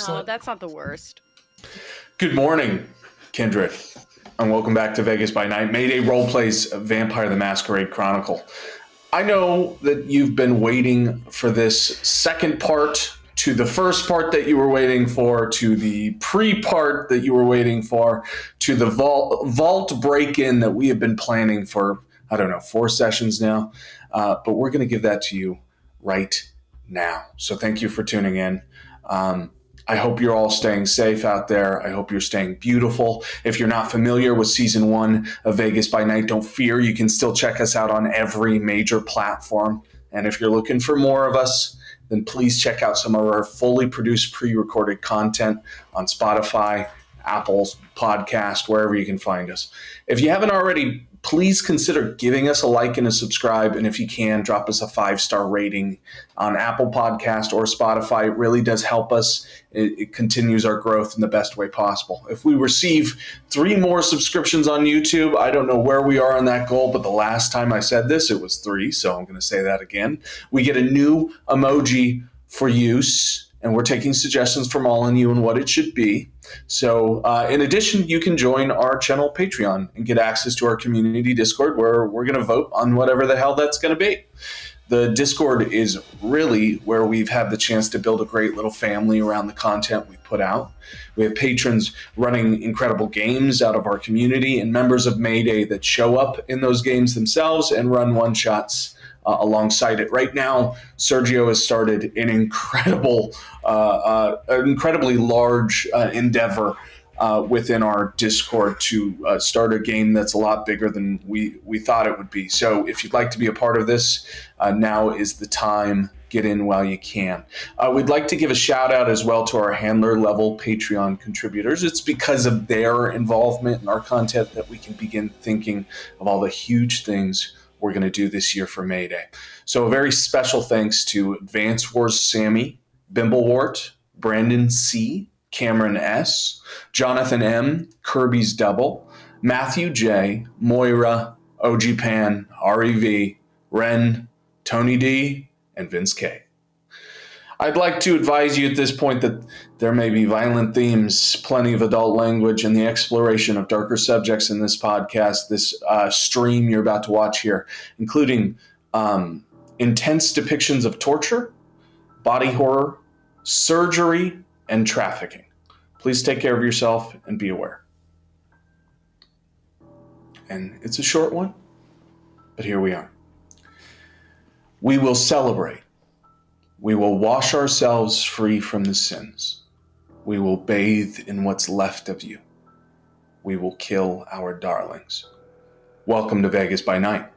No, that's not the worst. Good morning, Kindred, and welcome back to Vegas by Night. Mayday Roleplays Vampire the Masquerade Chronicle. I know that you've been waiting for this second part, to the first part that you were waiting for, to the pre-part that you were waiting for, to the vault break-in that we have been planning for, 4 sessions now. But we're going to give that to you right now. So thank you for tuning in. I hope you're all staying safe out there. I hope you're staying beautiful. If you're not familiar with Season 1 of Vegas by Night, don't fear. You can still check us out on every major platform. And if you're looking for more of us, then please check out some of our fully produced pre-recorded content on Spotify, Apple's podcast, wherever you can find us. If you haven't already, please consider giving us a like and a subscribe. And if you can, drop us a 5-star rating on Apple Podcast or Spotify. It really does help us. It continues our growth in the best way possible. If we receive 3 more subscriptions on YouTube, I don't know where we are on that goal, but the last time I said this, it was 3. So I'm going to say that again. We get a new emoji for use. And we're taking suggestions from all of you on what it should be. So in addition, you can join our channel Patreon and get access to our community Discord, where we're going to vote on whatever the hell that's going to be. The Discord is really where we've had the chance to build a great little family around the content we put out. We have patrons running incredible games out of our community and members of Mayday that show up in those games themselves and run one-shots alongside it. Right now, Sergio has started an incredibly large endeavor within our Discord to start a game that's a lot bigger than we thought it would be. So if you'd like to be a part of this, now is the time. Get in while you can. We'd like to give a shout out as well to our handler level Patreon contributors. It's because of their involvement in our content that we can begin thinking of all the huge things we're going to do this year for Mayday. So a very special thanks to Advance Wars Sammy, Bimblewart, Brandon C., Cameron S., Jonathan M., Kirby's Double, Matthew J., Moira, OG Pan, REV, Ren, Tony D., and Vince K. I'd like to advise you at this point that there may be violent themes, plenty of adult language, and the exploration of darker subjects in this podcast, this stream you're about to watch here, including intense depictions of torture, body horror, surgery, and trafficking. Please take care of yourself and be aware. And it's a short one, but here we are. We will celebrate. We will wash ourselves free from the sins. We will bathe in what's left of you. We will kill our darlings. Welcome to Vegas by Night.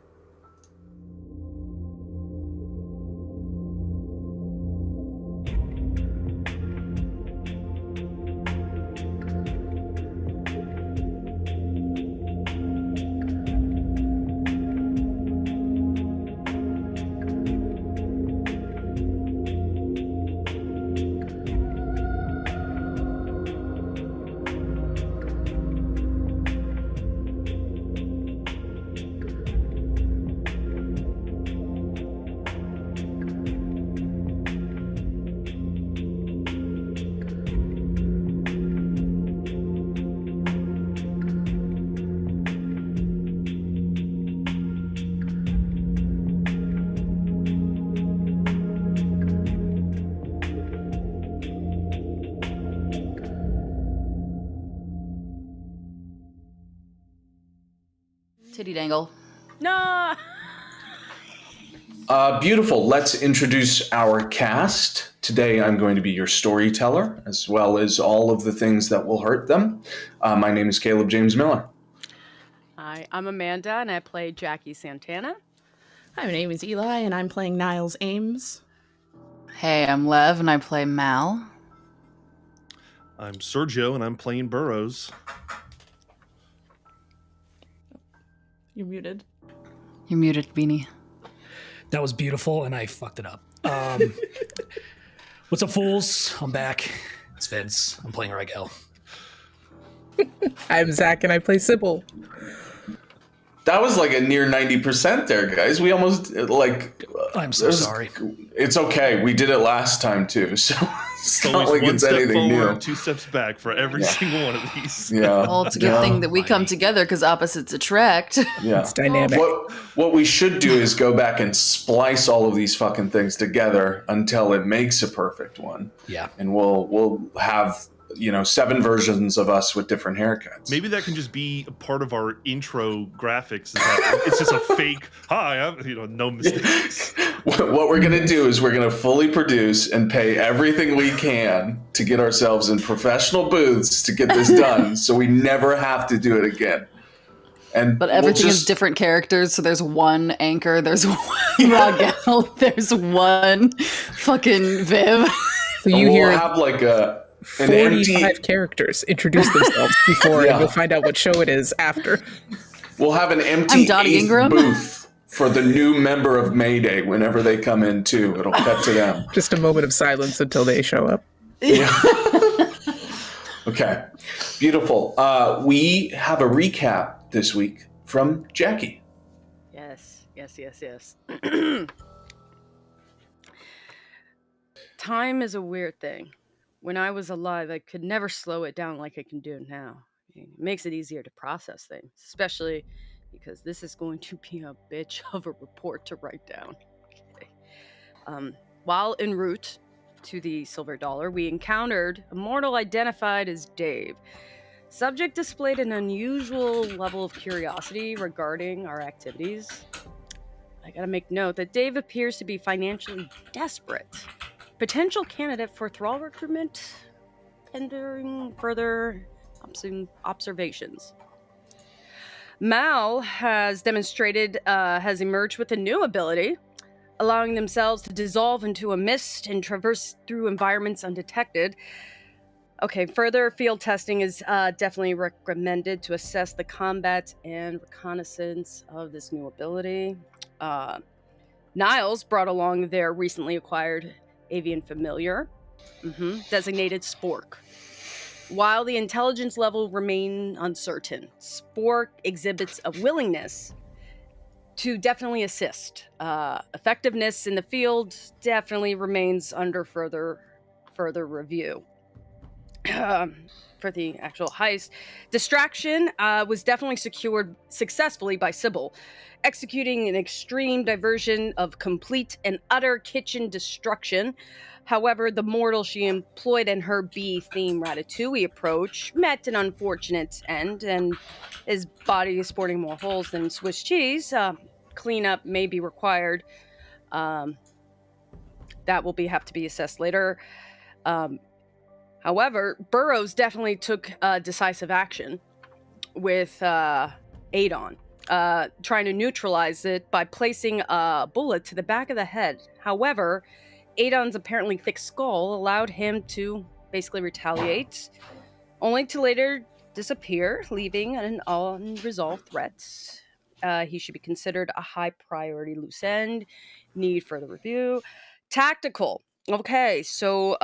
Titty dangle. No. Beautiful. Let's introduce our cast. Today I'm going to be your storyteller, as well as all of the things that will hurt them. My name is Caleb James Miller. Hi, I'm Amanda, and I play Jackie Santana. Hi, my name is Eli, and I'm playing Niles Ames. Hey, I'm Lev, and I play Mal. I'm Sergio, and I'm playing Burrows. You're muted. You're muted, Beanie. That was beautiful, and I fucked it up. What's up, fools? I'm back. It's Vince. I'm playing Raguel. I'm Zach, and I play Sybil. That was like a near 90% there, guys. We almost, I'm so sorry. It's okay. We did it last time, too. So It's It's not always like one it's step anything forward, new. 2 steps back for every single one of these. Yeah. Well, it's a good thing that we come together because opposites attract. Yeah. It's dynamic. What we should do is go back and splice all of these fucking things together until it makes a perfect one. Yeah. And we'll have 7 versions of us with different haircuts. Maybe that can just be a part of our intro graphics. Is that it's just a fake, hi, I'm, no mistakes. What we're going to do is we're going to fully produce and pay everything we can to get ourselves in professional booths to get this done so we never have to do it again. But everything is different characters, so there's one Anchor, there's one Raguel, there's one fucking Viv. So you we'll hear have like an 45 empty... characters introduce themselves before, and we'll find out what show it is after. We'll have an empty 8th booth for the new member of Mayday whenever they come in too. It'll cut to them. Just a moment of silence until they show up. Yeah. Okay. Beautiful. We have a recap this week from Jackie. Yes. Time is a weird thing. When I was alive, I could never slow it down like I can do now. It makes it easier to process things, especially because this is going to be a bitch of a report to write down. Okay. While en route to the Silver Dollar, we encountered a mortal identified as Dave. Subject displayed an unusual level of curiosity regarding our activities. I gotta make note that Dave appears to be financially desperate. Potential candidate for thrall recruitment, pending further observations. Mal has emerged with a new ability, allowing themselves to dissolve into a mist and traverse through environments undetected. Okay, further field testing is definitely recommended to assess the combat and reconnaissance of this new ability. Niles brought along their recently acquired avian familiar, designated Spork. While the intelligence level remain uncertain, Spork exhibits a willingness to definitely assist. Effectiveness in the field definitely remains under further review. For the actual heist, distraction was definitely secured successfully by Sybil, executing an extreme diversion of complete and utter kitchen destruction. However, the mortal she employed in her B-theme Ratatouille approach met an unfortunate end, and his body is sporting more holes than Swiss cheese. Cleanup may be required. That will have to be assessed later. However, Burrows definitely took decisive action with Adon, trying to neutralize it by placing a bullet to the back of the head. However, Adon's apparently thick skull allowed him to basically retaliate, only to later disappear, leaving an unresolved threat. He should be considered a high priority loose end. Need further review. Tactical. Okay, so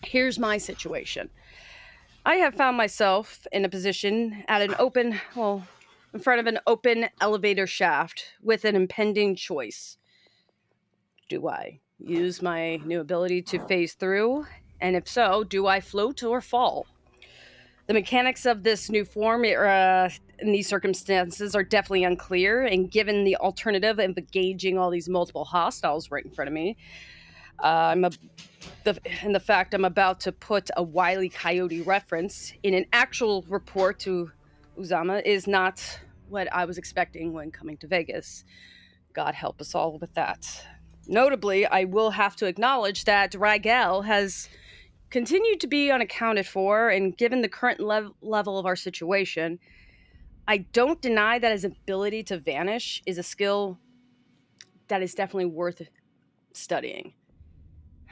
here's my situation. I have found myself in a position at in front of an open elevator shaft with an impending choice. Do I use my new ability to phase through? And if so, do I float or fall? The mechanics of this new form in these circumstances are definitely unclear, and given the alternative of engaging all these multiple hostiles right in front of me, the fact I'm about to put a Wile E. Coyote reference in an actual report to Uzama is not what I was expecting when coming to Vegas. God help us all with that. Notably, I will have to acknowledge that Raguel has continued to be unaccounted for, and given the current level of our situation, I don't deny that his ability to vanish is a skill that is definitely worth studying.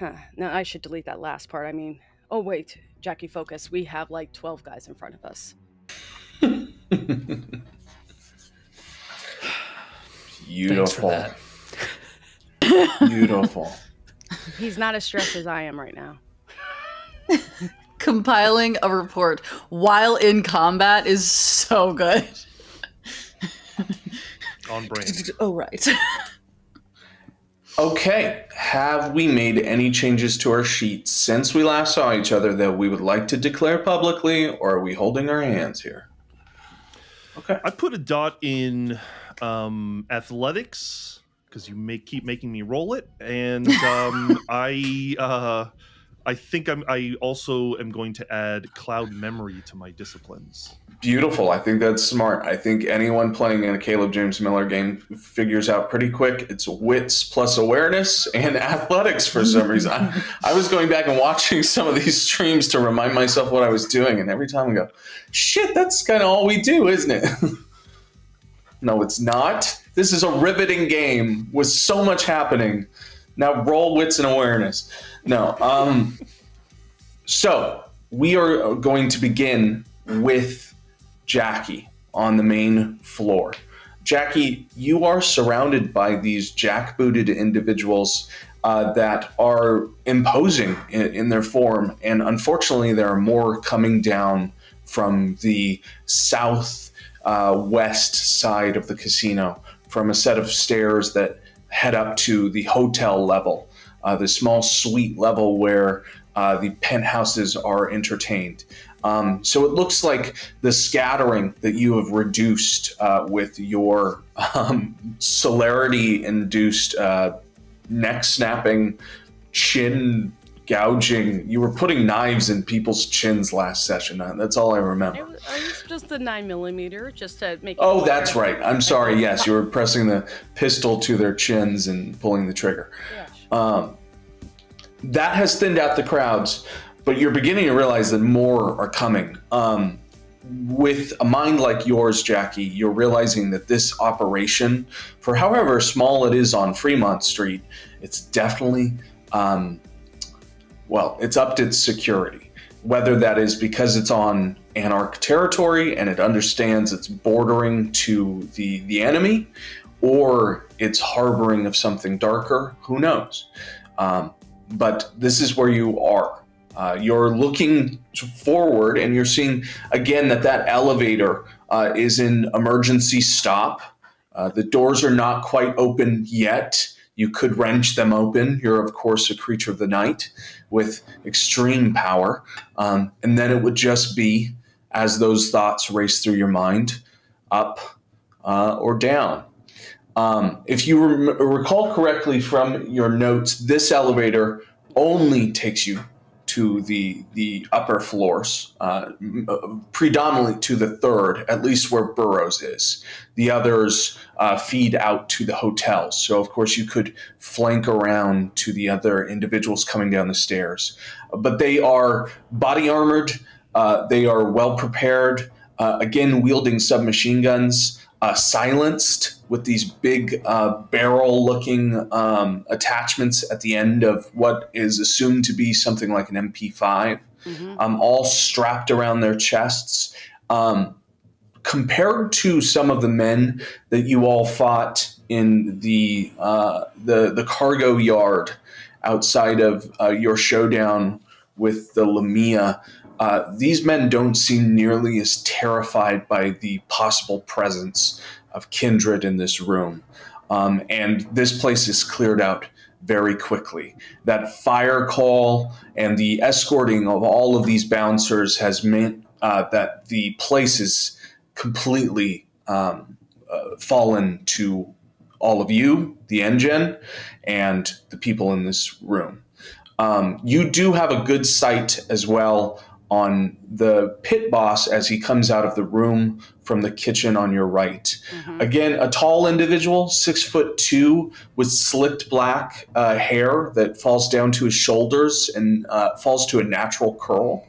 Now, I should delete that last part. I mean, oh wait, Jackie, focus. We have like 12 guys in front of us. Beautiful. Thanks for that. Beautiful. He's not as stressed as I am right now. Compiling a report while in combat is so good. On brand. Oh, right. Okay, have we made any changes to our sheet since we last saw each other that we would like to declare publicly, or are we holding our hands here? Okay. I put a dot in athletics because you keep making me roll it, and I think I also am going to add cloud memory to my disciplines. Beautiful. I think that's smart. I think anyone playing in a Caleb James Miller game figures out pretty quick. It's wits plus awareness and athletics for some reason. I was going back and watching some of these streams to remind myself what I was doing, and every time I go, shit, that's kind of all we do, isn't it? No, it's not. This is a riveting game with so much happening. Now roll wits and awareness. No. So we are going to begin with Jackie on the main floor. Jackie, you are surrounded by these jackbooted individuals that are imposing in their form, and unfortunately there are more coming down from the south west side of the casino from a set of stairs that head up to the hotel level, the small suite level where the penthouses are entertained. So it looks like the scattering that you have reduced with your celerity-induced neck snapping, chin gouging. You were putting knives in people's chins last session. That's all I remember. It was just the 9mm, just to make it Oh, clear. that's right. I'm sorry. Yes, you were pressing the pistol to their chins and pulling the trigger. Yeah, sure. That has thinned out the crowds, but you're beginning to realize that more are coming. With a mind like yours, Jackie, you're realizing that this operation, for however small it is on Fremont Street, it's definitely, it's upped its security. Whether that is because it's on Anarch territory and it understands it's bordering to the enemy, or it's harboring of something darker, who knows? But this is where you are. You're looking forward and you're seeing, again, that elevator is in emergency stop. The doors are not quite open yet. You could wrench them open. You're, of course, a creature of the night with extreme power. And then it would just be, as those thoughts race through your mind, up or down. If you recall correctly from your notes, this elevator only takes you to the upper floors, predominantly to the third, at least where Burrows is. The others feed out to the hotels. So, of course, you could flank around to the other individuals coming down the stairs. But they are body armored. They are well prepared, again, wielding submachine guns. Silenced with these big barrel-looking attachments at the end of what is assumed to be something like an MP5, all strapped around their chests. Compared to some of the men that you all fought in the cargo yard outside of your showdown with the Lamia, these men don't seem nearly as terrified by the possible presence of kindred in this room. And this place is cleared out very quickly. That fire call and the escorting of all of these bouncers has meant that the place is completely fallen to all of you, the engine, and the people in this room. You do have a good sight as well on the pit boss as he comes out of the room from the kitchen on your right. Again, a tall individual, 6'2", with slicked black hair that falls down to his shoulders and falls to a natural curl.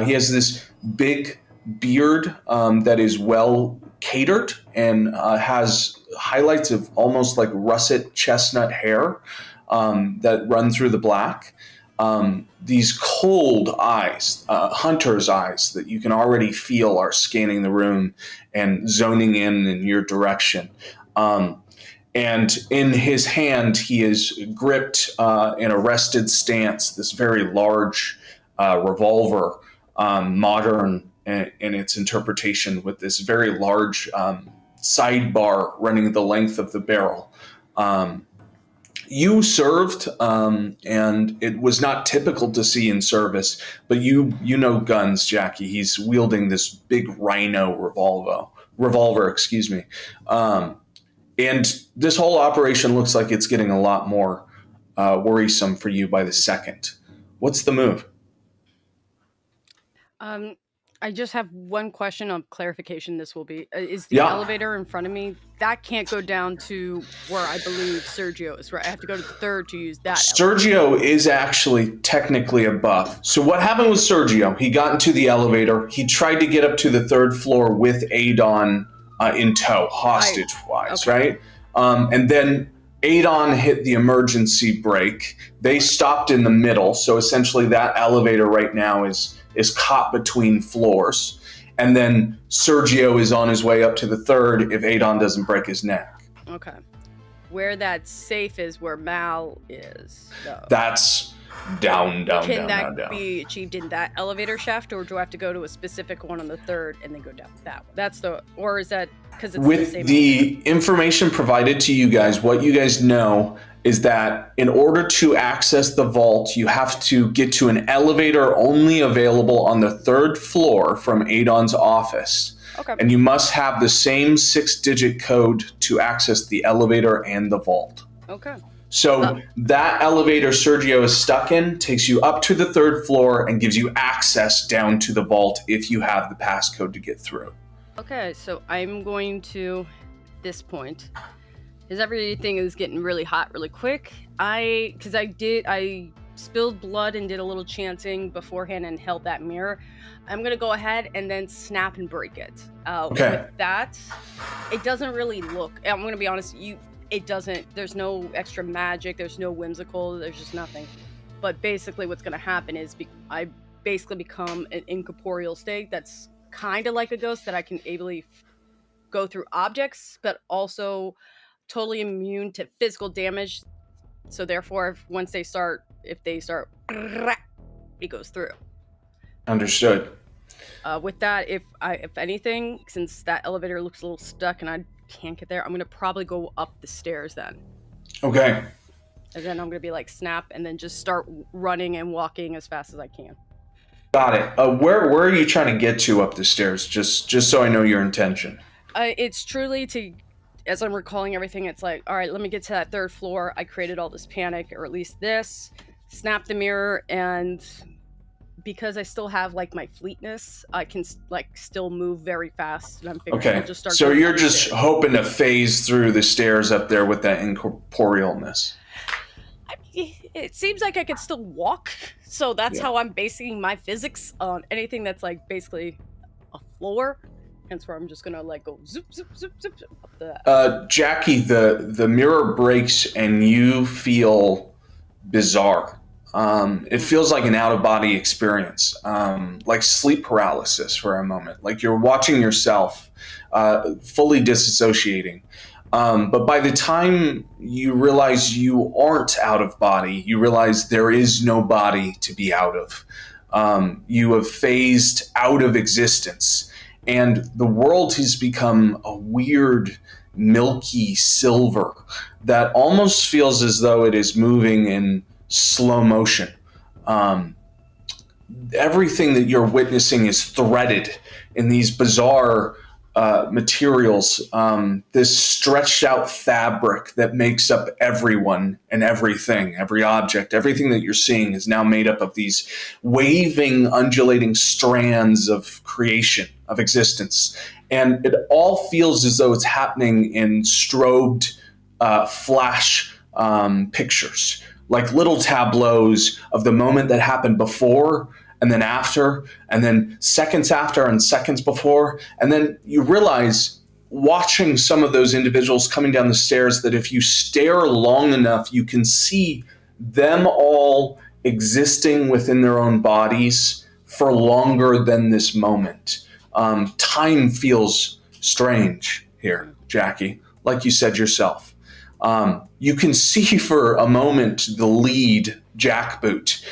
He has this big beard that is well catered and has highlights of almost like russet chestnut hair that run through the black. These cold eyes, hunter's eyes that you can already feel are scanning the room and zoning in your direction. And in his hand, he is gripped in a rested stance, this very large revolver, modern in its interpretation, with this very large sidebar running the length of the barrel. you served, and it was not typical to see in service, but you know guns, Jackie. He's wielding this big rhino revolver, excuse me. And this whole operation looks like it's getting a lot more worrisome for you by the second. What's the move? I just have one question of clarification. This will be, is the elevator in front of me, that can't go down to where I believe Sergio is, right? I have to go to the third to use that. Sergio is actually technically above. So what happened with Sergio, he got into the elevator. He tried to get up to the third floor with Adon in tow, hostage-wise, right? And then Adon hit the emergency brake. They stopped in the middle. So essentially that elevator right now is caught between floors. And then Sergio is on his way up to the third if Adon doesn't break his neck. Okay. Where that safe is where Mal is, though. That's down. Can that be achieved in that elevator shaft, or do I have to go to a specific one on the third and then go down that one? Or is that because it's with the same the elevator? Information provided to you guys, what you guys know is that in order to access the vault, you have to get to an elevator only available on the third floor from Adon's office. Okay. And you must have the same 6-digit code to access the elevator and the vault. Okay. So that elevator Sergio is stuck in takes you up to the third floor and gives you access down to the vault if you have the passcode to get through. Okay, so I'm going to, at this point, because everything is getting really hot really quick, I spilled blood and did a little chanting beforehand and held that mirror. I'm going to go ahead and then snap and break it. Okay. With that, it doesn't really look, I'm going to be honest, there's no extra magic, there's no whimsical, there's just nothing. But basically what's going to happen is I basically become an incorporeal state that's kind of like a ghost, that I can ably go through objects, but also totally immune to physical damage. So therefore, if they start, it goes through. Understood. With that, if anything, since that elevator looks a little stuck and I can't get there, I'm gonna probably go up the stairs then. Okay. And then I'm gonna be like snap, and then just start running and walking as fast as I can. Got it. Where are you trying to get to up the stairs? Just so I know your intention. It's truly to, as I'm recalling everything, it's like, all right, let me get to that third floor. I created all this panic, or at least this. Snap the mirror, and because I still have like my fleetness, I can like still move very fast. And I'm figuring I'll just start. So you're just hoping to phase through the stairs up there with that incorporealness. It seems like I could still walk, so that's how I'm basing my physics on anything that's like basically a floor. Hence where I'm just gonna like go zoop zoop zoop zoop up the. Jackie, the mirror breaks and you feel bizarre. It feels like an out-of-body experience, like sleep paralysis for a moment. Like you're watching yourself, fully disassociating. But by the time you realize you aren't out of body, you realize there is no body to be out of. You have phased out of existence, and the world has become a weird, milky silver that almost feels as though it is moving in slow motion. Everything that you're witnessing is threaded in these bizarre materials, this stretched out fabric that makes up everyone and everything, every object, everything that you're seeing is now made up of these waving, undulating strands of creation, of existence. And it all feels as though it's happening in strobed flash pictures, like little tableaus of the moment that happened before and then after, and then seconds after and seconds before. And then you realize, watching some of those individuals coming down the stairs, that if you stare long enough, you can see them all existing within their own bodies for longer than this moment. Time feels strange here, Jackie, like you said yourself. You can see for a moment the lead jackboot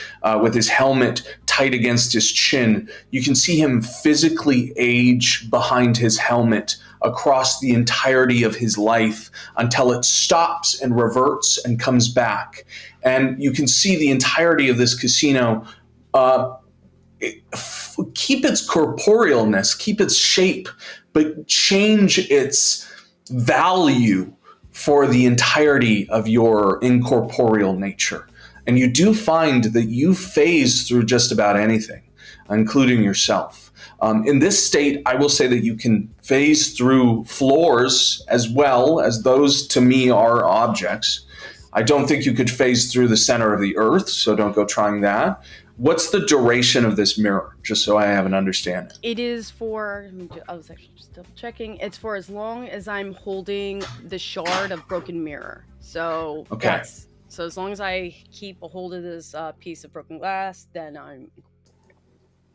with his helmet tight against his chin. You can see him physically age behind his helmet across the entirety of his life until it stops and reverts and comes back. And you can see the entirety of this casino keep its corporealness, keep its shape, but change its value for the entirety of your incorporeal nature. And you do find that you phase through just about anything, including yourself. In this state, I will say that you can phase through floors as well, as those to me are objects. I don't think you could phase through the center of the earth, so don't go trying that. What's the duration of this mirror, just so I have an understanding? It is for, I was actually just double checking, it's for as long as I'm holding the shard of broken mirror. So okay. So as long as I keep a hold of this piece of broken glass, then I'm...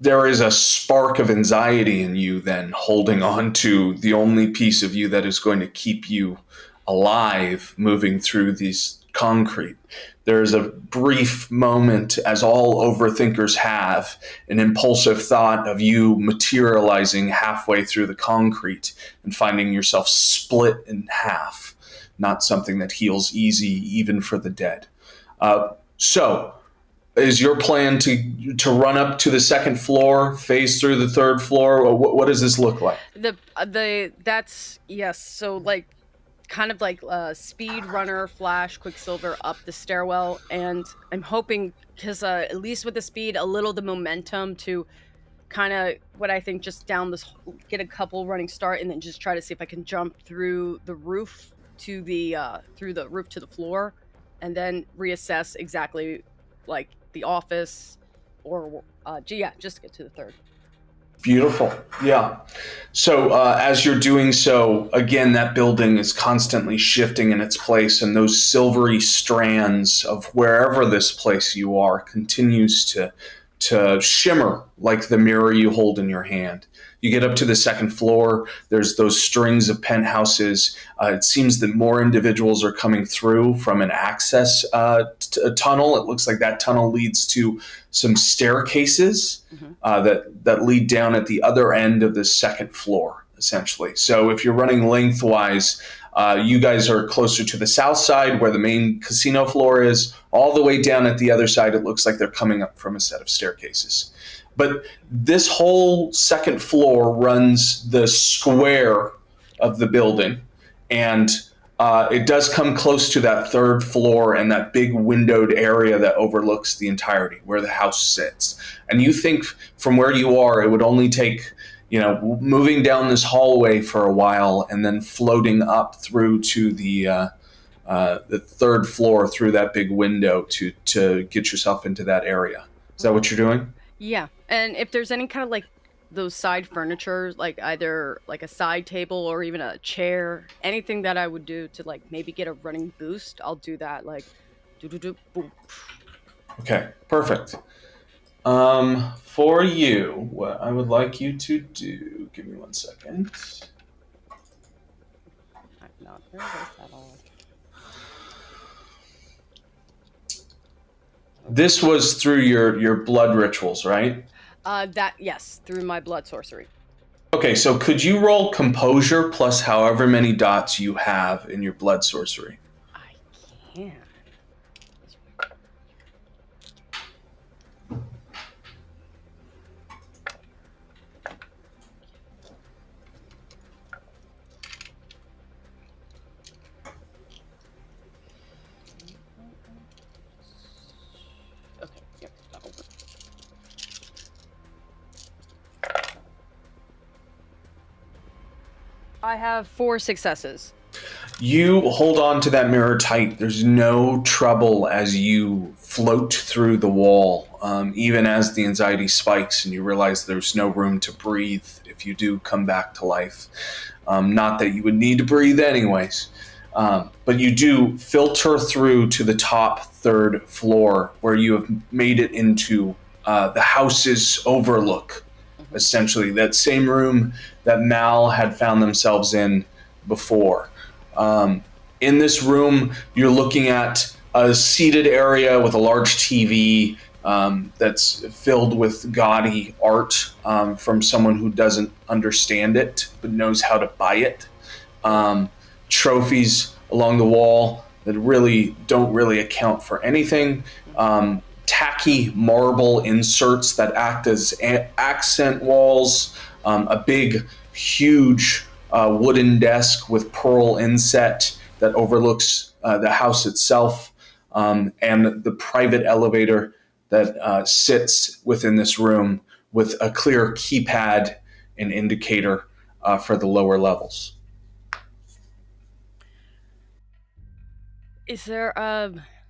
There is a spark of anxiety in you then, holding on to the only piece of you that is going to keep you alive moving through these concrete. There's a brief moment, as all overthinkers have, an impulsive thought of you materializing halfway through the concrete and finding yourself split in half. Not something that heals easy, even for the dead. So, is your plan to run up to the second floor, phase through the third floor? Or what does this look like? That's yes. So like, kind of like speed runner, flash, quicksilver up the stairwell, and I'm hoping because at least with the speed, a little the momentum to kind of what I think just down this, get a couple running start, and then just try to see if I can jump through the roof to the roof to the floor, and then reassess exactly like the office or just to get to the third. Beautiful. Yeah. So as you're doing so, again, that building is constantly shifting in its place, and those silvery strands of wherever this place you are continues to shimmer like the mirror you hold in your hand. You get up to the second floor. There's those strings of penthouses. It seems that more individuals are coming through from an access tunnel. It looks like that tunnel leads to some staircases that lead down at the other end of the second floor, essentially. So if you're running lengthwise, you guys are closer to the south side where the main casino floor is. All the way down at the other side, it looks like they're coming up from a set of staircases. But this whole second floor runs the square of the building, and it does come close to that third floor and that big windowed area that overlooks the entirety where the house sits. And you think from where you are, it would only take, moving down this hallway for a while and then floating up through to the third floor through that big window to get yourself into that area. Is that what you're doing? Yeah, and if there's any kind of like those side furniture, like either like a side table or even a chair, anything that I would do to like maybe get a running boost, I'll do that. Like, boom. Okay, perfect. For you, what I would like you to do, give me 1 second. I'm not nervous at all. This was through your blood rituals, right? Yes, through my blood sorcery. Okay, so could you roll composure plus however many dots you have in your blood sorcery? I can. I have 4 successes. You hold on to that mirror tight. There's no trouble as you float through the wall, even as the anxiety spikes and you realize there's no room to breathe if you do come back to life. Not that you would need to breathe anyways. But you do filter through to the top third floor where you have made it into the house's overlook. Essentially, that same room that Mal had found themselves in before. In this room, you're looking at a seated area with a large TV, that's filled with gaudy art from someone who doesn't understand it but knows how to buy it. Trophies along the wall that really don't really account for anything. Tacky marble inserts that act as accent walls. A big, huge wooden desk with pearl inset that overlooks the house itself, and the private elevator that sits within this room with a clear keypad and indicator for the lower levels. Is there,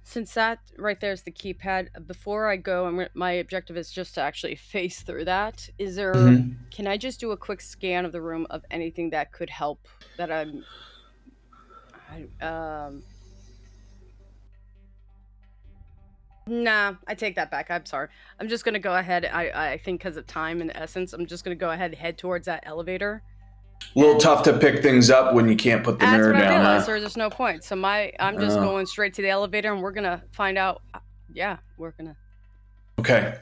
since that right there is the keypad, before I go, my objective is just to actually face through that. Is there, can I just do a quick scan of the room of anything that could help that Nah, I take that back. I'm sorry. I'm just going to go ahead. I think because of time and essence, I'm just going to go ahead and head towards that elevator. A little tough to pick things up when you can't put the mirror down. That's what I realized. There's just no point. So I'm just going straight to the elevator, and we're gonna find out. Yeah, we're gonna. Okay,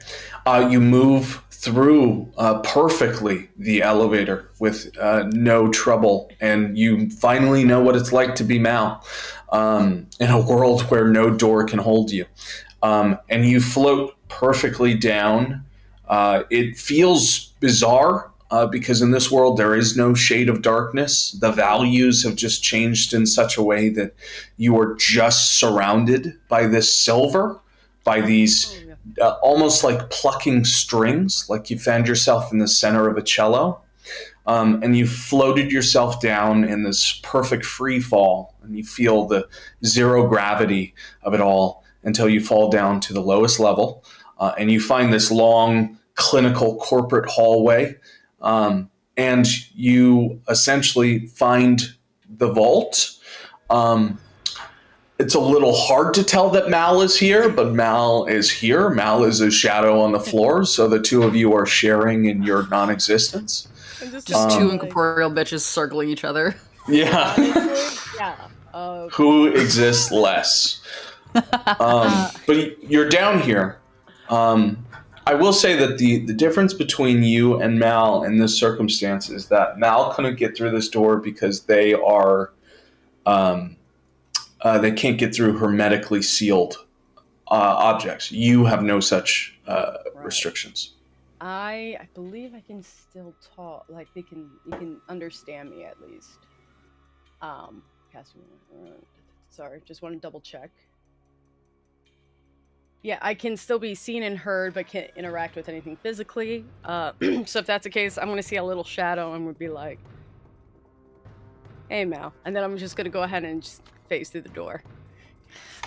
you move through perfectly the elevator with no trouble, and you finally know what it's like to be Mal in a world where no door can hold you. And you float perfectly down. It feels bizarre. Because in this world, there is no shade of darkness. The values have just changed in such a way that you are just surrounded by this silver, by these almost like plucking strings, like you found yourself in the center of a cello. And you floated yourself down in this perfect free fall, and you feel the zero gravity of it all until you fall down to the lowest level. And you find this long, clinical corporate hallway. And you essentially find the vault. It's a little hard to tell that Mal is here, but Mal is here. Mal is a shadow on the floor, so the two of you are sharing in your non-existence. Just two incorporeal bitches circling each other. Yeah. Yeah. Who exists less? But you're down here. I will say that the difference between you and Mal in this circumstance is that Mal couldn't get through this door because they are they can't get through hermetically sealed objects. You have no such restrictions. I believe I can still talk. Like you can understand me at least. Sorry, just want to double check. Yeah, I can still be seen and heard, but can't interact with anything physically. So if that's the case, I'm going to see a little shadow and would be like, hey, Mal. And then I'm just going to go ahead and just face through the door.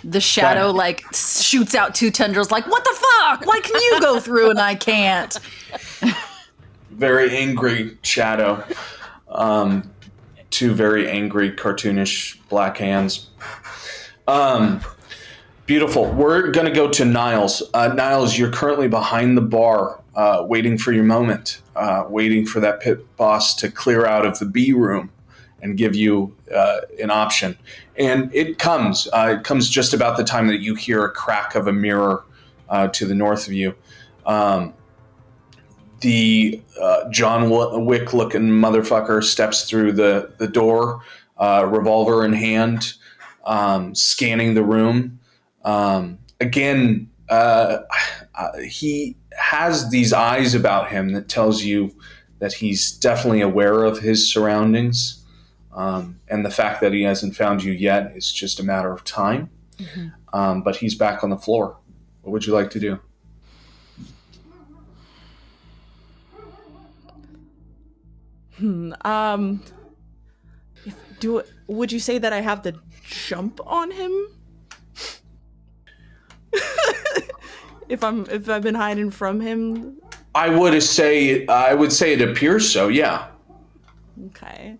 The shadow, shoots out two tendrils like, what the fuck? Why can you go through and I can't? Very angry shadow. Two very angry, cartoonish black hands. Beautiful. We're going to go to Niles. Niles, you're currently behind the bar, waiting for your moment, waiting for that pit boss to clear out of the B room and give you an option. And it comes. It comes just about the time that you hear a crack of a mirror to the north of you. The John Wick-looking motherfucker steps through the door, revolver in hand, scanning the room. Again, he has these eyes about him that tells you that he's definitely aware of his surroundings. And the fact that he hasn't found you yet is just a matter of time. Mm-hmm. But he's back on the floor. What would you like to do? Would you say that I have the jump on him? If I've been hiding from him? I would say it appears so, yeah. Okay.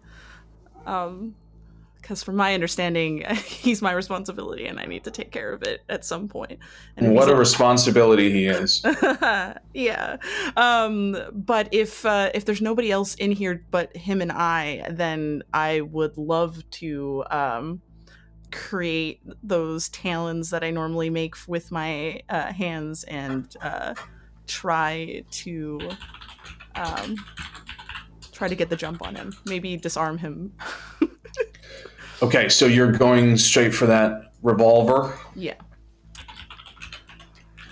Because from my understanding, he's my responsibility and I need to take care of it at some point. And what a responsibility he is. Yeah. But if there's nobody else in here but him and I, then I would love to create those talons that I normally make with my hands and try to get the jump on him. Maybe disarm him. Okay, so you're going straight for that revolver? Yeah.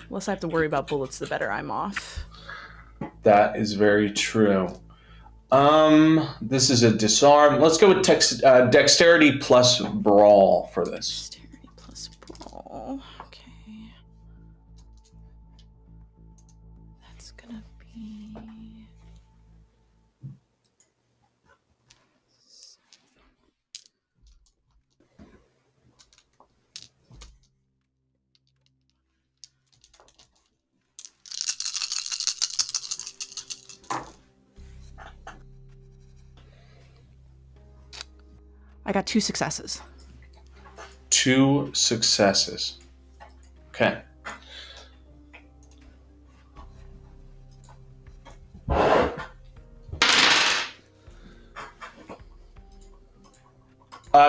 Less I have to worry about bullets, the better I'm off. That is very true. This is a disarm. Let's go with dexterity plus brawl for this. Dexterity plus brawl. Okay. That's gonna be... I got 2 successes. 2 successes. Okay.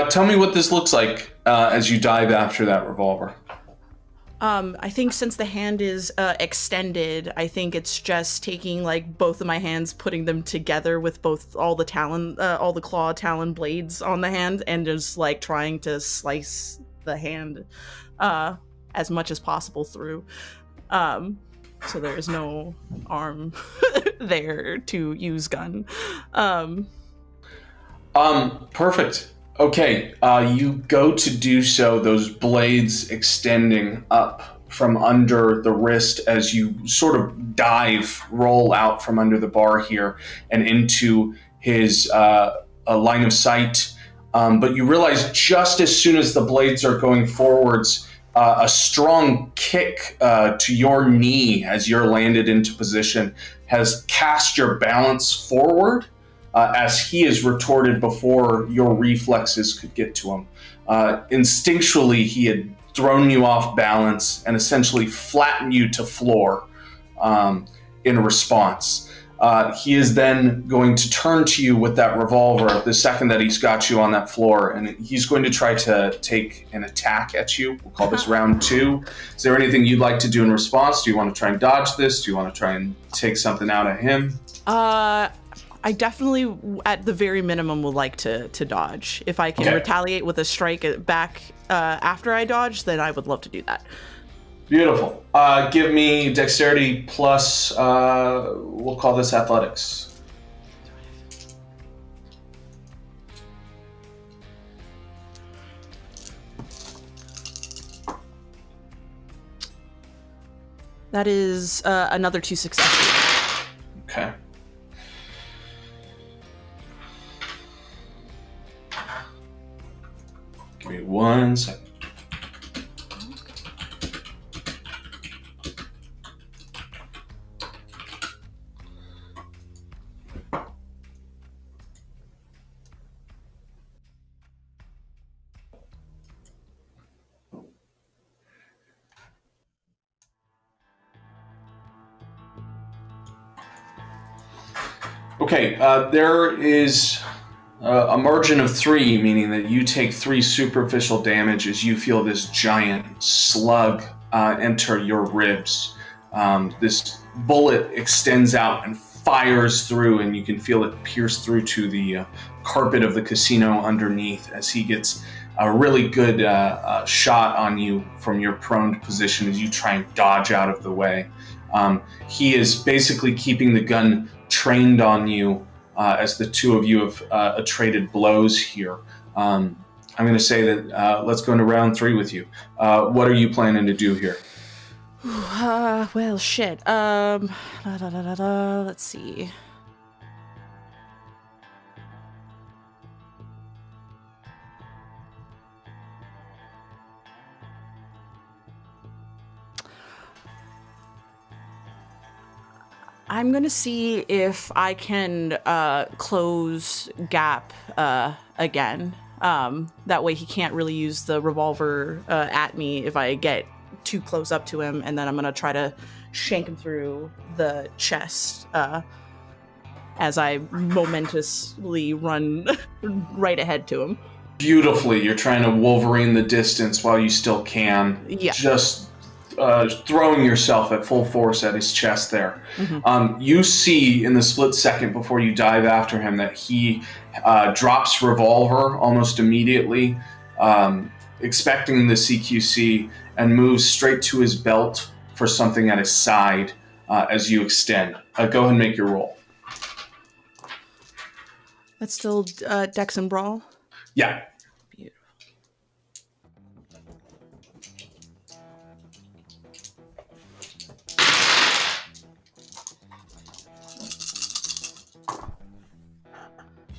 Tell me what this looks like as you dive after that revolver. I think since the hand is extended, I think it's just taking like both of my hands, putting them together with all the claw talon blades on the hand, and just like trying to slice the hand as much as possible through. So there is no arm there to use gun. Perfect. Okay, you go to do so, those blades extending up from under the wrist as you sort of roll out from under the bar here and into his line of sight. But you realize just as soon as the blades are going forwards, a strong kick to your knee as you're landed into position has cast your balance forward. As he is retorted before your reflexes could get to him. Instinctually, he had thrown you off balance and essentially flattened you to floor in response. He is then going to turn to you with that revolver the second that he's got you on that floor, and he's going to try to take an attack at you. We'll call this round 2. Is there anything you'd like to do in response? Do you want to try and dodge this? Do you want to try and take something out of him? I definitely, at the very minimum, would like to dodge. If I can retaliate with a strike back after I dodge, then I would love to do that. Beautiful. Give me dexterity plus, we'll call this athletics. That is another 2 successes. Okay. Give me 1 second. Okay, there is a margin of 3, meaning that you take 3 superficial damage as you feel this giant slug enter your ribs. This bullet extends out and fires through, and you can feel it pierce through to the carpet of the casino underneath as he gets a really good shot on you from your prone position as you try and dodge out of the way. He is basically keeping the gun trained on you as the two of you have traded blows here. I'm going to say that let's go into round 3 with you. What are you planning to do here? Well, shit. Let's see. I'm gonna see if I can close Gap again. That way he can't really use the revolver at me if I get too close up to him, and then I'm gonna try to shank him through the chest as I momentously run right ahead to him. Beautifully, you're trying to Wolverine the distance while you still can. Yeah. Just throwing yourself at full force at his chest there. Mm-hmm. You see in the split second before you dive after him that he drops revolver almost immediately, expecting the CQC, and moves straight to his belt for something at his side as you extend. Go ahead and make your roll. That's still Dex and Brawl? Yeah. Beautiful.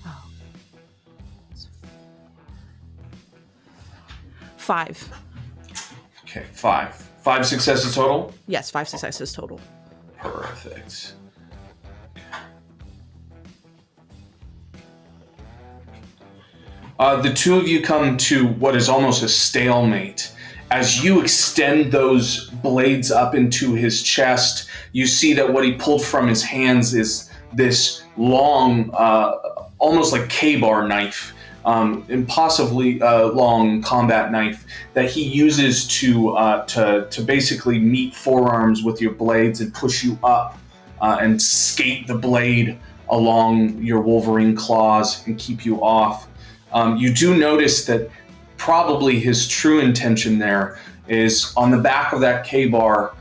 Oh. 5. Okay, 5. 5 successes total? Yes, 5 successes total. Perfect. The two of you come to what is almost a stalemate. As you extend those blades up into his chest, you see that what he pulled from his hands is this long, almost like K-bar knife, impossibly long combat knife that he uses to basically meet forearms with your blades and push you up and skate the blade along your Wolverine claws and keep you off. You do notice that probably his true intention there is on the back of that K-bar,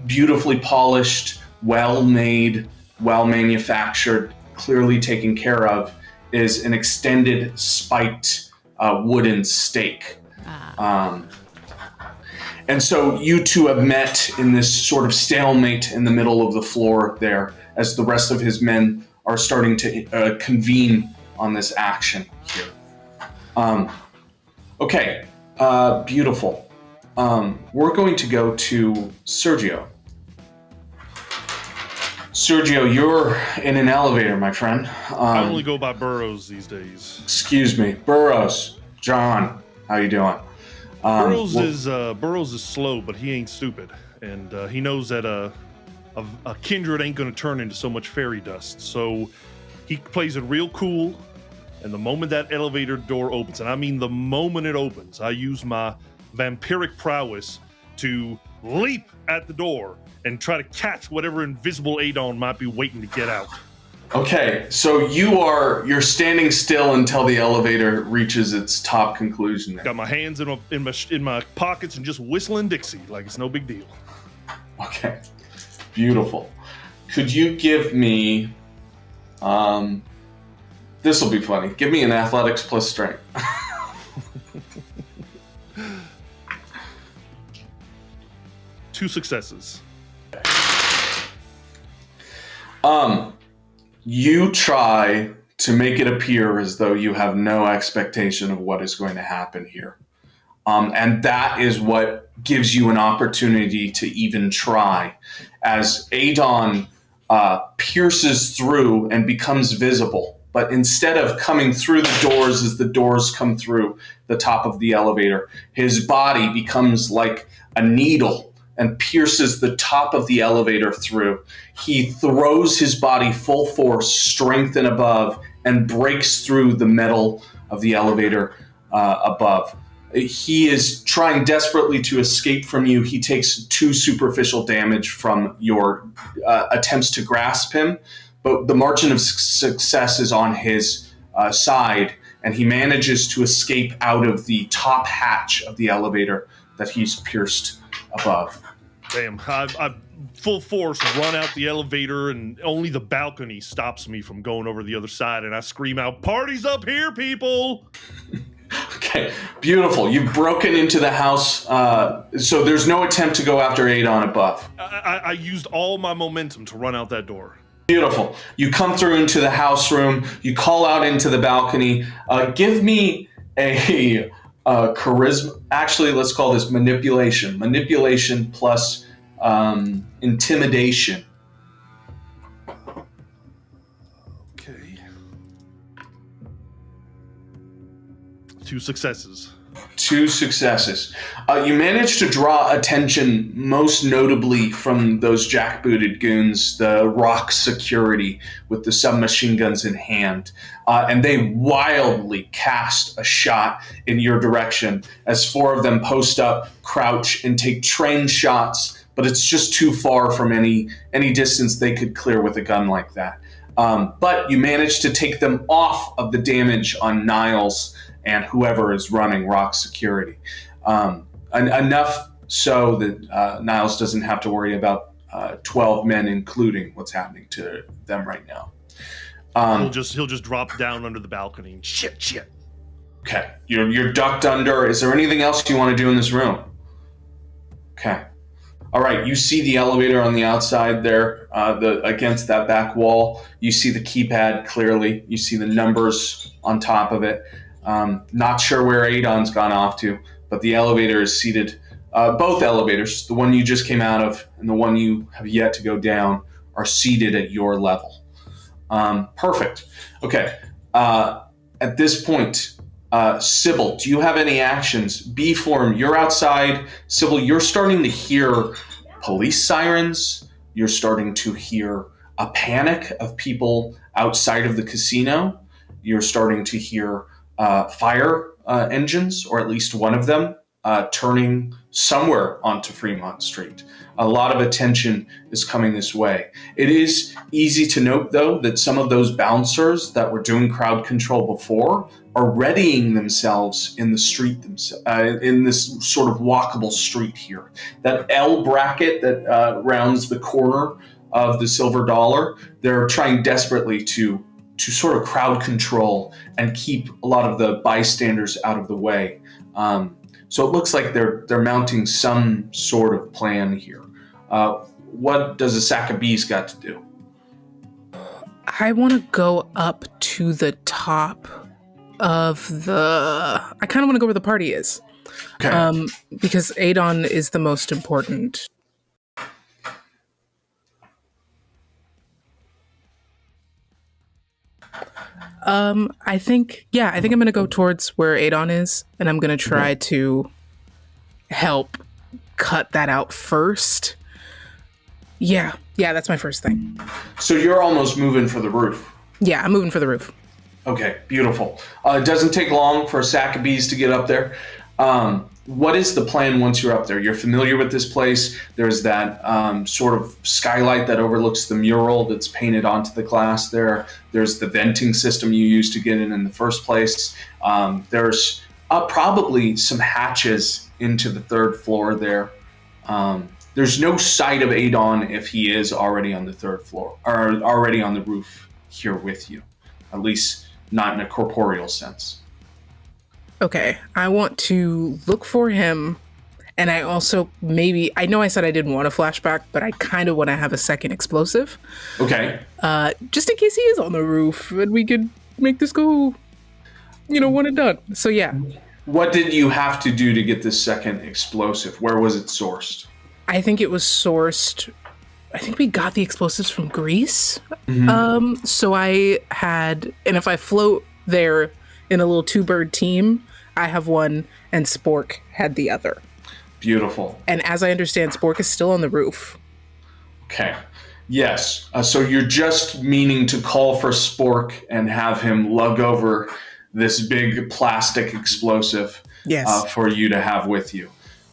beautifully polished, well-made, well-manufactured, clearly taken care of, is an extended spiked wooden stake. And so you two have met in this sort of stalemate in the middle of the floor there as the rest of his men are starting to convene on this action here. Okay, beautiful. We're going to go to Sergio. Sergio, you're in an elevator, my friend. I only go by Burrows these days. Excuse me, Burrows. John, how you doing? Burrows is slow, but he ain't stupid, and he knows that a kindred ain't gonna turn into so much fairy dust. So he plays it real cool. And the moment that elevator door opens, and I mean the moment it opens, I use my vampiric prowess to leap at the door and try to catch whatever invisible Adon might be waiting to get out. Okay, so you're standing still until the elevator reaches its top conclusion there. Got my hands in my pockets and just whistling Dixie like it's no big deal. Okay, beautiful. Could you give me, this will be funny. Give me an athletics plus strength. 2 successes. You try to make it appear as though you have no expectation of what is going to happen here. And that is what gives you an opportunity to even try. As Adon pierces through and becomes visible, but instead of coming through the doors as the doors come through the top of the elevator, his body becomes like a needle and pierces the top of the elevator through. He throws his body full force, strength and above, and breaks through the metal of the elevator above. He is trying desperately to escape from you. He takes 2 superficial damage from your attempts to grasp him, but the margin of success is on his side, and he manages to escape out of the top hatch of the elevator that he's pierced above. Damn, I full force run out the elevator, and only the balcony stops me from going over the other side, and I scream out, "Party's up here, people!" Okay, beautiful. You've broken into the house, so there's no attempt to go after Adon above. I used all my momentum to run out that door. Beautiful. You come through into the house room. You call out into the balcony. Give me a charisma. Actually, let's call this manipulation. Manipulation plus intimidation. Okay. 2 successes. 2 successes. You managed to draw attention most notably from those jackbooted goons, the rock security with the submachine guns in hand. And they wildly cast a shot in your direction as 4 of them post up, crouch, and take train shots, but it's just too far from any distance they could clear with a gun like that. But you managed to take them off of the damage on Niles and whoever is running rock security. Enough so that Niles doesn't have to worry about 12 men, including what's happening to them right now. He'll just drop down under the balcony and shit. Okay, you're ducked under. Is there anything else you want to do in this room? Okay. All right, you see the elevator on the outside there, against that back wall. You see the keypad clearly. You see the numbers on top of it. Not sure where Adon's gone off to, but the elevator is seated. Both elevators, the one you just came out of and the one you have yet to go down, are seated at your level. Perfect. Okay. At this point, Sybil, do you have any actions? B form, you're outside. Sybil, you're starting to hear police sirens. You're starting to hear a panic of people outside of the casino. You're starting to hear fire engines, or at least one of them, turning somewhere onto Fremont Street. A lot of attention is coming this way. It is easy to note, though, that some of those bouncers that were doing crowd control before are readying themselves in the street, in this sort of walkable street here. That L bracket that rounds the corner of the Silver Dollar, they're trying desperately to sort of crowd control and keep a lot of the bystanders out of the way. So it looks like they're mounting some sort of plan here. What does a sack of bees got to do? I want to go up to the top of I kind of want to go where the party is. Okay. Because Adon is the most important. I think I'm going to go towards where Adon is, and I'm going to try to help cut that out first. Yeah, that's my first thing. So you're almost moving for the roof. Yeah, I'm moving for the roof. Okay, beautiful. It doesn't take long for a sack of bees to get up there. What is the plan once you're up there? You're familiar with this place. There's that sort of skylight that overlooks the mural that's painted onto the glass there. There's the venting system you used to get in the first place. There's probably some hatches into the 3rd floor there. There's no sight of Adon if he is already on the 3rd floor, or already on the roof here with you, at least not in a corporeal sense. Okay, I want to look for him, and I also I know I said I didn't want a flashback, but I kind of want to have a second explosive. Okay. Just in case he is on the roof, and we could make this go, one and done. So yeah. What did you have to do to get this second explosive? Where was it sourced? I think it was sourced. I think we got the explosives from Greece. Mm-hmm. So I had, and if I float there in a little 2-bird team, I have one, and Spork had the other. Beautiful. And as I understand, Spork is still on the roof. Okay. Yes. So you're just meaning to call for Spork and have him lug over this big plastic explosive for you to have with you.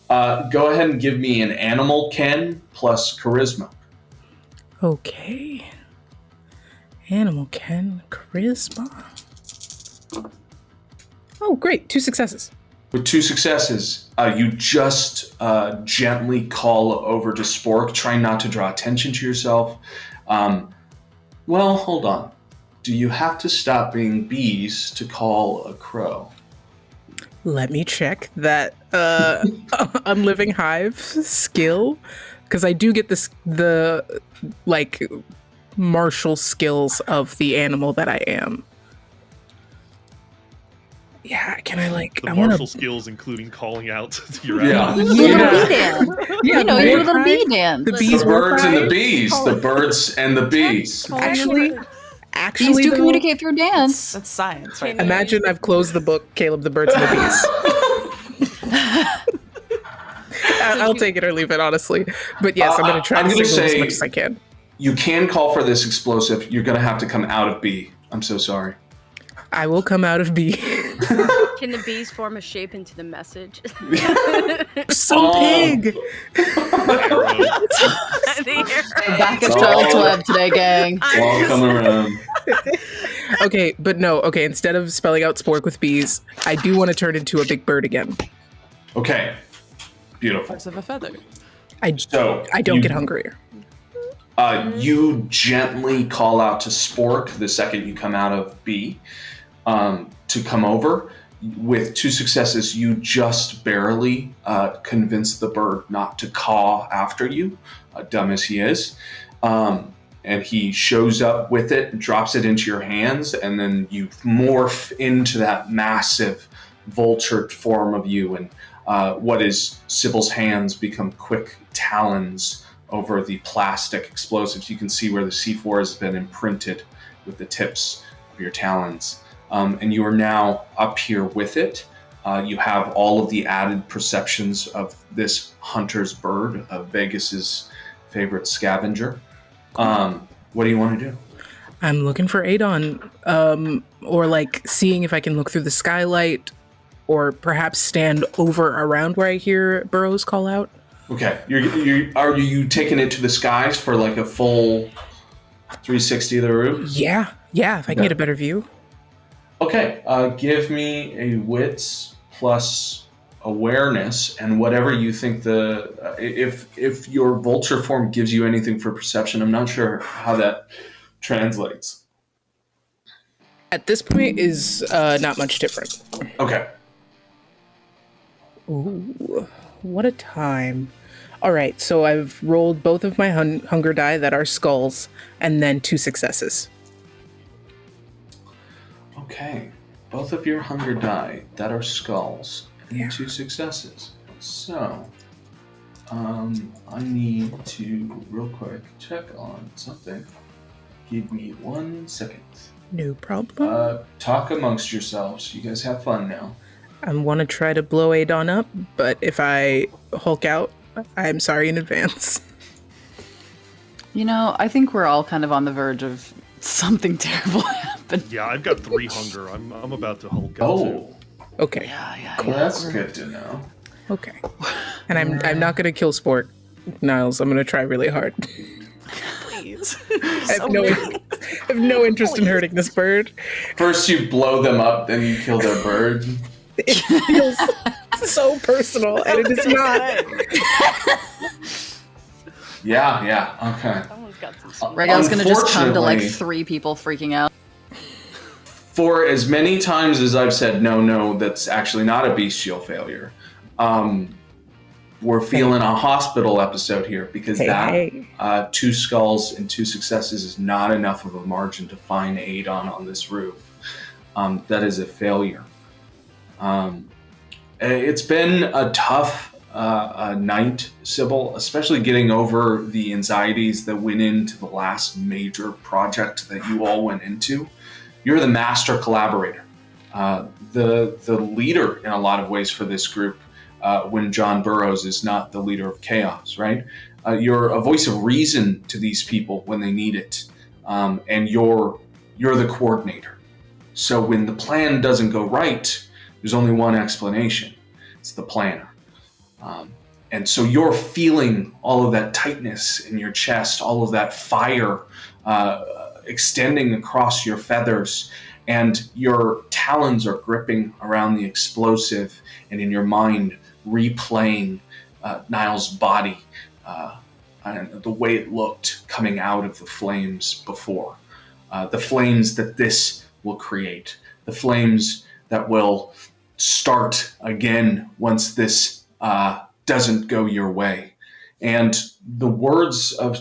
Go ahead and give me an animal Ken plus charisma. Okay. Animal Ken, charisma. Oh, great. 2 successes. With 2 successes, you just gently call over to Spork, trying not to draw attention to yourself. Well, hold on. Do you have to stop being bees to call a crow? Let me check that Unliving Hive skill, because I do get the martial skills of the animal that I am. Yeah, can I the martial skills, including calling out to your You do the bee dance. You do the bee dance. The birds and the bees. The birds and the bees. Actually, bees do communicate through dance. That's science, right? Imagine I've closed the book, Caleb, the Birds and the Bees. I'll take it or leave it, honestly. But yes, I'm going to try to signal as much as I can. You can call for this explosive. You're going to have to come out of B. I'm so sorry. I will come out of B. Can the bees form a shape into the message? So big. Back at Charlotte's Web today, gang. All coming around. Okay, but no. Okay, instead of spelling out spork with bees, I do want to turn into a big bird again. Okay. Beautiful. Birds of a feather. I don't get hungrier. You gently call out to Spork the second you come out of B to come over. With 2 successes, you just barely convince the bird not to caw after you, dumb as he is. And he shows up with it and drops it into your hands, and then you morph into that massive vulture form of you, and what is Sybil's hands become quick talons over the plastic explosives. You can see where the C4 has been imprinted with the tips of your talons. And you are now up here with it. You have all of the added perceptions of this hunter's bird, of Vegas's favorite scavenger. What do you want to do? I'm looking for Adon, or like seeing if I can look through the skylight, or perhaps stand over around where I hear Burrows call out. Okay, are you taking it to the skies for like a full 360 of the roof? Yeah, if I can get a better view. Okay, give me a wits plus awareness, and whatever you think if your vulture form gives you anything for perception. I'm not sure how that translates. At this point is not much different. Okay. Ooh, what a time. All right, so I've rolled both of my hunger die that are skulls, and then 2 successes. Okay, both of your hunger die that are skulls, and Yeah. 2 successes. So, I need to real quick check on something. Give me 1 second. No problem. Talk amongst yourselves. You guys have fun now. I want to try to blow Adon up, but if I Hulk out, I'm sorry in advance. You know, I think we're all kind of on the verge of something terrible happen. Yeah, I've got 3 hunger. I'm about to Hulk out too. Okay. Yeah. Well, that's good to know. Okay. And I'm not gonna kill Sport, Niles. I'm gonna try really hard. Please. I have no interest in hurting this bird. First you blow them up, then you kill their bird. It feels so personal, and it is not. Yeah, okay. Someone's got some. Raguel's gonna just come to like Unfortunately, 3 people freaking out. For as many times as I've said, no, that's actually not a bestial failure. We're feeling a hospital episode here because 2 skulls and 2 successes is not enough of a margin to find Adon on this roof. That is a failure. It's been a tough night, Sybil, especially getting over the anxieties that went into the last major project that you all went into. You're the master collaborator, the leader in a lot of ways for this group. When John Burrows is not the leader of chaos, right? You're a voice of reason to these people when they need it, and you're the coordinator. So when the plan doesn't go right, there's only one explanation: it's the planner. And so you're feeling all of that tightness in your chest, all of that fire extending across your feathers, and your talons are gripping around the explosive, and in your mind replaying Niles' body and the way it looked coming out of the flames before. The flames that this will create. The flames that will start again once this doesn't go your way. And the words of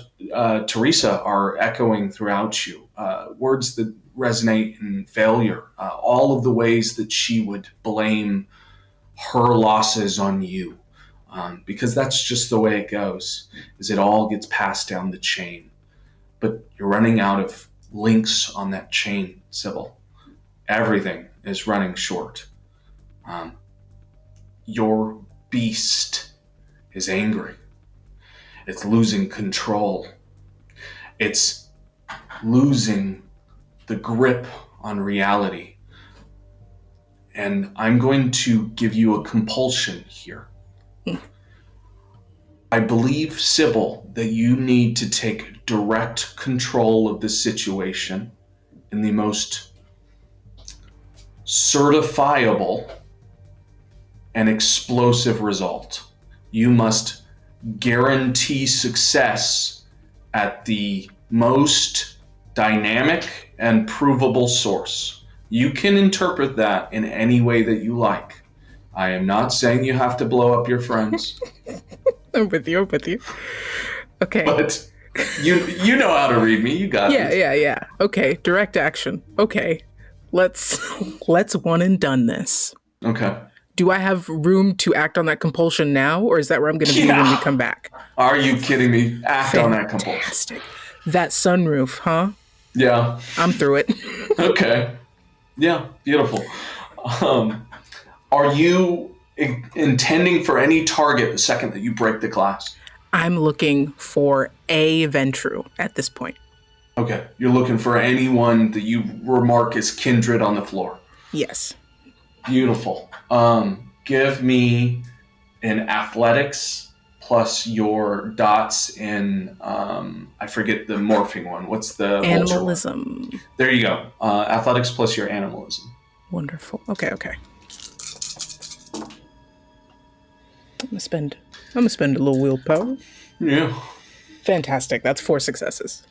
Teresa are echoing throughout you. Words that resonate in failure. All of the ways that she would blame her losses on you, because that's just the way it goes, is it all gets passed down the chain. But you're running out of links on that chain, Sybil. Everything is running short. Your beast is angry. It's losing control. It's losing the grip on reality. And I'm going to give you a compulsion here. I believe, Sybil, that you need to take direct control of the situation in the most certifiable and explosive result. You must guarantee success at the most dynamic and provable source. You can interpret that in any way that you like. I am not saying you have to blow up your friends. I'm with you. Okay. But you know how to read me. You got this. Yeah. Okay, direct action. Okay. Let's one and done this. Okay. Do I have room to act on that compulsion now, or is that where I'm going to be when we come back? Are you kidding me? Act on that compulsion. Fantastic. That sunroof, huh? Yeah. I'm through it. Okay. Yeah, beautiful. Are you intending for any target the second that you break the glass? I'm looking for a Ventru at this point. Okay. You're looking for anyone that you remark as kindred on the floor. Yes. Beautiful. Give me an athletics plus your dots in, I forget the morphing one. What's the animalism? One? There you go. Athletics plus your animalism. Wonderful. Okay. I'm gonna spend a little willpower. Yeah. Fantastic. That's 4 successes.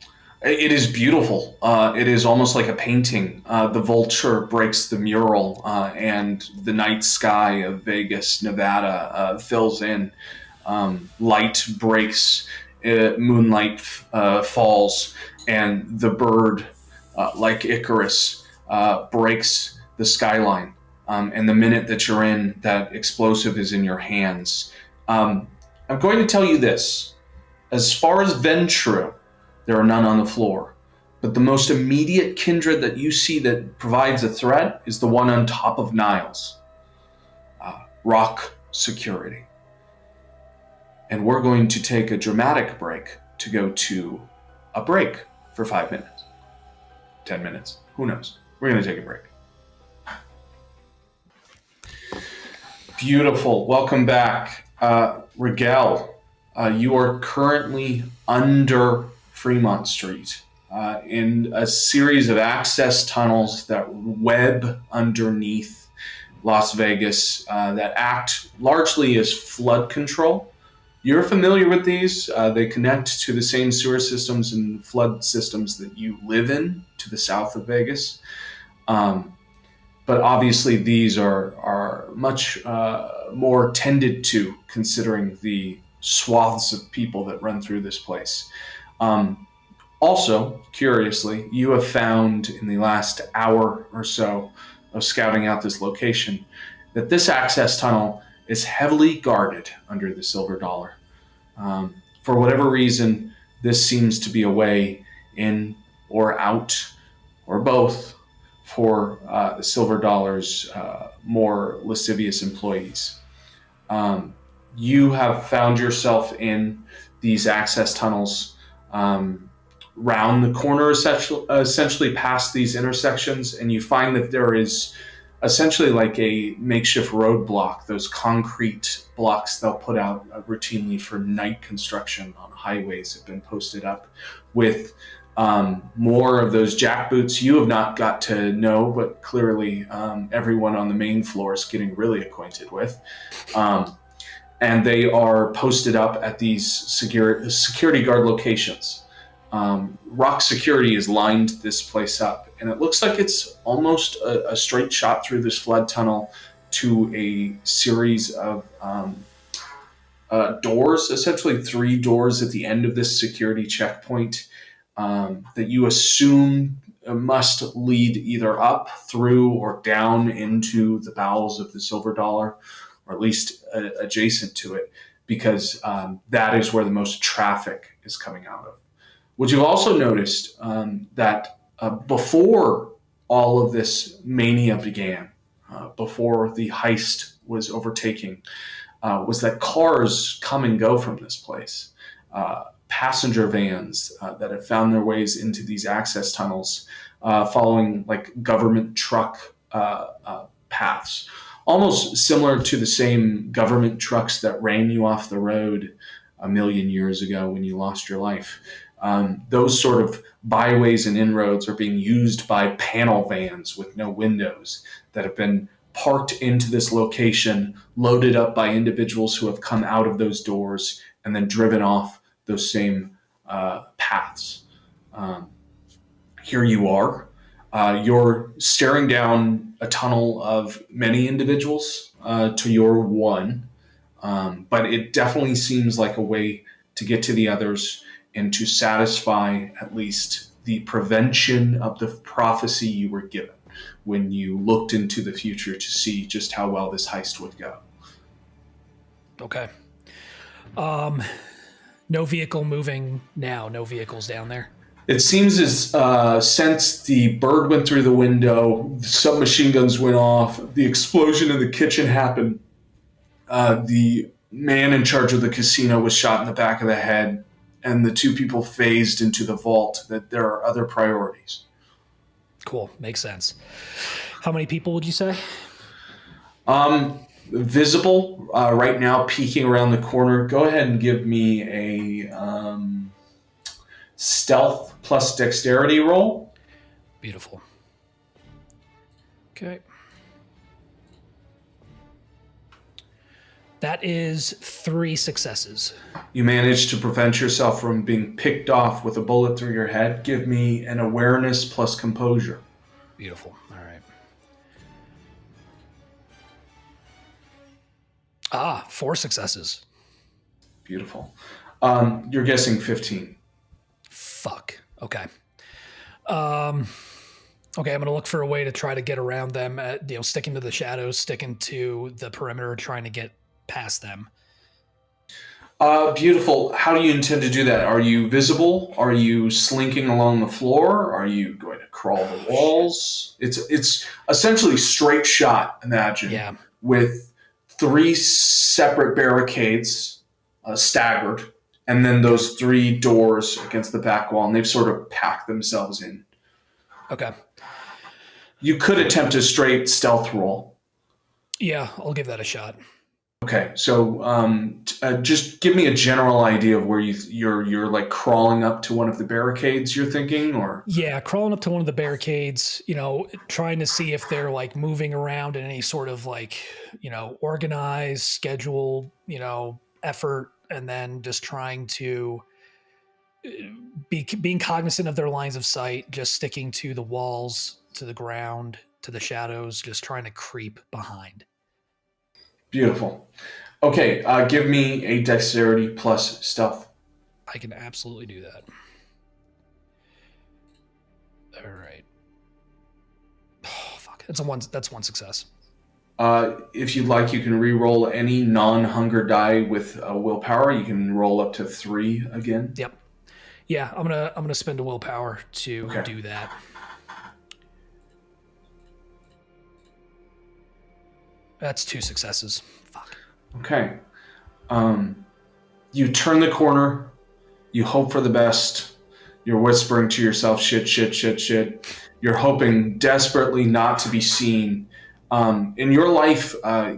It is beautiful. It is almost like a painting. The vulture breaks the mural, and the night sky of Vegas, Nevada, fills in. Light breaks, moonlight falls, and the bird, like Icarus, breaks the skyline. And the minute that you're in, that explosive is in your hands. I'm going to tell you this. As far as Ventru, there are none on the floor. But the most immediate kindred that you see that provides a threat is the one on top of Niles. Rock security. And we're going to take a dramatic break to go to a break for 5 minutes. 10 minutes. Who knows? We're going to take a break. Beautiful. Welcome back. Raguel, you are currently under Fremont Street in a series of access tunnels that web underneath Las Vegas that act largely as flood control. You're familiar with these. They connect to the same sewer systems and flood systems that you live in to the south of Vegas. But obviously these are much more tended to, considering the swaths of people that run through this place. Also, curiously, you have found in the last hour or so of scouting out this location that this access tunnel is heavily guarded under the silver dollar. For whatever reason, this seems to be a way in or out, or both, for the silver dollar's more lascivious employees. You have found yourself in these access tunnels round the corner, essentially past these intersections, and you find that there is essentially like a makeshift roadblock, those concrete blocks they'll put out routinely for night construction on highways have been posted up with more of those jackboots you have not got to know, but clearly everyone on the main floor is getting really acquainted with. And they are posted up at these security guard locations. Rock security has lined this place up, and it looks like it's almost a straight shot through this flood tunnel to a series of doors, essentially 3 doors at the end of this security checkpoint that you assume must lead either up, through, or down into the bowels of the silver dollar, or at least adjacent to it, because that is where the most traffic is coming out of. What you've also noticed that before all of this mania began, before the heist was overtaking was that cars come and go from this place. Passenger vans that have found their ways into these access tunnels following like government truck paths, almost similar to the same government trucks that ran you off the road a million years ago when you lost your life. Those sort of byways and inroads are being used by panel vans with no windows that have been parked into this location, loaded up by individuals who have come out of those doors and then driven off those same paths. Here you are. You're staring down a tunnel of many individuals to your one, but it definitely seems like a way to get to the others and to satisfy at least the prevention of the prophecy you were given when you looked into the future to see just how well this heist would go. Okay. No vehicle moving now. No vehicles down there. It seems as since the bird went through the window, the submachine guns went off, the explosion in the kitchen happened, the man in charge of the casino was shot in the back of the head, and the two people phased into the vault, that there are other priorities. Cool. Makes sense. How many people would you say? Visible right now, peeking around the corner. Go ahead and give me a stealth plus dexterity roll. Beautiful. Okay. That is 3 successes. You managed to prevent yourself from being picked off with a bullet through your head. Give me an awareness plus composure. Beautiful. All right. 4 successes. Beautiful. You're guessing 15. Fuck. Okay. Okay, I'm going to look for a way to try to get around them, sticking to the shadows, sticking to the perimeter, trying to get past them. Beautiful. How do you intend to do that? Are you visible? Are you slinking along the floor? Are you going to crawl the walls? It's essentially straight shot, imagine, with 3 separate barricades staggered, and then those 3 doors against the back wall, and they've sort of packed themselves in. Okay. You could attempt a straight stealth roll. Yeah, I'll give that a shot. Okay, so just give me a general idea of where you're like crawling up to one of the barricades you're thinking, or crawling up to one of the barricades, trying to see if they're like moving around in any sort of like, organized, scheduled, effort, and then just trying to being cognizant of their lines of sight, just sticking to the walls, to the ground, to the shadows, just trying to creep behind. Beautiful. Okay, give me a dexterity plus stealth. I can absolutely do that. All right. Oh, fuck. That's one success. If you'd like, you can re-roll any non-hunger die with willpower. You can roll up to 3 again. Yep. Yeah, I'm gonna spend a willpower to do that. That's 2 successes. Fuck. Okay. You turn the corner. You hope for the best. You're whispering to yourself, shit, shit, shit, shit. You're hoping desperately not to be seen. In your life,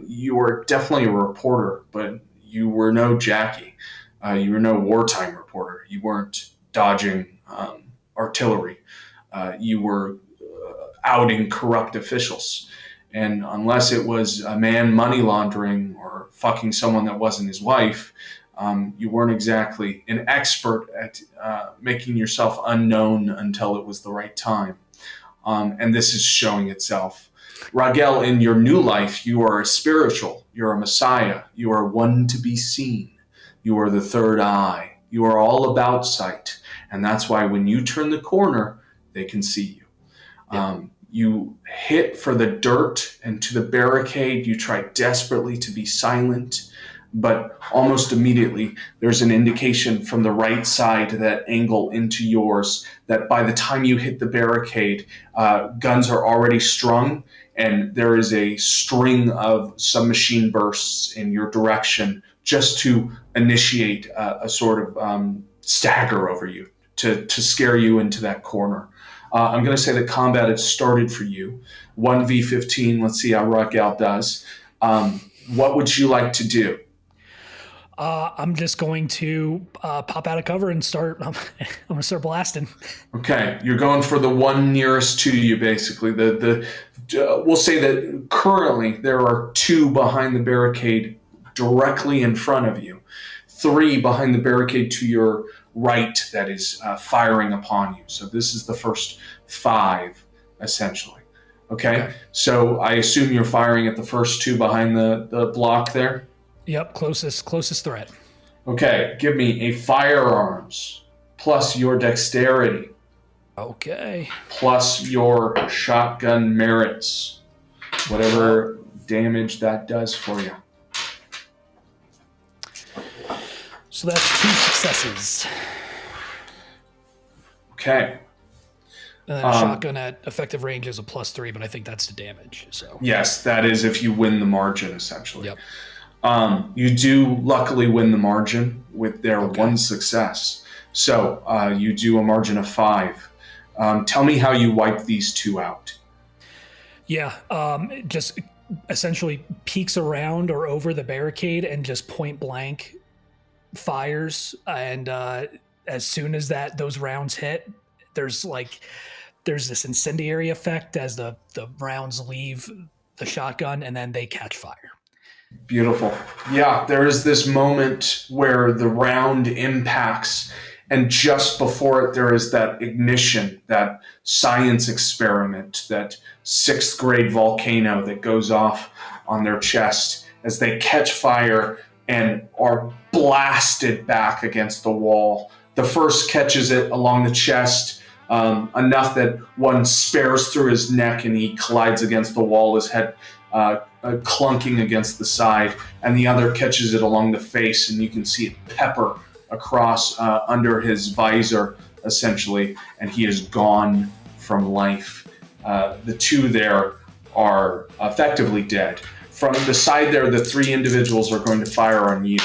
you were definitely a reporter, but you were no Jackie. You were no wartime reporter. You weren't dodging artillery. You were outing corrupt officials. And unless it was a man money laundering or fucking someone that wasn't his wife, you weren't exactly an expert at making yourself unknown until it was the right time. And this is showing itself. Raguel, in your new life, you are a spiritual. You're a messiah. You are one to be seen. You are the third eye. You are all about sight. And that's why when you turn the corner, they can see you. Yeah. You hit for the dirt and to the barricade. You try desperately to be silent. but almost immediately there's an indication from the right side that angle into yours that by the time you hit the barricade, guns are already strung, and there is a string of submachine bursts in your direction just to initiate a sort of stagger over you, to scare you into that corner. I'm going to say that combat has started for you. 1v15, let's see how Raguel does. What would you like to do? I'm just going to pop out of cover and start. I'm going to start blasting. Okay, you're going for the one nearest to you, basically. We'll say that currently there are 2 behind the barricade directly in front of you, 3 behind the barricade to your right that is firing upon you. So this is the first 5, essentially. Okay, so I assume you're firing at the first 2 behind the block there? Yep, closest threat. Okay, give me a firearms plus your dexterity. Okay. Plus your shotgun merits. Whatever damage that does for you. So that's 2 successes. Okay. And then a shotgun at effective range is a +3, but I think that's the damage. So yes, that is if you win the margin, essentially. Yep. You do luckily win the margin with their 1 success. So you do a margin of 5. Tell me how you wipe these 2 out. Yeah, just essentially peeks around or over the barricade and just point blank fires. And as soon as those rounds hit, there's this incendiary effect as the rounds leave the shotgun and then they catch fire. Beautiful. Yeah, there is this moment where the round impacts, and just before it, there is that ignition, that science experiment, that 6th grade volcano that goes off on their chest as they catch fire and are blasted back against the wall. The first catches it along the chest, enough that one spares through his neck and he collides against the wall, his head clunking against the side, and the other catches it along the face, and you can see it pepper across under his visor, essentially, and he is gone from life. The 2 there are effectively dead. From the side there, the 3 individuals are going to fire on you.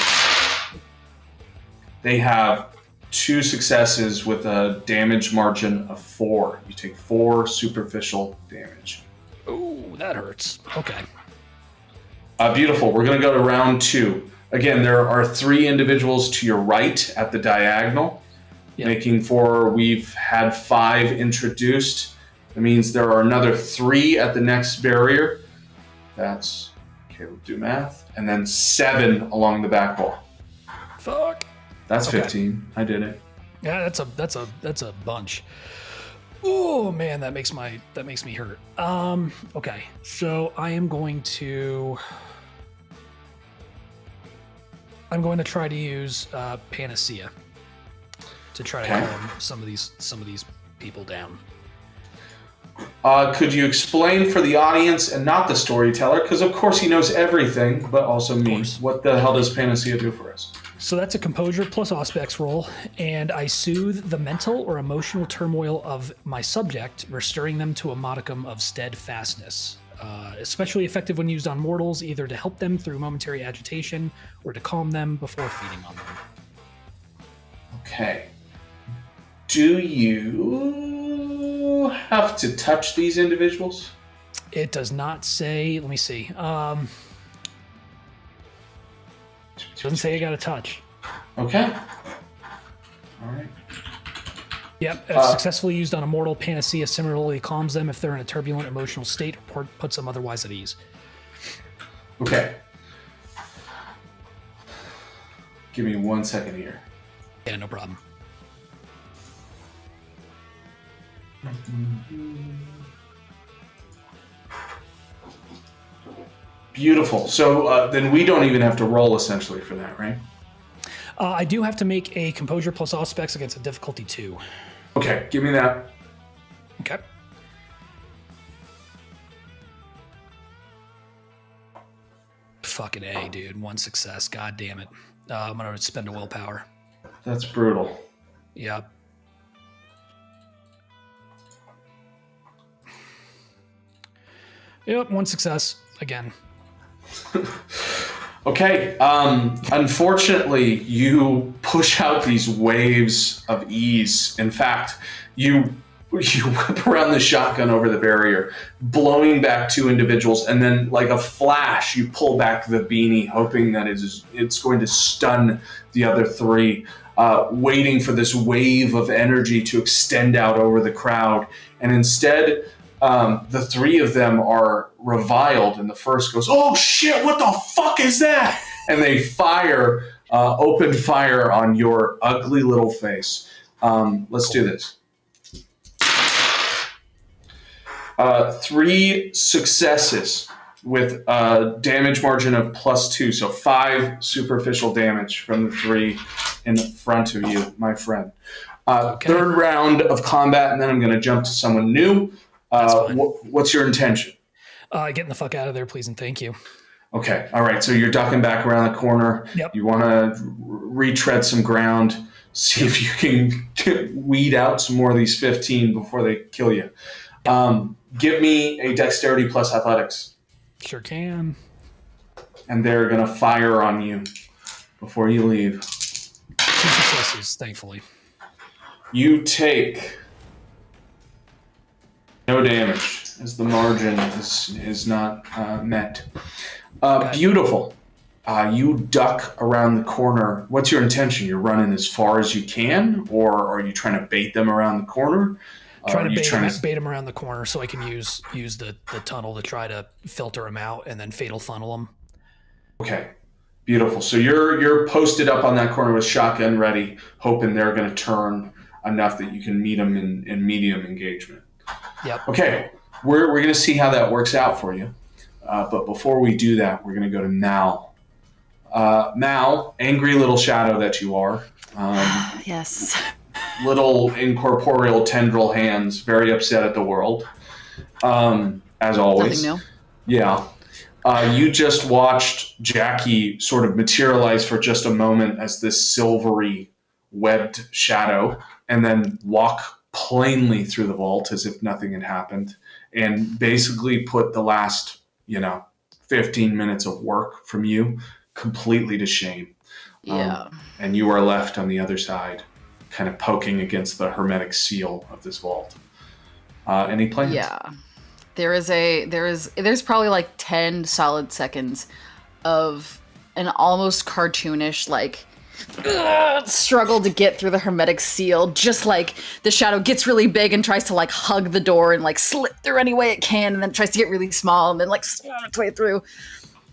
They have 2 successes with a damage margin of 4. You take 4 superficial damage. Ooh, that hurts. Okay. Beautiful. We're going to go to round 2. Again, there are 3 individuals to your right at the diagonal, making for we've had 5 introduced. That means there are another 3 at the next barrier. That's, okay, we'll do math. And then 7 along the back wall. Fuck. That's 15. I did it. Yeah, that's a bunch. Oh man, that makes me hurt. Okay, so I'm going to try to use Panacea to try to calm some of these people down. Could you explain for the audience and not the storyteller, because of course he knows everything, but also me, what the hell does Panacea do for us? So that's a composure plus Auspex roll, and I soothe the mental or emotional turmoil of my subject, restoring them to a modicum of steadfastness. Especially effective when used on mortals, either to help them through momentary agitation or to calm them before feeding on them. Okay. Do you have to touch these individuals? It does not say. Let me see. Doesn't say I got to touch. Okay. All right. Yep. Successfully used on a mortal, Panacea similarly calms them if they're in a turbulent emotional state or puts them otherwise at ease. Okay. Give me 1 second here. Yeah, no problem. Beautiful. So then we don't even have to roll essentially for that, right? I do have to make a composure plus Auspex against a difficulty 2. Okay, give me that. Okay. fucking A, dude. 1 success. God damn it. I'm going to spend a willpower. That's brutal. Yep. Yep, 1 success. Again. Okay. Unfortunately, you push out these waves of ease. In fact, you whip around the shotgun over the barrier, blowing back 2 individuals, and then like a flash, you pull back the beanie, hoping that it's going to stun the other 3, waiting for this wave of energy to extend out over the crowd. And instead, the 3 of them are reviled, and the first goes, "Oh shit, what the fuck is that?" And they open fire on your ugly little face. Let's do this. 3 successes with a damage margin of +2, so 5 superficial damage from the 3 in front of you, my friend. Okay. 3rd round of combat, and then I'm going to jump to someone new. What's your intention? Getting the fuck out of there, please, and thank you. Okay, all right, so you're ducking back around the corner. Yep. You want to retread some ground, see if you can weed out some more of these 15 before they kill you. Give me a dexterity plus athletics. Sure can. And they're going to fire on you before you leave. 2 successes, thankfully. You take no damage as the margin is not met. Okay. Beautiful. You duck around the corner. What's your intention? You're running as far as you can, or are you trying to bait them around the corner? Trying to bait them around the corner so I can use the tunnel to try to filter them out and then fatal funnel them. Okay, beautiful. So you're posted up on that corner with shotgun ready, hoping they're going to turn enough that you can meet them in medium engagement. Yep. Okay, we're going to see how that works out for you. But before we do that, we're going to go to Mal. Mal, angry little shadow that you are. Yes. Little incorporeal tendril hands, very upset at the world. As always. Nothing new. Yeah. You just watched Jackie sort of materialize for just a moment as this silvery webbed shadow and then walk plainly through the vault as if nothing had happened and basically put the last, 15 minutes of work from you completely to shame. Yeah. And you are left on the other side, kind of poking against the hermetic seal of this vault. Any plans? Yeah. There's probably like 10 solid seconds of an almost cartoonish struggle to get through the hermetic seal, just like the shadow gets really big and tries to hug the door and slip through any way it can, and then tries to get really small and then slam its way through,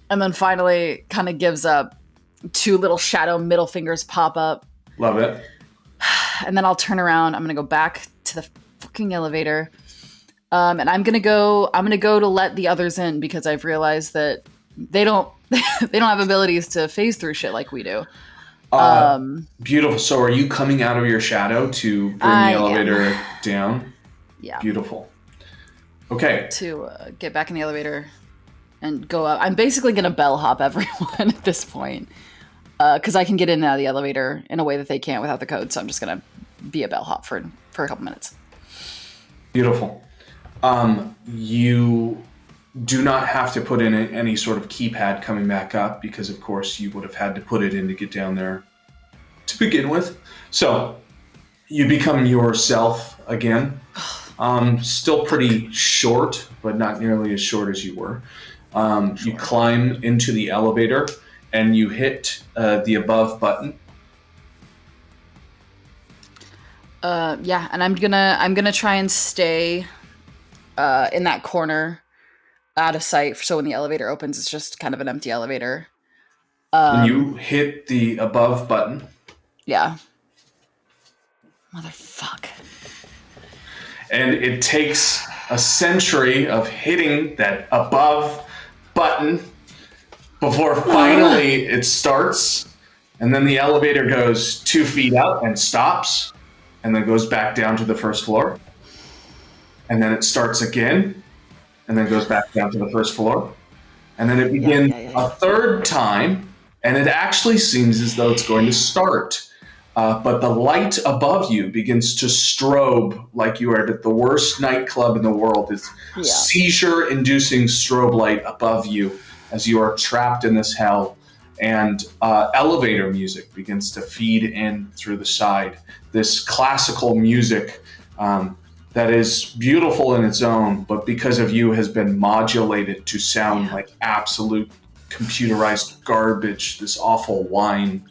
and then finally kind of gives up. 2 little shadow middle fingers pop up. Love it. And then I'll turn around. I'm gonna go back to the fucking elevator, and I'm gonna go to let the others in because I've realized that they don't have abilities to phase through shit like we do. Beautiful. So are you coming out of your shadow to bring the elevator down? Yeah. Beautiful. Okay. To get back in the elevator and go up. I'm basically gonna bellhop everyone at this point. Because I can get in and out of the elevator in a way that they can't without the code, so I'm just gonna be a bellhop for a couple minutes. Beautiful. You do not have to put in any sort of keypad coming back up because, of course, you would have had to put it in to get down there to begin with. So you become yourself again. Still pretty short, but not nearly as short as you were. You climb into the elevator and you hit the above button. Yeah, and I'm gonna try and stay in that corner out of sight, so when the elevator opens, it's just kind of an empty elevator. And you hit the above button. Yeah. Motherfuck. And it takes a century of hitting that above button before finally it starts. And then the elevator goes 2 feet up and stops, and then goes back down to the first floor. And then it starts again, and then goes back down to the first floor. And then it begins a third time, and it actually seems as though it's going to start. But the light above you begins to strobe like you are at the worst nightclub in the world. It's seizure-inducing strobe light above you as you are trapped in this hell. And elevator music begins to feed in through the side. This classical music that is beautiful in its own, but because of you has been modulated to sound like absolute computerized garbage, this awful whine.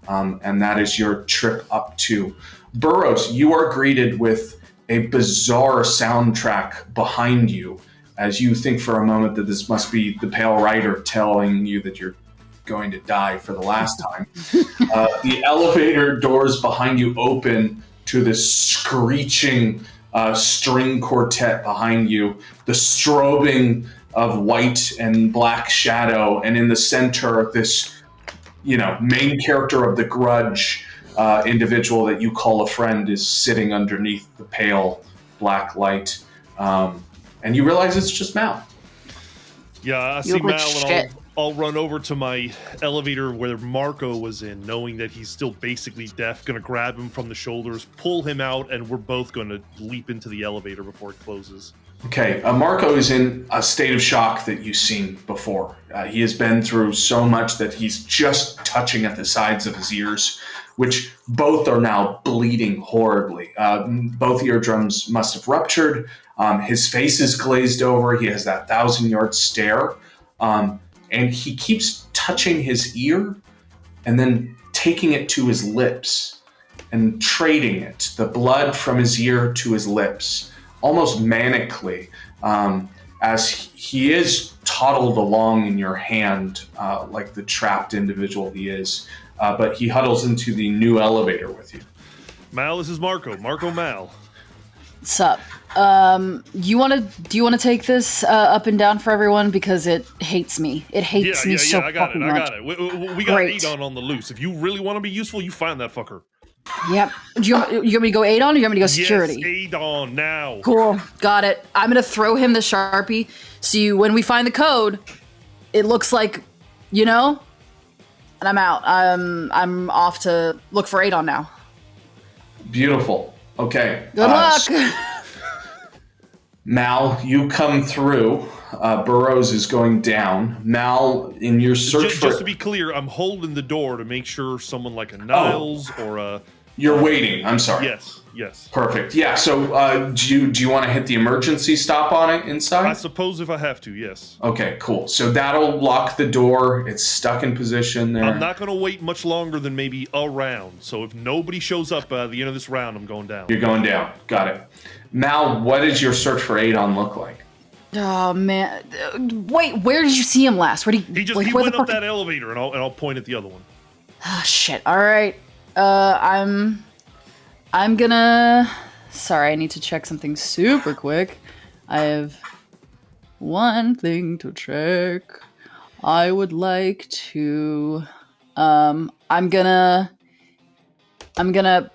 And that is your trip up to Burrows. You are greeted with a bizarre soundtrack behind you as you think for a moment that this must be the Pale Rider telling you that you're going to die for the last time. The elevator doors behind you open to this screeching string quartet behind you, the strobing of white and black shadow, and in the center, this main character of the Grudge individual that you call a friend is sitting underneath the pale black light. And you realize it's just Mal. Yeah, I see Mal, and I'll run over to my elevator where Marco was in, knowing that he's still basically deaf, gonna grab him from the shoulders, pull him out, and we're both gonna leap into the elevator before it closes. Okay, Marco is in a state of shock that you've seen before. He has been through so much that he's just touching at the sides of his ears, which both are now bleeding horribly. Both eardrums must have ruptured. His face is glazed over. He has that 1,000-yard stare. And he keeps touching his ear and then taking it to his lips and trading it, the blood from his ear to his lips, almost manically, as he is toddled along in your hand like the trapped individual he is. But he huddles into the new elevator with you. Mal, this is Marco. Marco Mal. What's up? Do you want to take this up and down for everyone because it hates me. It hates me so I got fucking much. We got Adon on the loose. If you really want to be useful, you find that fucker. Yep. You want me to go Adon or you want me to go security? Yes, Adon now. Cool. Got it. I'm gonna throw him the Sharpie so when we find the code, it looks like, and I'm out. I'm off to look for Adon now. Beautiful. Okay. Good luck. Mal, you come through. Burrows is going down. Mal, in your search for... Just to be clear, I'm holding the door to make sure someone like a Niles or a... You're waiting. I'm sorry. Yes. Perfect. Yeah, so do you want to hit the emergency stop on it inside? I suppose if I have to, yes. Okay, cool. So that'll lock the door. It's stuck in position there. I'm not going to wait much longer than maybe a round. So if nobody shows up at the end of this round, I'm going down. You're going down. Got it. Mal, what does your search for Adon look like? Oh, man. Wait, where did you see him last? Where did he went up that elevator, and I'll point at the other one. Oh, shit. All right. I'm gonna... Sorry, I need to check something super quick. I have one thing to check. I would like to... I'm gonna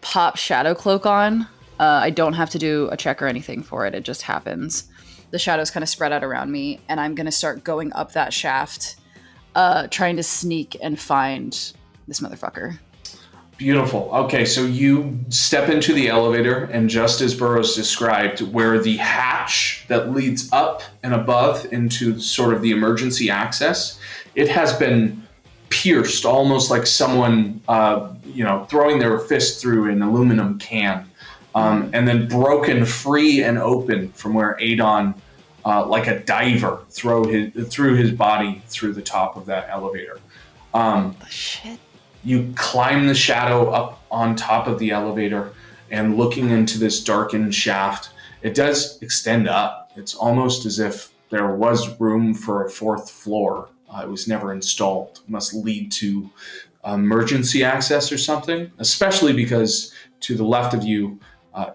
pop Shadow Cloak on. I don't have to do a check or anything for it. It just happens. The shadows kind of spread out around me, and I'm gonna start going up that shaft, trying to sneak and find this motherfucker. Beautiful. Okay, so you step into the elevator, and just as Burrows described, where the hatch that leads up and above into sort of the emergency access, it has been pierced, almost like someone, throwing their fist through an aluminum can, and then broken free and open from where Adon, like a diver, threw his body through the top of that elevator. Shit. You climb the shadow up on top of the elevator and looking into this darkened shaft. It does extend up. It's almost as if there was room for a fourth floor. It was never installed. It must lead to emergency access or something, especially because to the left of you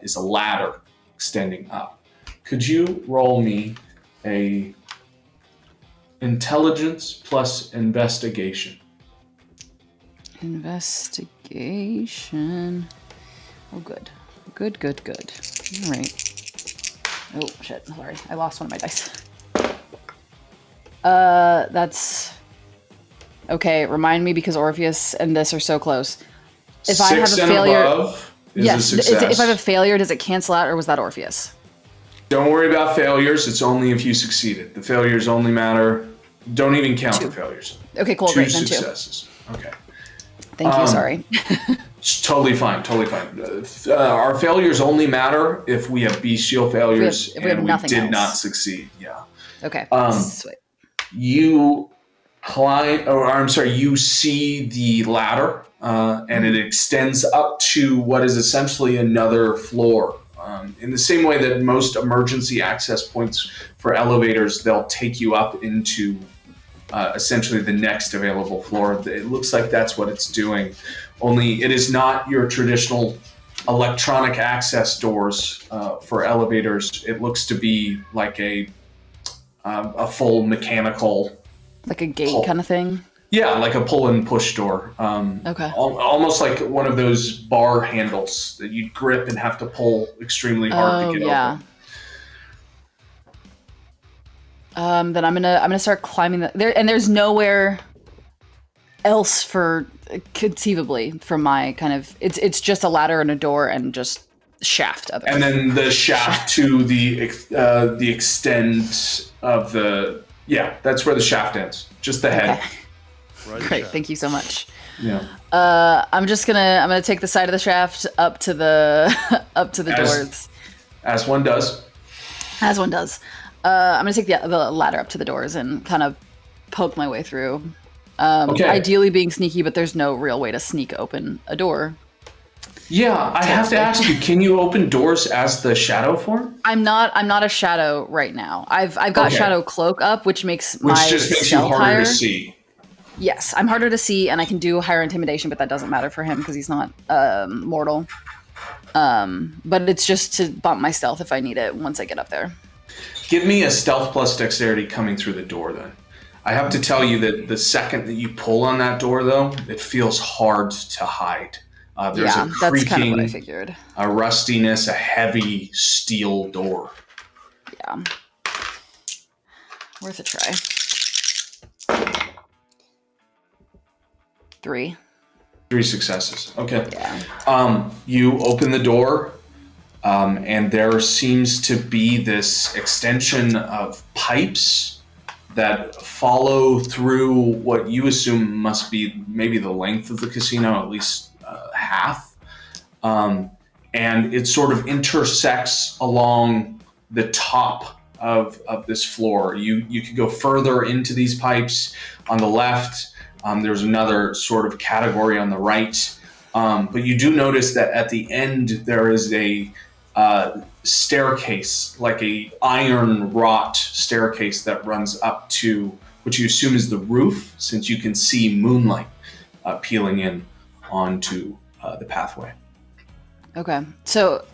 is a ladder extending up. Could you roll me a intelligence plus investigation? Investigation. Oh, good. Good. All right. Oh, shit. Sorry. I lost one of my dice. That's Okay, remind me because Orpheus and this are so close. If 6 I have a and failure, above is a yes. success. If I have a failure, does it cancel out, or was that Orpheus? Don't worry about failures. It's only if you succeeded. The failures only matter. Don't even count the failures. Okay, cool. 2 Great. Then 2. successes. Okay. Thank you. Sorry. It's totally fine. Totally fine. Our failures only matter if we have bestial failures If we have and we nothing did else. not succeed. Yeah. Okay. Sweet. You you see the ladder, and it extends up to what is essentially another floor. In the same way that most emergency access points for elevators, they'll take you up into essentially the next available floor. It looks like that's what it's doing, only it is not your traditional electronic access doors for elevators. It looks to be like a full mechanical, Like a gate kind of thing. yeah, like a pull and push door. Okay. Almost like one of those bar handles that you'd grip and have to pull extremely hard to get open. Then I'm gonna start climbing there, and there's nowhere else for conceivably from my kind of. It's just a ladder and a door and just shaft. And then the shaft to the extent of the that's where the shaft ends. Just the head. Okay. Great, thank you so much. Yeah. I'm gonna take the side of the shaft up to the doors. As one does. As one does. I'm gonna take the ladder up to the doors and kind of poke my way through. Ideally being sneaky, but there's no real way to sneak open a door. Yeah, I have to ask you, can you open doors as the shadow form? I'm not a shadow right now. I've got shadow cloak up, which just makes you harder to see. Yes, I'm harder to see, and I can do higher intimidation, but that doesn't matter for him because he's not mortal. But it's just to bump my stealth if I need it once I get up there. Give me a stealth plus dexterity coming through the door then. I have to tell you that the second that you pull on that door, though, it feels hard to hide. There's a creaking, that's kind of what I figured. A rustiness, a heavy steel door. Yeah. Worth a try. 3. 3 successes. Okay. Yeah. You open the door, and there seems to be this extension of pipes that follow through what you assume must be maybe the length of the casino, at least half. And it sort of intersects along the top of this floor. You could go further into these pipes on the left. There's another sort of category on the right. But you do notice that at the end there is a staircase, like a iron wrought staircase that runs up to what you assume is the roof, since you can see moonlight peeling in onto the pathway. Okay. So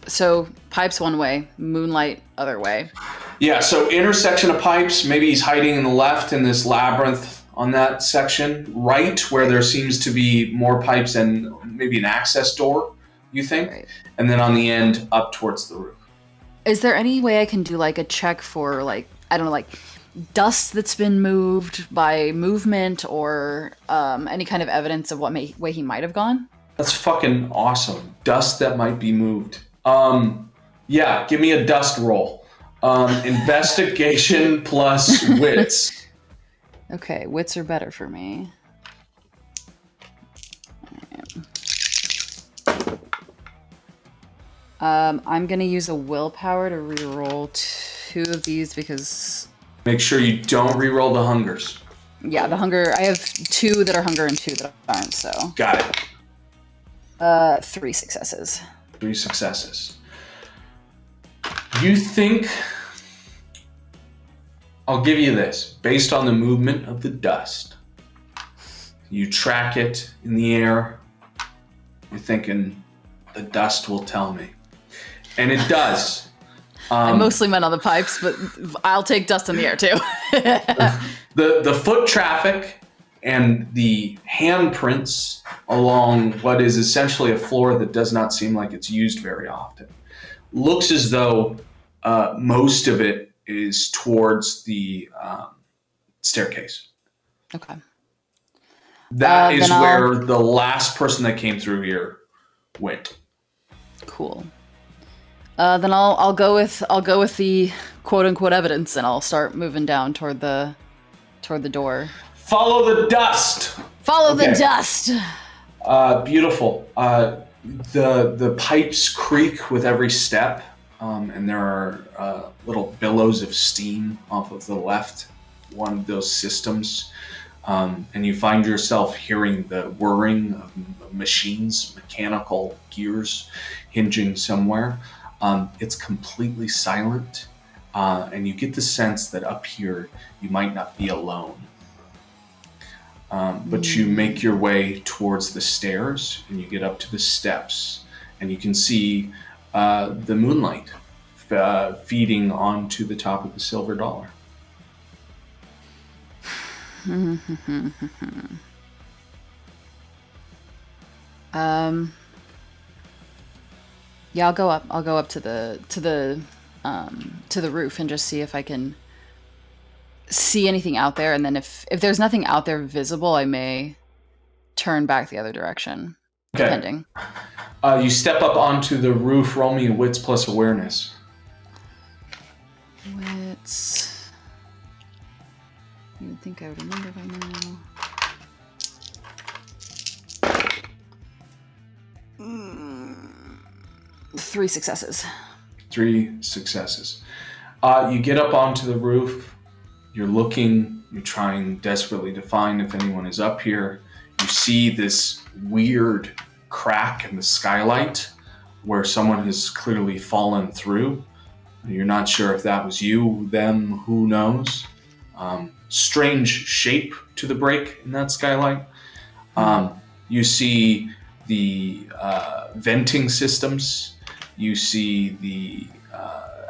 pipes one way, moonlight other way. Yeah, so intersection of pipes, maybe he's hiding in the left in this labyrinth on that section. Right, where there seems to be more pipes and maybe an access door, you think? Right. And then on the end, up towards the roof. Is there any way I can do like a check for like, I don't know, like dust that's been moved by movement or any kind of evidence of what way he might have gone? That's fucking awesome. Dust that might be moved. Yeah, give me a dust roll. Investigation plus wits. Okay, wits are better for me. I'm gonna use a willpower to reroll 2 of these because... Make sure you don't reroll the hungers. Yeah, the hunger, I have 2 that are hunger and 2 that aren't, so... Got it. 3 successes. 3 successes. You think... I'll give you this. Based on the movement of the dust, you track it in the air, you're thinking, the dust will tell me. And it does. I mostly meant on the pipes, but I'll take dust in the air too. The foot traffic and the handprints along what is essentially a floor that does not seem like it's used very often looks as though most of it is towards the staircase. Okay. That is then where the last person that came through here went. Cool. Then I'll go with the quote unquote evidence, and I'll start moving down toward the door. Follow the dust. Follow the dust. Beautiful. The pipes creak with every step, and there are little billows of steam off of the left one of those systems. And you find yourself hearing the whirring of machines, mechanical gears hinging somewhere. It's completely silent, and you get the sense that up here you might not be alone. But you make your way towards the stairs, and you get up to the steps, and you can see the moonlight feeding onto the top of the silver dollar. Yeah, I'll go up. I'll go up to the roof and just see if I can see anything out there. And then if there's nothing out there visible, I may turn back the other direction. Okay. Depending. You step up onto the roof. Roll me a wits plus awareness. Wits. You would think I would remember by now. 3 successes. 3 successes. You get up onto the roof. You're looking. You're trying desperately to find if anyone is up here. You see this weird crack in the skylight where someone has clearly fallen through. You're not sure if that was you, them, who knows. Strange shape to the break in that skylight. You see the venting systems. You see the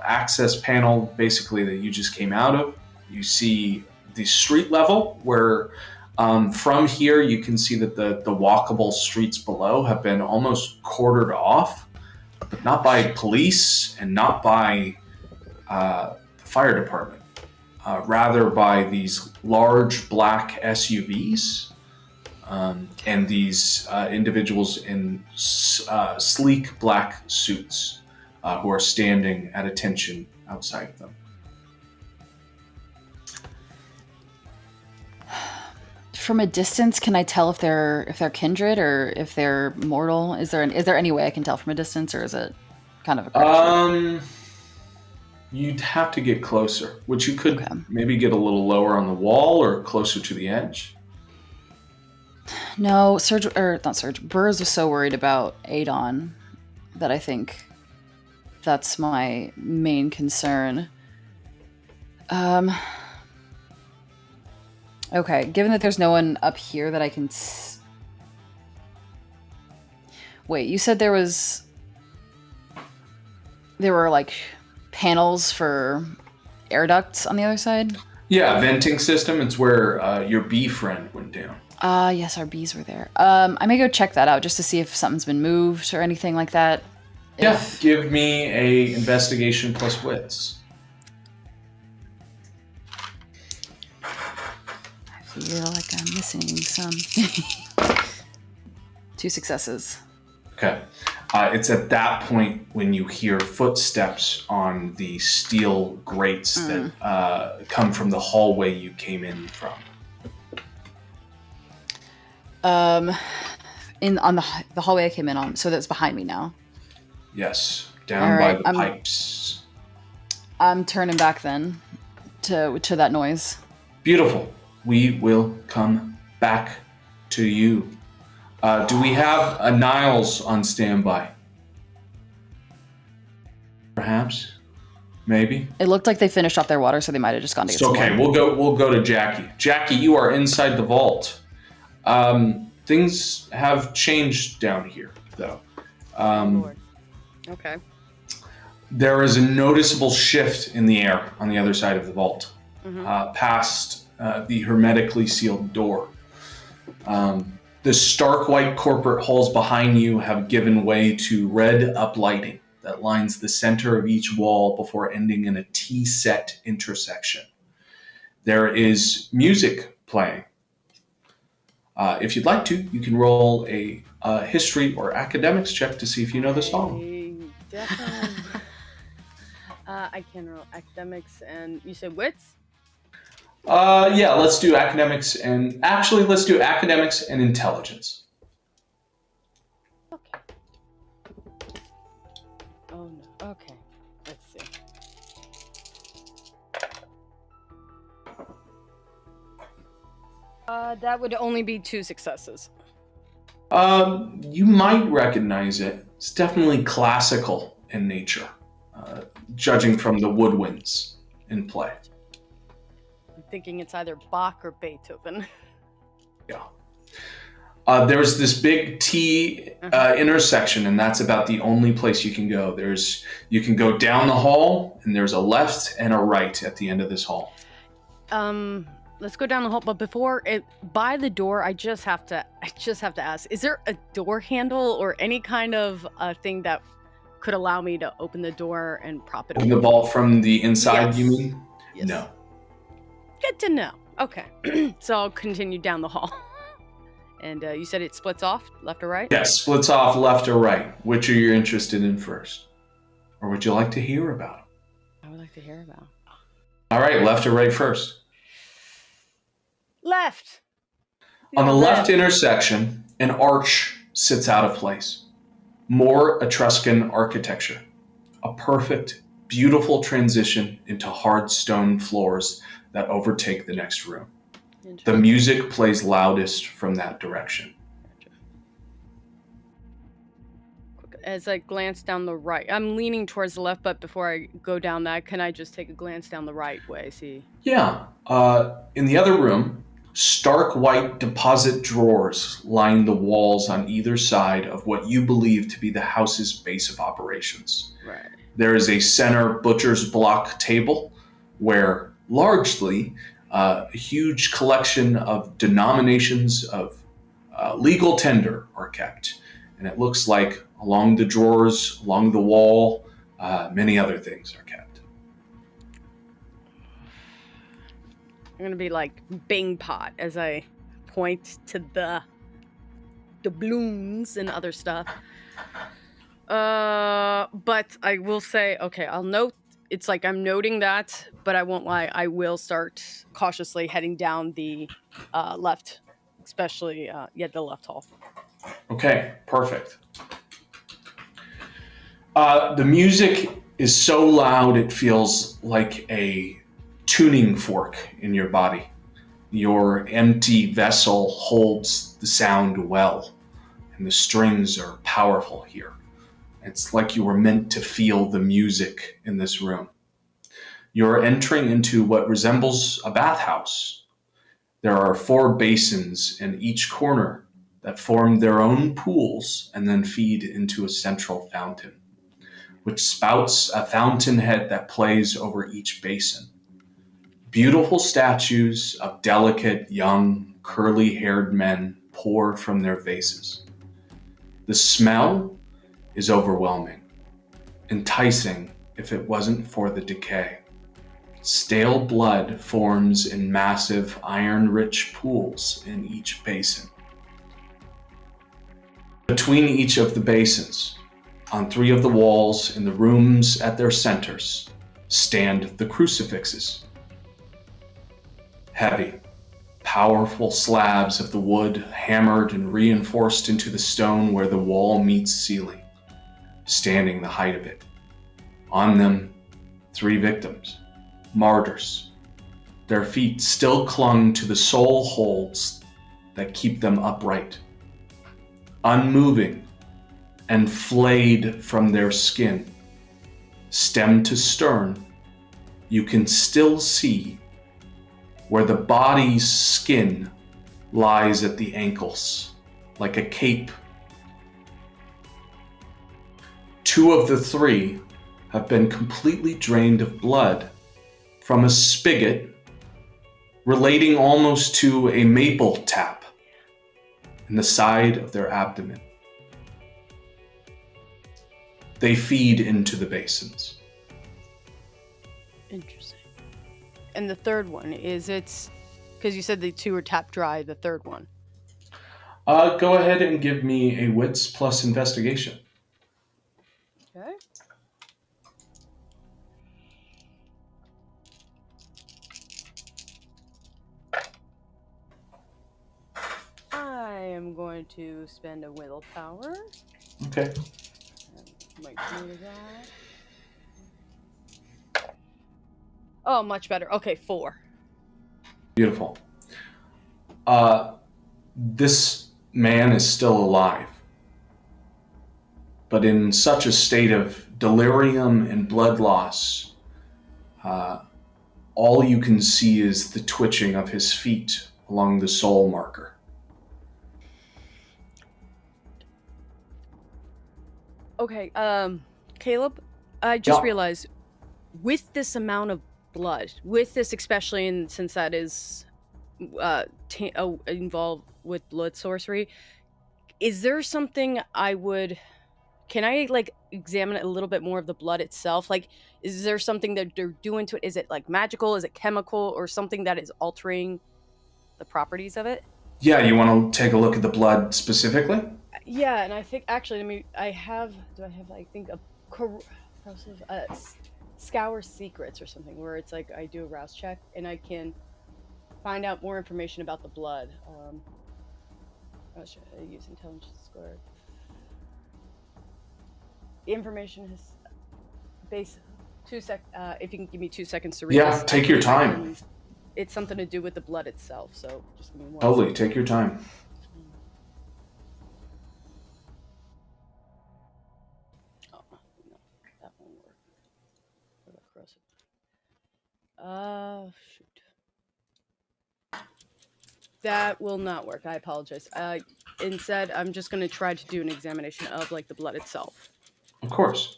access panel, basically, that you just came out of. You see the street level where from here you can see that the walkable streets below have been almost quartered off, but not by police and not by the fire department. Rather by these large black SUVs and these individuals in sleek black suits who are standing at attention outside of them. From a distance, can I tell if they're kindred or if they're mortal? Is there any way I can tell from a distance, or is it kind of a crapshoot? You'd have to get closer, which you could maybe get a little lower on the wall or closer to the edge. No, Burrows was so worried about Adon that I think that's my main concern. Okay, given that there's no one up here that I can... Wait, you said there were like panels for air ducts on the other side? Yeah, venting system. It's where your bee friend went down. Yes, our bees were there. I may go check that out just to see if something's been moved or anything like that. Yeah, give me a investigation plus wits. I feel like I'm missing something. 2 successes. Okay. It's at that point when you hear footsteps on the steel grates that come from the hallway you came in from. On the hallway I came in on, so that's behind me now. Yes, down by the pipes. I'm turning back then to that noise. Beautiful. We will come back to you. Do we have a Niles on standby? Perhaps? Maybe? It looked like they finished off their water, so they might have just gone to get some okay, water. we'll go to Jackie. Jackie, you are inside the vault. Things have changed down here, though. Okay. There is a noticeable shift in the air on the other side of the vault, past the hermetically sealed door. The stark white corporate halls behind you have given way to red uplighting that lines the center of each wall before ending in a T-set intersection. There is music playing. If you'd like to, you can roll a history or academics check to see if you know the song. Definitely. I can roll academics, and you said wits? Yeah, let's do academics and intelligence. Okay. Oh no. Okay. Let's see. That would only be 2 successes. You might recognize it. It's definitely classical in nature, judging from the woodwinds in play. I'm thinking it's either Bach or Beethoven. Yeah. There's this big T intersection, and that's about the only place you can go. You can go down the hall, and there's a left and a right at the end of this hall. Let's go down the hall. But by the door, I just have to ask: is there a door handle or any kind of thing that could allow me to open the door and prop it Open open? the vault from the inside, Yes. You mean? Yes. No. Good to know. Okay, so I'll continue down the hall. And you said it splits off, left or right? Yes, splits off left or right. Which are you interested in first? Or would you like to hear about? I would like to hear about. All right, left or right first? Left! On the left intersection, an arch sits out of place. More Etruscan architecture. A perfect, beautiful transition into hard stone floors that overtake the next room. The music plays loudest from that direction. As I glance down the right, I'm leaning towards the left, but before I go down that, can I just take a glance down the right way? See? Yeah. In the other room, stark white deposit drawers line the walls on either side of what you believe to be the house's base of operations. Right. There is a center butcher's block table where largely a huge collection of denominations of legal tender are kept. And it looks like along the drawers, along the wall, many other things are kept. I'm going to be like Bing Pot as I point to the doubloons and other stuff. But I will say, okay, I'll note, it's like I'm noting that, but I won't lie, I will start cautiously heading down the left, especially, the left hall. Okay, perfect. The music is so loud it feels like a tuning fork in your body. Your empty vessel holds the sound well, and the strings are powerful here. It's like you were meant to feel the music in this room. You're entering into what resembles a bathhouse. There are 4 basins in each corner that form their own pools and then feed into a central fountain, which spouts a fountainhead that plays over each basin. Beautiful statues of delicate, young, curly-haired men pour from their vases. The smell is overwhelming, enticing if it wasn't for the decay. Stale blood forms in massive, iron-rich pools in each basin. Between each of the basins, on 3 of the walls in the rooms at their centers, stand the crucifixes. Heavy, powerful slabs of the wood hammered and reinforced into the stone where the wall meets ceiling, standing the height of it. On them, 3 victims, martyrs. Their feet still clung to the sole holds that keep them upright, unmoving and flayed from their skin. Stem to stern, you can still see where the body's skin lies at the ankles, like a cape. 2 of the 3 have been completely drained of blood from a spigot relating almost to a maple tap in the side of their abdomen. They feed into the basins. Interesting. And the third one, because you said the 2 are tap dry, the third one? Go ahead and give me a wits plus investigation. Okay. I am going to spend a willpower. Okay. Make note of that. Oh, much better. Okay, 4. Beautiful. This man is still alive, but in such a state of delirium and blood loss, all you can see is the twitching of his feet along the soul marker. Okay, Caleb, I just realized with this amount of blood, with this especially, and since that is involved with blood sorcery, is there something can I like examine a little bit more of the blood itself? Like, is there something that they're doing to it? Is it like magical? Is it chemical, or something that is altering the properties of it? Yeah, you want to take a look at the blood specifically? Yeah, and I think actually, do I have a scour secrets or something where it's like I do a rouse check and I can find out more information about the blood. Should I use intelligence score? The information is base 2 sec. If you can give me 2 seconds to read. Yeah, this. take your time. It's something to do with the blood itself, so just give me 1 Totally, second. take your time. Oh, no, that won't work. What about cross it? Shoot. That will not work. I apologize. Instead, I'm just going to try to do an examination of like the blood itself. Of course.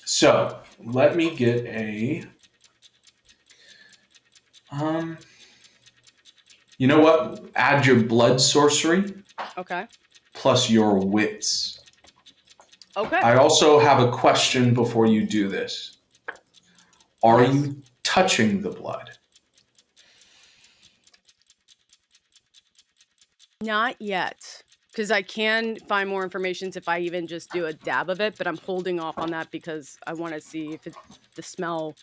So, let me get a... You know what? Add your blood sorcery. Okay. Plus your wits. Okay. I also have a question before you do this. Are you touching the blood? Not yet. Because I can find more information if I even just do a dab of it, but I'm holding off on that because I want to see if the smell,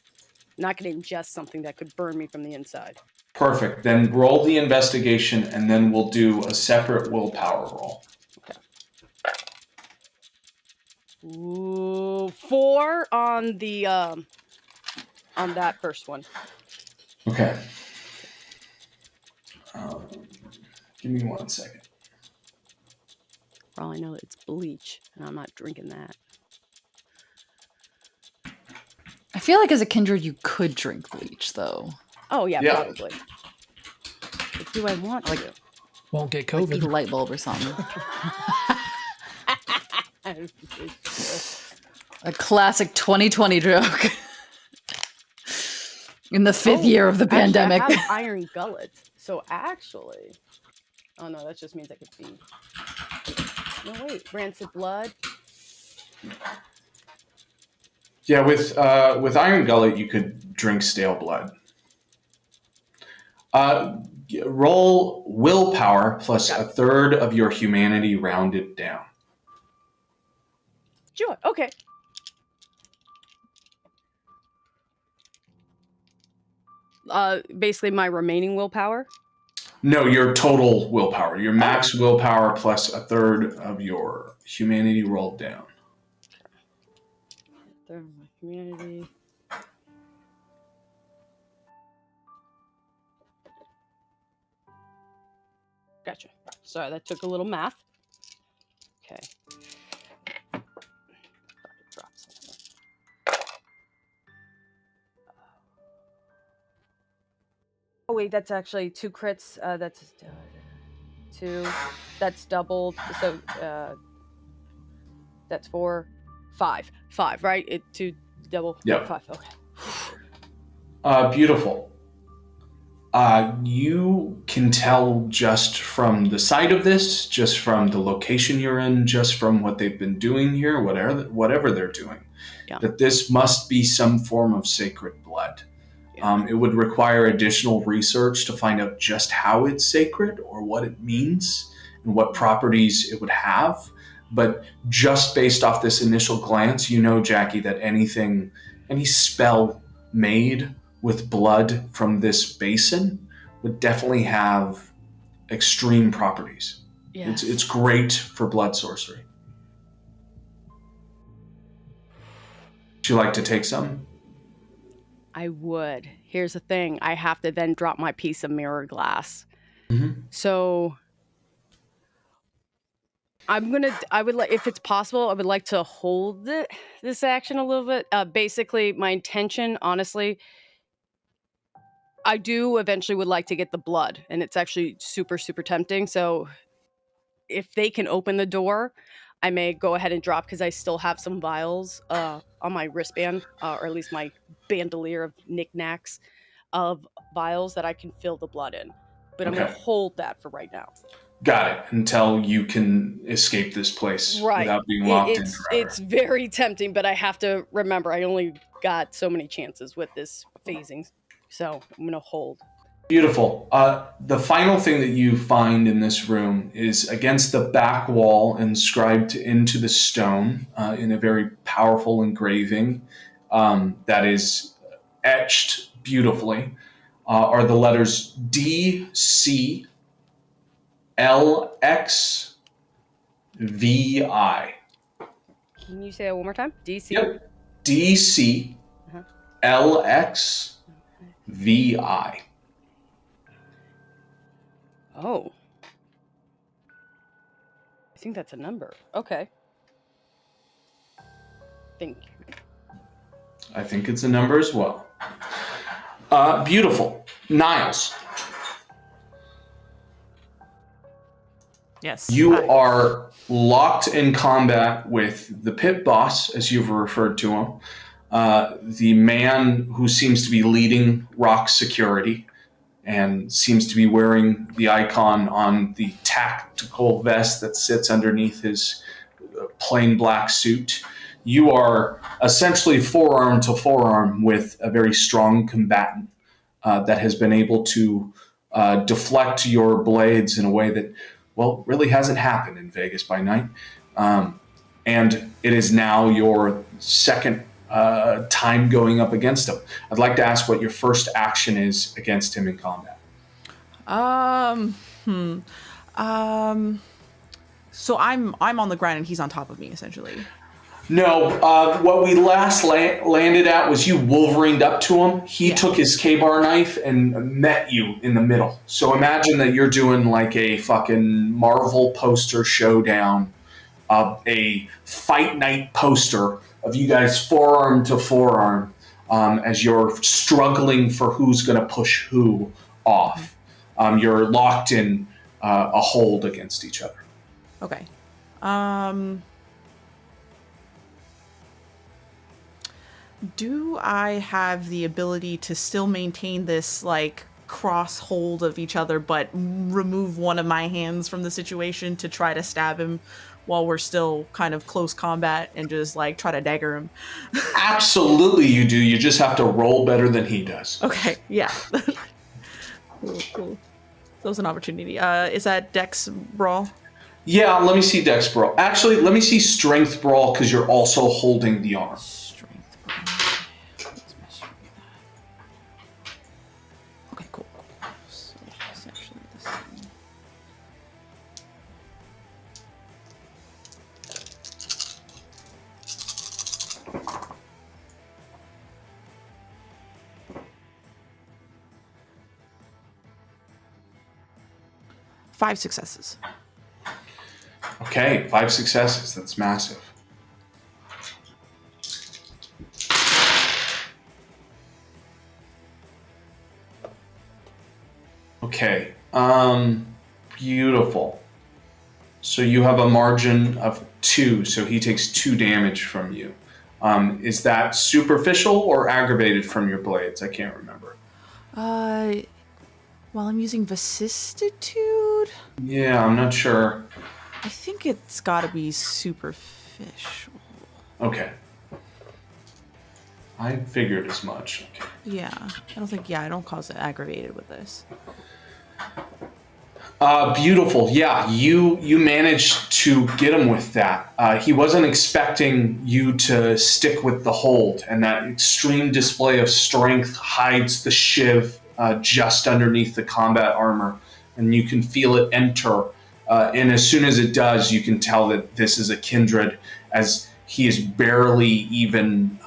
not going to ingest something that could burn me from the inside. Perfect. Then roll the investigation, and then we'll do a separate willpower roll. Okay. Ooh, 4 on the on that first one. Okay. Give me 1 second. For all I know, it's bleach, and I'm not drinking that. I feel like as a kindred, you could drink bleach, though. Oh, yeah. Probably. But do I want to? Won't get Like COVID. eat a light bulb or something. A classic 2020 joke. In the 5th year of the pandemic. I have iron gullet, so actually... Oh, no, that just means I could feed. No, wait. Rancid blood? Yeah, with Iron Gullet, you could drink stale blood. Roll willpower plus a third of your humanity rounded down. Sure, okay. Basically my remaining willpower? No, your total willpower. Your max willpower plus a third of your humanity rolled down. Third of my humanity. Gotcha. Sorry, that took a little math. Okay. Drop something. Oh wait, that's actually 2 crits. That's 2. That's doubled. So that's 4, 5. 5, right? 2 double. Yep. 5. Okay. Beautiful. You can tell just from the sight of this, just from the location you're in, just from what they've been doing here, whatever they're doing, that this must be some form of sacred blood. It would require additional research to find out just how it's sacred or what it means and what properties it would have. But just based off this initial glance, you know, Jackie, that any spell made with blood from this basin would definitely have extreme properties. Yeah. It's great for blood sorcery. Would you like to take some? I would. Here's the thing. I have to then drop my piece of mirror glass. Mm-hmm. So I would like, if it's possible, I would like to hold this action a little bit. Basically, my intention, honestly, I do eventually would like to get the blood, and it's actually super, super tempting. So if they can open the door, I may go ahead and drop, because I still have some vials on my wristband, or at least my bandolier of knickknacks of vials that I can fill the blood in. But I'm going to hold that for right now. Got it. Until you can escape this place without being locked in forever. It's very tempting, but I have to remember I only got so many chances with this phasing. So I'm going to hold. Beautiful. The final thing that you find in this room is against the back wall, inscribed into the stone in a very powerful engraving that is etched beautifully, are the letters DCLXVI. Can you say that one more time? DC? Yep. DCLXVI. Oh. I think that's a number. Okay. Thank you. I think it's a number as well. Beautiful. Niles. Yes. You Hi. are locked in combat with the pit boss, as you've referred to him, the man who seems to be leading Rock security and seems to be wearing the icon on the tactical vest that sits underneath his plain black suit. You are essentially forearm to forearm with a very strong combatant that has been able to deflect your blades in a way that, well, really hasn't happened in Vegas by Night. And it is now your second time going up against him. I'd like to ask what your first action is against him in combat. So I'm on the ground and he's on top of me, essentially. No, what we last landed at was you Wolverined up to him. He took his K-bar knife and met you in the middle. So imagine that you're doing like a fucking Marvel poster showdown, a Fight Night poster of you guys forearm to forearm as you're struggling for who's going to push who off. You're locked in a hold against each other. Okay. Do I have the ability to still maintain this, like, cross hold of each other, but remove one of my hands from the situation to try to stab him while we're still kind of close combat and just, like, try to dagger him? Absolutely you do. You just have to roll better than he does. Okay, yeah. Cool. That was an opportunity. Is that Dex Brawl? Yeah, let me see Dex Brawl. Actually, let me see Strength Brawl, because you're also holding the arm. Strength Brawl. What's my strength? Okay, cool. So it's actually the same. Five successes. Okay, 5 successes. That's massive. Okay, beautiful. So you have a margin of 2, so he takes 2 damage from you. Is that superficial or aggravated from your blades? I can't remember. While I'm using vicissitude, Yeah, I'm not sure. I think it's got to be superficial. Okay. I figured as much. Okay. Yeah, I don't cause it aggravated with this. Beautiful. Yeah, you managed to get him with that. He wasn't expecting you to stick with the hold, and that extreme display of strength hides the shiv just underneath the combat armor, and you can feel it enter. And as soon as it does, you can tell that this is a kindred, as he has barely even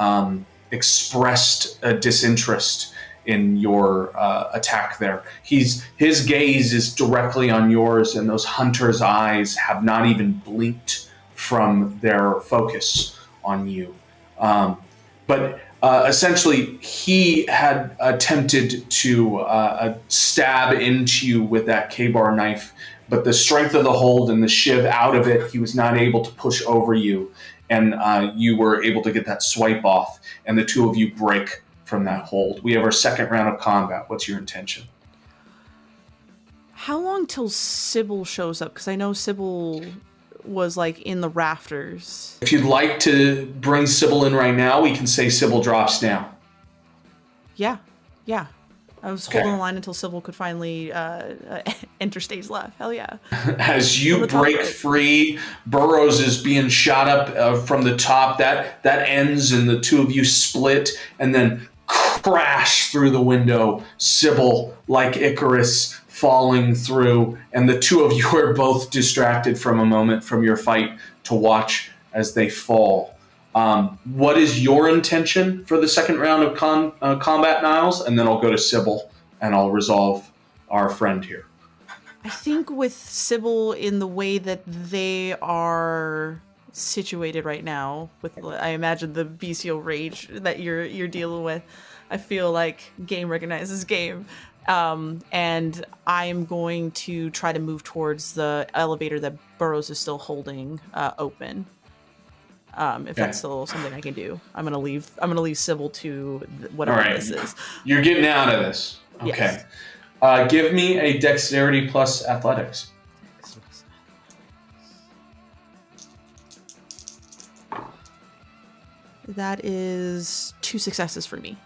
expressed a disinterest in your attack there. His gaze is directly on yours, and those hunter's eyes have not even blinked from their focus on you. But essentially, he had attempted to stab into you with that K-bar knife, but the strength of the hold and the shiv out of it, he was not able to push over you, and you were able to get that swipe off, and the two of you break from that hold. We have our second round of combat. What's your intention? How long till Sybil shows up? Because I know Sybil was like in the rafters. If you'd like to bring Sybil in right now, we can say Sybil drops now. Yeah. I was holding the line until Sybil could finally enter stage left. Hell yeah. As you break free, Burrows is being shot up from the top. That ends, and the two of you split, and then crash through the window. Sybil, like Icarus, falling through, and the two of you are both distracted from a moment from your fight to watch as they fall. What is your intention for the second round of combat, Niles? And then I'll go to Sybil, and I'll resolve our friend here. I think with Sybil, in the way that they are situated right now, with I imagine the bestial rage that you're dealing with, I feel like game recognizes game. And I'm going to try to move towards the elevator that Burrows is still holding open. If that's still something I can do, I'm gonna leave Sybil to whatever this is. You're getting out of this. Okay. Yes. Give me a dexterity plus athletics. That is 2 successes for me.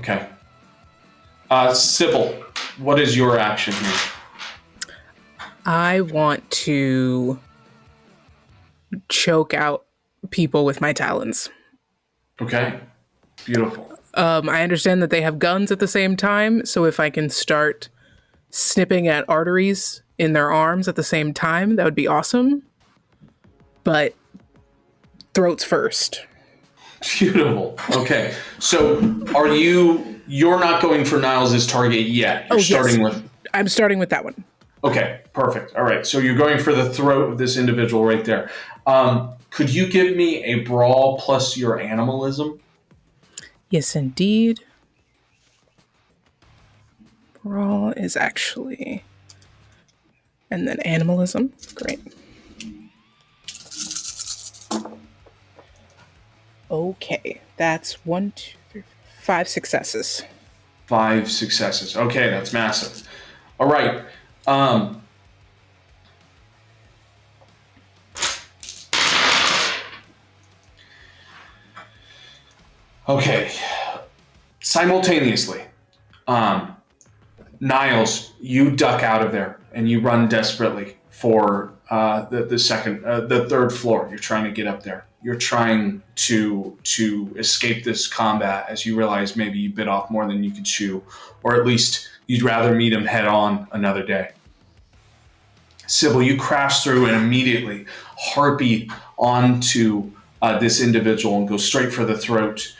Okay. Sybil, what is your action here? I want to choke out people with my talons. Okay. Beautiful. I understand that they have guns at the same time, so if I can start snipping at arteries in their arms at the same time, that would be awesome. But throats first. Beautiful. Okay. So you're not going for Niles' target yet. You're starting with... I'm starting with that one. Okay, perfect. All right. So you're going for the throat of this individual right there. Could you give me a brawl plus your animalism? Yes, indeed. Brawl is actually... And then animalism. Great. Okay. That's 1, 2, 3, 5 successes. 5 successes. Okay, that's massive. All right. Okay. Simultaneously, Niles, you duck out of there and you run desperately for the third floor. You're trying to get up there. You're trying to escape this combat as you realize maybe you bit off more than you could chew, or at least you'd rather meet him head on another day. Sybil, you crash through and immediately heartbeat onto this individual and go straight for the throat.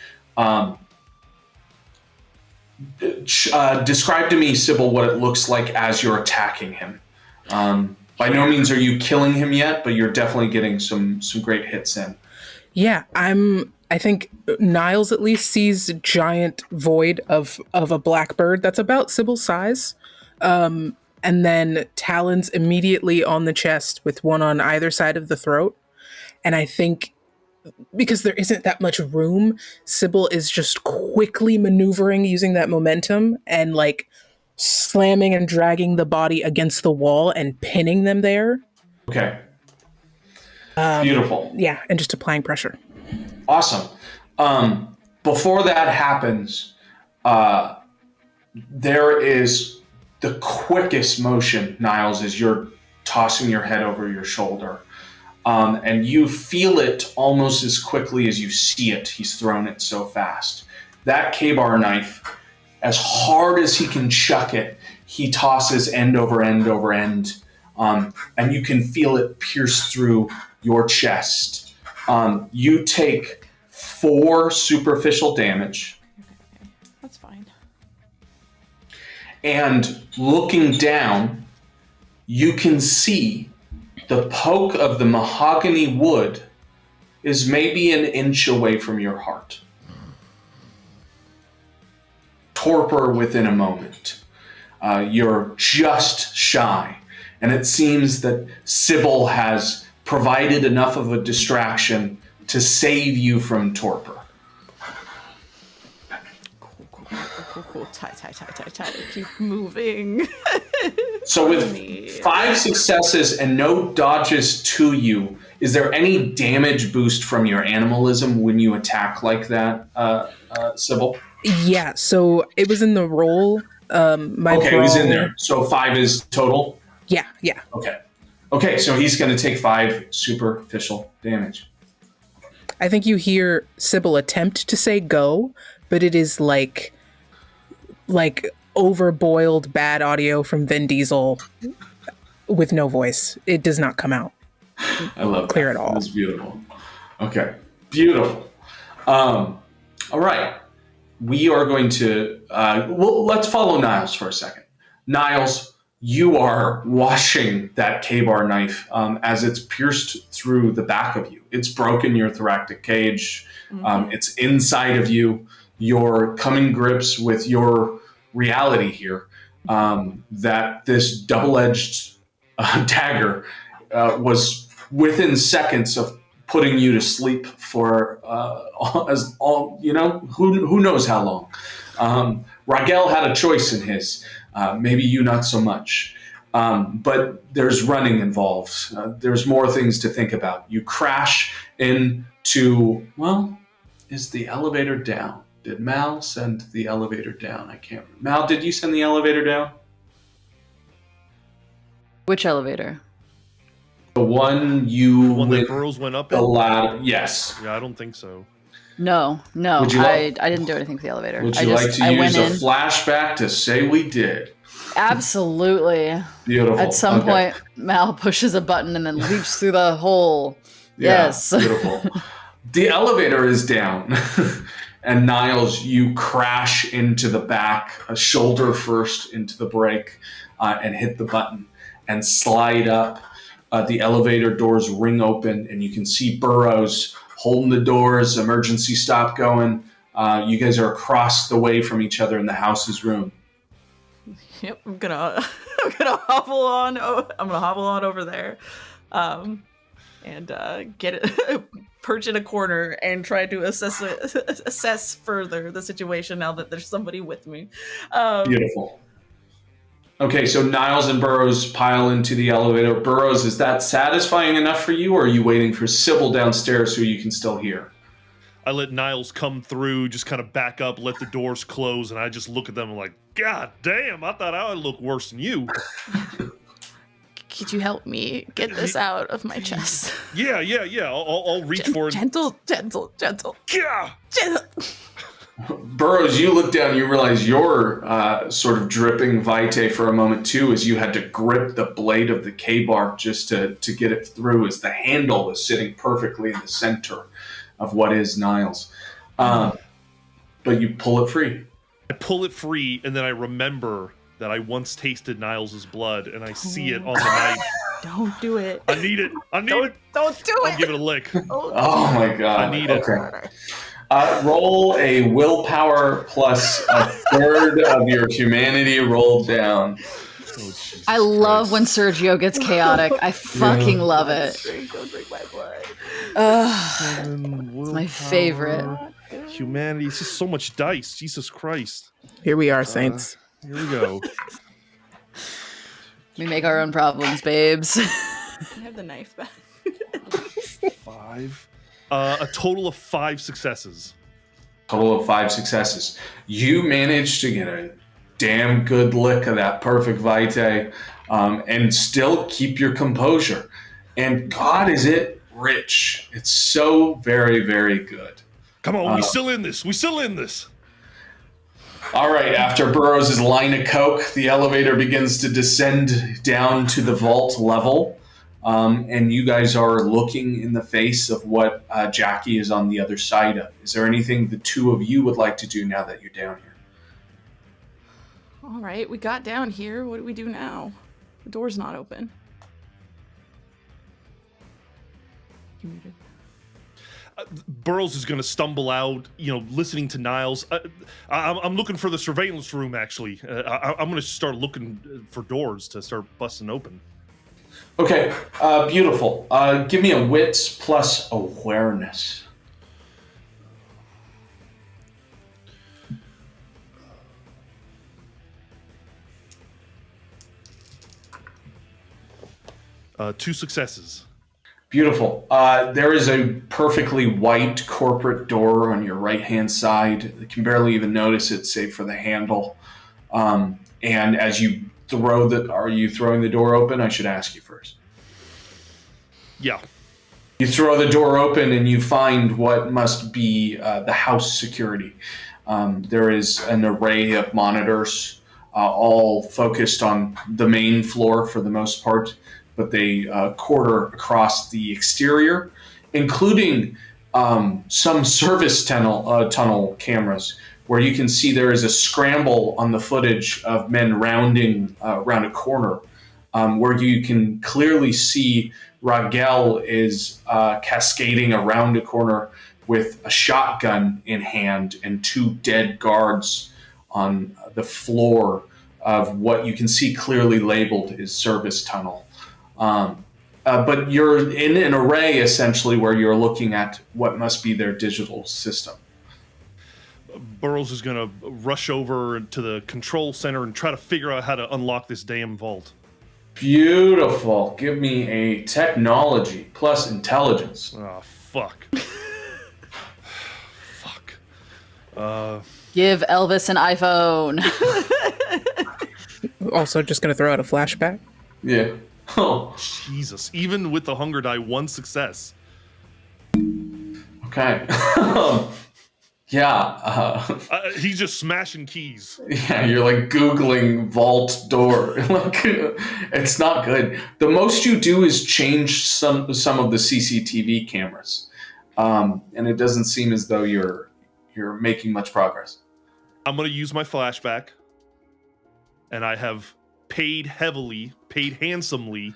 Describe to me, Sybil, what it looks like as you're attacking him. By no means are you killing him yet, but you're definitely getting some great hits in. Yeah, I think Niles at least sees a giant void of a blackbird that's about Sybil's size. And then talons immediately on the chest with one on either side of the throat. And I think because there isn't that much room, Sybil is just quickly maneuvering using that momentum and like slamming and dragging the body against the wall and pinning them there. Okay. Beautiful. Yeah, and just applying pressure. Awesome. before that happens, there is the quickest motion, Niles, as you're tossing your head over your shoulder. And you feel it almost as quickly as you see it. He's thrown it so fast. That K-bar knife, as hard as he can chuck it, he tosses end over end over end. And you can feel it pierce through your chest. You take 4 superficial damage. Okay. That's fine. And looking down, you can see the poke of the mahogany wood is maybe an inch away from your heart. Torpor within a moment. You're just shy. And it seems that Sybil has provided enough of a distraction to save you from torpor. Cool. Tight. Keep moving. So with 5 successes and no dodges to you, is there any damage boost from your animalism when you attack like that, Sybil? Yeah, so it was in the roll. It was in there. So 5 is total? Yeah. Okay, so he's going to take 5 superficial damage. I think you hear Sybil attempt to say go, but it is like overboiled bad audio from Vin Diesel with no voice. It does not come out. I love clear that. at all. That's beautiful. Okay, beautiful. All right, we are going to let's follow Niles for a second. Niles, you are washing that K-bar knife as it's pierced through the back of you. It's broken your thoracic cage. It's inside of you. You're coming grips with your reality here, that this double-edged dagger was within seconds of putting you to sleep for who knows how long. Raguel had a choice in his. Maybe you not so much. But there's running involved. There's more things to think about. You crash into, is the elevator down? Did Mal send the elevator down? I can't remember. Mal, did you send the elevator down? Which elevator? The one that Burrows went up the in? ladder. Yes. Yeah, I don't think so. No. I didn't do anything with the elevator. Would you like to use a flashback to say we did? Absolutely. Beautiful. At some point, Mal pushes a button and then leaps through the hole. Yeah, yes. Beautiful. The elevator is down. And Niles, you crash into the back, shoulder first into the brake, and hit the button and slide up. The elevator doors ring open, and you can see Burrows holding the doors, emergency stop going. You guys are across the way from each other in the house's room. Yep, I'm gonna hobble on. I'm gonna hobble on over there, and get it, perch in a corner and try to assess further the situation now that there's somebody with me. Beautiful. Okay, so Niles and Burrows pile into the elevator. Burrows, is that satisfying enough for you, or are you waiting for Sybil downstairs who you can still hear? I let Niles come through, just kind of back up, let the doors close, and I just look at them and like, God damn, I thought I would look worse than you. Could you help me get this out of my chest? Yeah. I'll reach for it. Gentle. Yeah. Gentle. Burrows, you look down, you realize you're sort of dripping vitae for a moment too, as you had to grip the blade of the K-bar just to get it through, as the handle was sitting perfectly in the center of what is Niles. But you pull it free. I pull it free, and then I remember that I once tasted Niles's blood, and I see it on the knife. Don't do it. I need it. Don't do it. I'll give it a lick. Oh my god. I need it. Okay. Roll a willpower plus a third of your humanity rolled down. Oh, I love when Sergio gets chaotic. I fucking love it. Go drink my blood. It's my favorite. Humanity. It's just so much dice. Jesus Christ. Here we are, Saints. Here we go. We make our own problems, babes. You have the knife back. 5. A total of 5 successes. Total of 5 successes. You managed to get a damn good lick of that perfect vitae, and still keep your composure. And God, is it rich. It's so very, very good. Come on, we still in this. We still in this. All right, after Burrows' line of coke, the elevator begins to descend down to the vault level. And you guys are looking in the face of what Jackie is on the other side of. Is there anything the two of you would like to do now that you're down here? All right, we got down here. What do we do now? The door's not open. You muted. Burrows is going to stumble out, listening to Niles. I'm looking for the surveillance room, actually. I'm going to start looking for doors to start busting open. Okay, beautiful. Give me a wits plus awareness. Two successes. Beautiful. There is a perfectly white corporate door on your right-hand side. You can barely even notice it, save for the handle. And as you are you throwing the door open? I should ask you first. Yeah. You throw the door open and you find what must be the house security. There is an array of monitors, all focused on the main floor for the most part, but they quarter across the exterior, including some service tunnel cameras, where you can see there is a scramble on the footage of men rounding around a corner, where you can clearly see Raguel is cascading around a corner with a shotgun in hand and 2 dead guards on the floor of what you can see clearly labeled as service tunnel. But you're in an array, essentially, where you're looking at what must be their digital system. Burrows is going to rush over to the control center and try to figure out how to unlock this damn vault. Beautiful. Give me a technology plus intelligence. Oh, fuck. Fuck. Give Elvis an iPhone. Also, just going to throw out a flashback. Yeah. Oh. Jesus. Even with the hunger die, 1 success. Okay. Yeah. He's just smashing keys. Yeah, you're like Googling vault door. Like, it's not good. The most you do is change some of the CCTV cameras. And it doesn't seem as though you're making much progress. I'm going to use my flashback. And I have paid handsomely,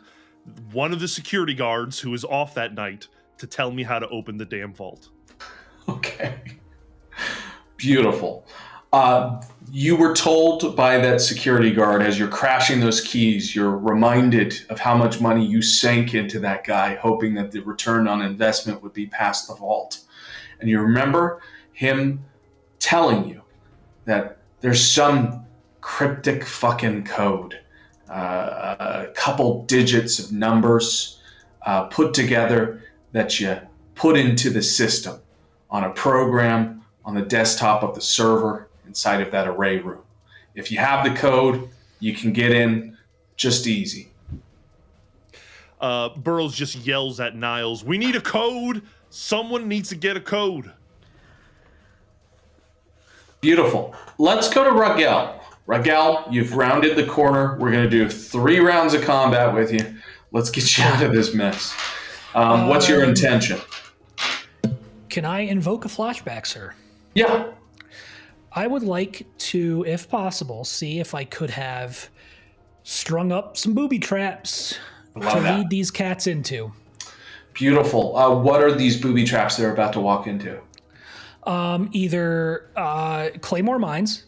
one of the security guards who is off that night to tell me how to open the damn vault. Okay. Beautiful. You were told by that security guard as you're crashing those keys, you're reminded of how much money you sank into that guy, hoping that the return on investment would be past the vault. And you remember him telling you that there's some cryptic fucking code, a couple digits of numbers put together that you put into the system on a program on the desktop of the server inside of that array room. If you have the code, you can get in just easy. Burrows just yells at Niles, "We need a code! Someone needs to get a code!" Beautiful. Let's go to Raguel. Raguel, you've rounded the corner. We're going to do 3 rounds of combat with you. Let's get you out of this mess. What's your intention? Can I invoke a flashback, sir? Yeah. I would like to, if possible, see if I could have strung up some booby traps to lead these cats into. Beautiful. What are these booby traps they're about to walk into? Either Claymore mines.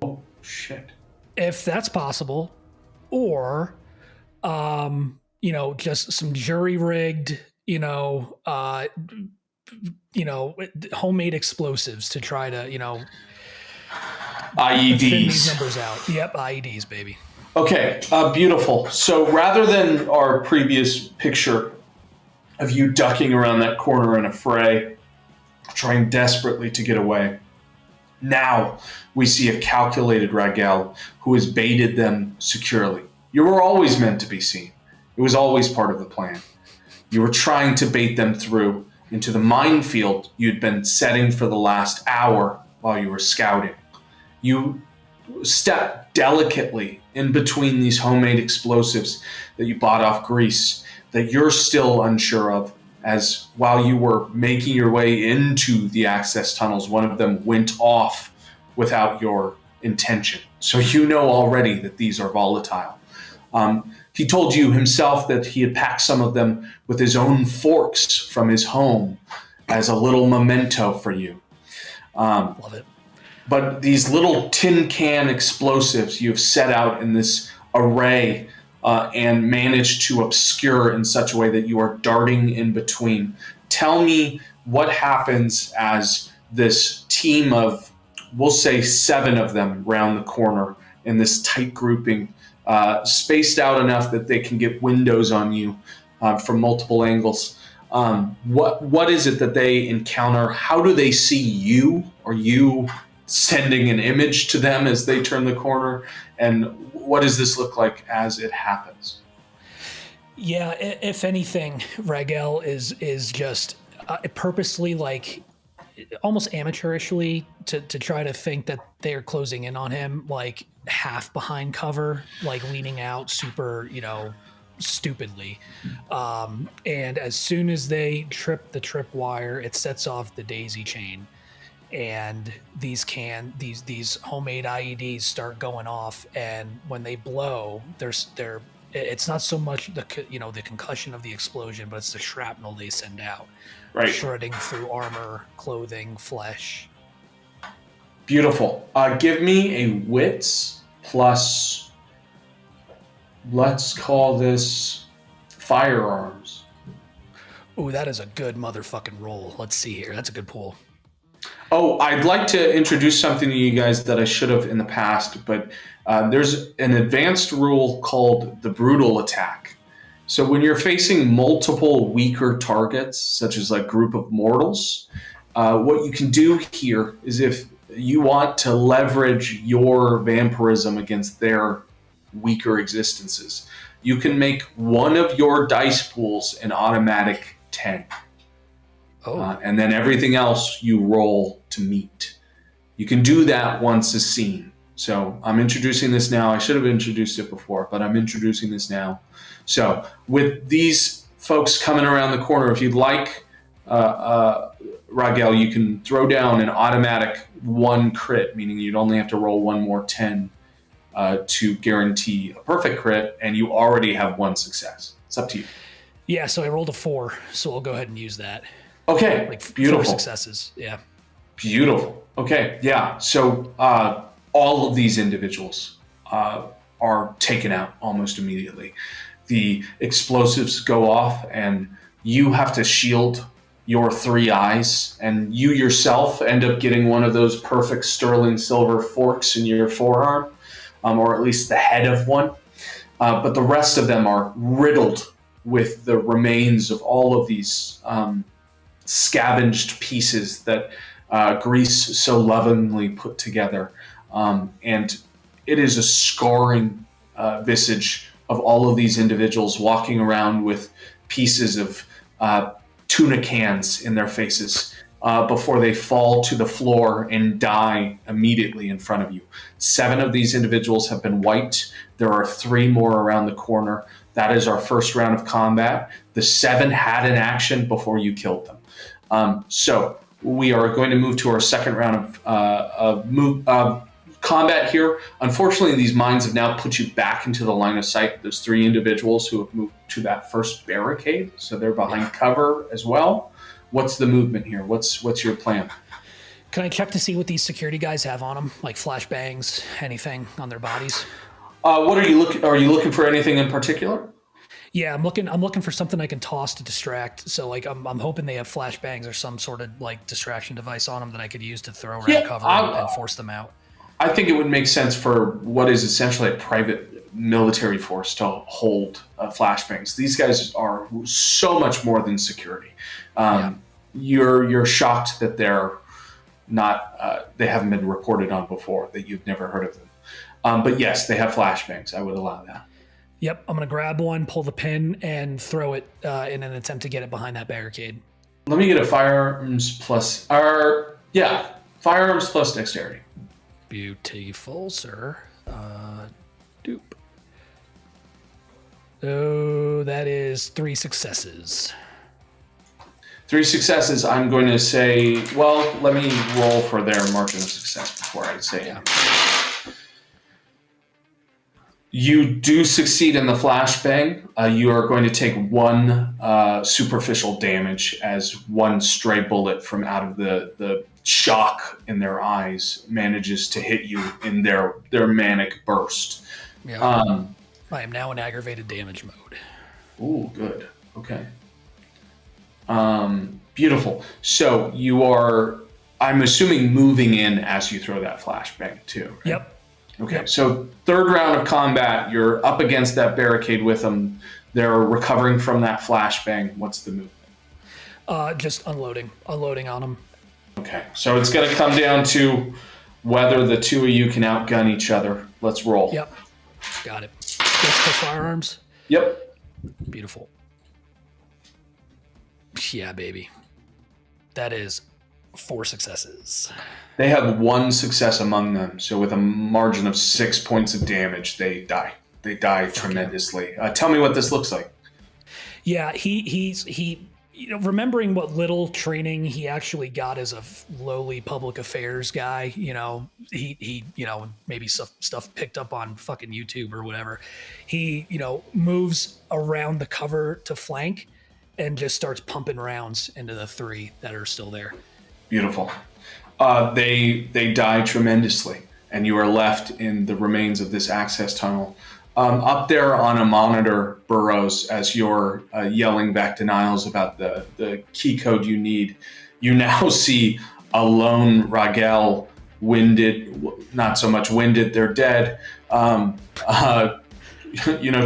Oh, shit. If that's possible, or, just some jury-rigged, homemade explosives to try to, IEDs. thin these numbers out. Yep, IEDs, baby. Okay, beautiful. So rather than our previous picture of you ducking around that corner in a fray, trying desperately to get away, Now we see a calculated Raguel who has baited them securely. You were always meant to be seen. It was always part of the plan. You were trying to bait them through into the minefield you'd been setting for the last hour while you were scouting. You stepped delicately in between these homemade explosives that you bought off Greece that you're still unsure of, as while you were making your way into the access tunnels, one of them went off without your intention. So you know already that these are volatile. He told you himself that he had packed some of them with his own forks from his home as a little memento for you. Love it. But these little tin can explosives you've set out in this array and managed to obscure in such a way that you are darting in between. Tell me what happens as this team of, we'll say 7 of them round the corner in this tight grouping, spaced out enough that they can get windows on you from multiple angles. What is it that they encounter? How do they see you? Are you sending an image to them as they turn the corner? And what does this look like as it happens? Yeah, if anything, Raguel is just purposely, like, almost amateurishly to try to think that they're closing in on him, like half behind cover, like leaning out super, stupidly. And as soon as they trip the tripwire, it sets off the daisy chain. And these homemade IEDs start going off, and when they blow, it's not so much the concussion of the explosion, but it's the shrapnel they send out, right, shredding through armor, clothing, flesh. Beautiful. Give me a wits plus, let's call this firearms. Ooh, that is a good motherfucking roll. Let's see here. That's a good pool. Oh, I'd like to introduce something to you guys that I should have in the past, but there's an advanced rule called the brutal attack. So when you're facing multiple weaker targets, such as like group of mortals, what you can do here is, if you want to leverage your vampirism against their weaker existences, you can make one of your dice pools an automatic 10. And then everything else you roll to meet. You can do that once a scene. So I'm introducing this now. I should have introduced it before, but I'm introducing this now. So with these folks coming around the corner, if you'd like, Raguel, you can throw down an automatic 1 crit, meaning you'd only have to roll 1 more 10 to guarantee a perfect crit, and you already have 1 success. It's up to you. Yeah, so I rolled a 4, so I'll go ahead and use that. Okay, like beautiful. 4 successes, yeah. Beautiful. Okay, yeah. So all of these individuals are taken out almost immediately. The explosives go off, and you have to shield your 3 eyes, and you yourself end up getting one of those perfect sterling silver forks in your forearm, or at least the head of one. But the rest of them are riddled with the remains of all of these scavenged pieces that Greece so lovingly put together. And it is a scarring visage of all of these individuals walking around with pieces of tuna cans in their faces before they fall to the floor and die immediately in front of you. 7 of these individuals have been wiped. There are 3 more around the corner. That is our first round of combat. The 7 had an action before you killed them. So we are going to move to our second round of combat here. Unfortunately, these mines have now put you back into the line of sight. There's 3 individuals who have moved to that first barricade, so they're behind cover as well. What's the movement here? What's your plan? Can I check to see what these security guys have on them, like flashbangs, anything on their bodies? What are you looking? Are you looking for anything in particular? Yeah, I'm looking for something I can toss to distract. So like I'm hoping they have flashbangs or some sort of like distraction device on them that I could use to throw around cover and force them out. I think it would make sense for what is essentially a private military force to hold flashbangs. These guys are so much more than security. You're shocked that they're they haven't been reported on before, that you've never heard of them. But yes, they have flashbangs. I would allow that. Yep, I'm going to grab one, pull the pin, and throw it in an attempt to get it behind that barricade. Let me get a firearms plus... firearms plus dexterity. Beautiful, sir. Doop. Oh, that is 3 successes. 3 successes. I'm going to say... Well, let me roll for their margin of success before I say it. You do succeed in the flashbang. You are going to take 1 superficial damage as 1 stray bullet from out of the shock in their eyes manages to hit you in their manic burst. Yeah. I am now in aggravated damage mode. Ooh, good. Okay. Beautiful. So you are, I'm assuming, moving in as you throw that flashbang too, right? Yep. Okay, so 3rd round of combat, you're up against that barricade with them. They're recovering from that flashbang. What's the movement? Just unloading on them. Okay, so it's going to come down to whether the 2 of you can outgun each other. Let's roll. Yep, got it. Just for firearms? Yep. Beautiful. Yeah, baby. That is 4 successes. They have 1 success among them, so with a margin of 6 points of damage, they die. They die tremendously. Tell me what this looks like. Yeah, he remembering what little training he actually got as a lowly public affairs guy, he maybe stuff picked up on fucking YouTube or whatever. He, moves around the cover to flank and just starts pumping rounds into the 3 that are still there. Beautiful. They die tremendously, and you are left in the remains of this access tunnel. Up there on a monitor, Burrows, as you're yelling back to Niles about the key code you need, you now see a lone Raguel, winded, not so much winded, they're dead,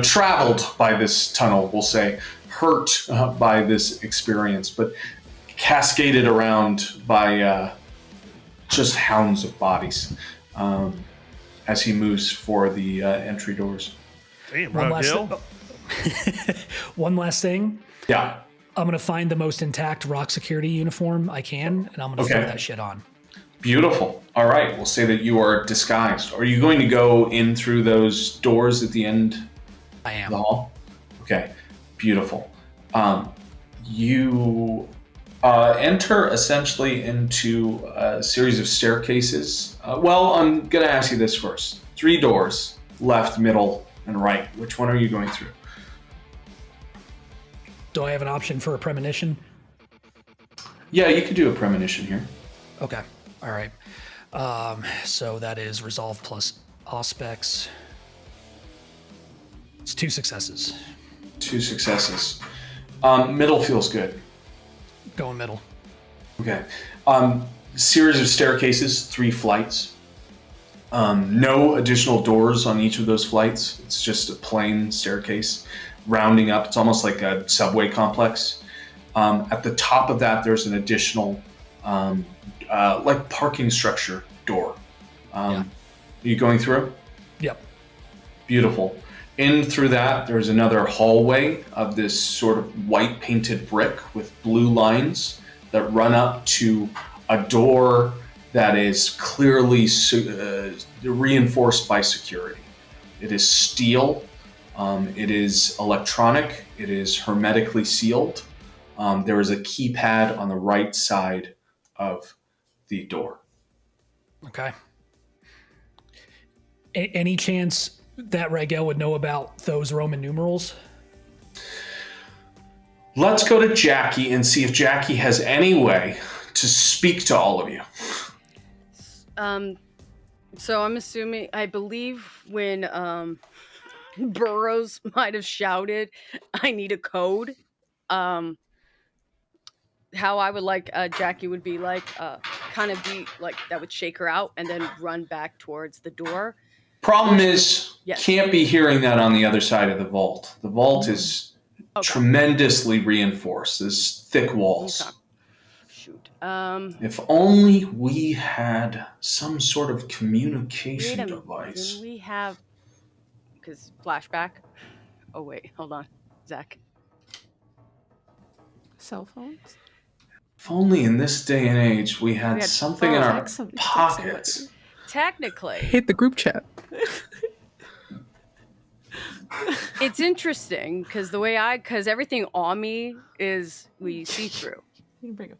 traveled by this tunnel, we'll say, hurt by this experience, but cascaded around by just hounds of bodies as he moves for the entry doors. Damn, One last thing. Yeah. I'm going to find the most intact rock security uniform I can, and I'm going to throw that shit on. Beautiful. All right. We'll say that you are disguised. Are you going to go in through those doors at the end I am. of the hall? Okay. Beautiful. You enter essentially into a series of staircases. Well, I'm going to ask you this first. 3 doors, left, middle, and right. Which one are you going through? Do I have an option for a premonition? Yeah, you could do a premonition here. Okay. All right. So that is resolve plus aspects. It's 2 successes. 2 successes. Middle feels good. Going middle. Okay. Series of staircases, 3 flights. No additional doors on each of those flights. It's just a plain staircase rounding up. It's almost like a subway complex. At the top of that, there's an additional like parking structure door. Are you going through? Yep. Beautiful. In through that, there's another hallway of this sort of white painted brick with blue lines that run up to a door that is clearly reinforced by security. It is steel. It is electronic. It is hermetically sealed. There is a keypad on the right side of the door. Okay. Any chance that Raguel would know about those Roman numerals? Let's go to Jackie and see if Jackie has any way to speak to all of you. So I'm assuming, I believe when Burrows might have shouted, I need a code. How I would like Jackie would be like, kind of be like, that would shake her out and then run back towards the door. Problem is, can't be hearing that on the other side of the vault. The vault is tremendously reinforced. There's thick walls. Okay. shoot. If only we had some sort of communication device. Didn't we have? Because flashback. Oh wait, hold on, Zach. Cell phones? If only in this day and age we had something in our pockets. Technically, Hit the group chat. it's interesting because because everything on me is we see through. You can bring it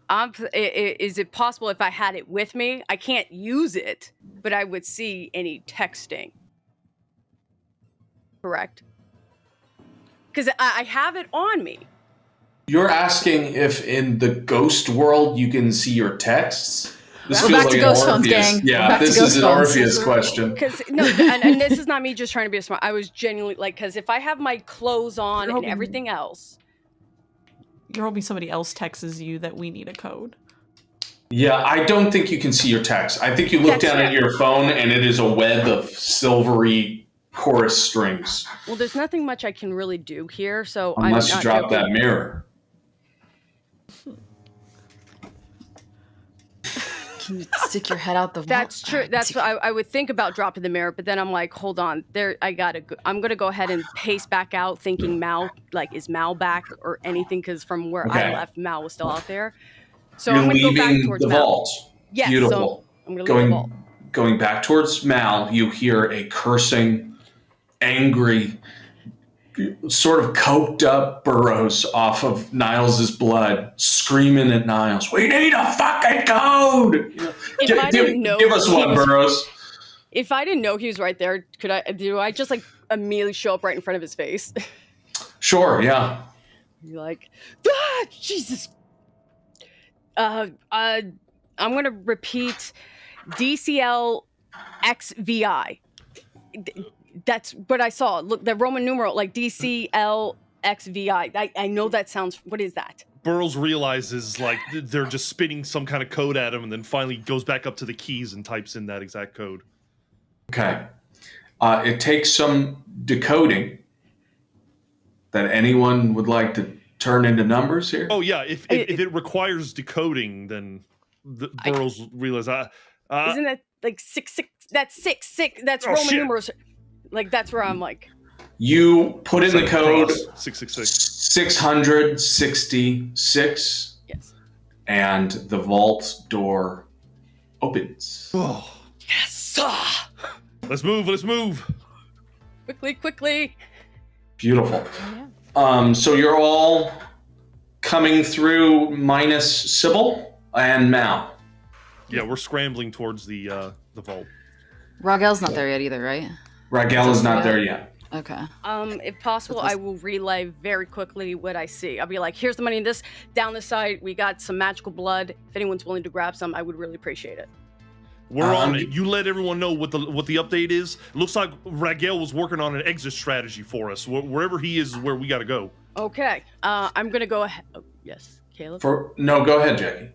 up. Is it possible if I had it with me? I can't use it, but I would see any texting. Correct? Because I have it on me. You're asking if in the ghost world you can see your texts? This We're feels back like to an ghost Orpheus. phones, gang. Yeah, Back to this ghost is an phones. Orpheus question. Because no, and this is not me just trying to be smart. I was genuinely like, because if I have my clothes on and everything else, You're hoping somebody else texts you that we need a code. Yeah, I don't think you can see your text. I think you look down at your phone and it is a web of silvery chorus strings. well, there's nothing much I can really do here. So Unless I'm you drop joking. that mirror. Can you stick your head out the? That's true. That's what I would think about dropping the mirror, but then I'm like, hold on, I'm gonna go ahead and pace back out, thinking Mal, like, is Mal back or anything? Because from where I left, Mal was still out there. So You're I'm gonna go back leaving towards the Mal. vault. Yes, Beautiful. so I'm gonna leave the vault. Going back towards Mal, you hear a cursing, angry, sort of coked up Burrows off of Niles' blood, screaming at Niles, "We need a fucking code! Give us one, Burrows." If I didn't know he was right there, do I just like immediately show up right in front of his face? Sure, yeah. You're like, Jesus. I'm gonna repeat DCL XVI. That's what I saw. Look, the Roman numeral, like DCL XVI. I know that sounds. What is that? Burrows realizes like they're just spitting some kind of code at him, and then finally goes back up to the keys and types in that exact code. Okay. It takes some decoding. That anyone would like to turn into numbers here? Oh yeah, if it requires decoding, then Burrows realizes. Isn't that like 6? That's 6. That's Roman numerals. Like that's where I'm like. You put in the code 666. 666. Yes. And the vault door opens. Oh. Yes. Let's move. Quickly. Beautiful. Yeah. So you're all coming through minus Sybil and Mal. Yeah, we're scrambling towards the vault. Raguel's not there yet either, right? Raguel is not there yet. Okay. If possible, I will relay very quickly what I see. I'll be like, here's the money in this. Down this side, we got some magical blood. If anyone's willing to grab some, I would really appreciate it. We're on it. You let everyone know what the update is. Looks like Raguel was working on an exit strategy for us. Wherever he is where we got to go. Okay. I'm going to go ahead. Oh, yes, Caleb? No, go ahead, Jackie.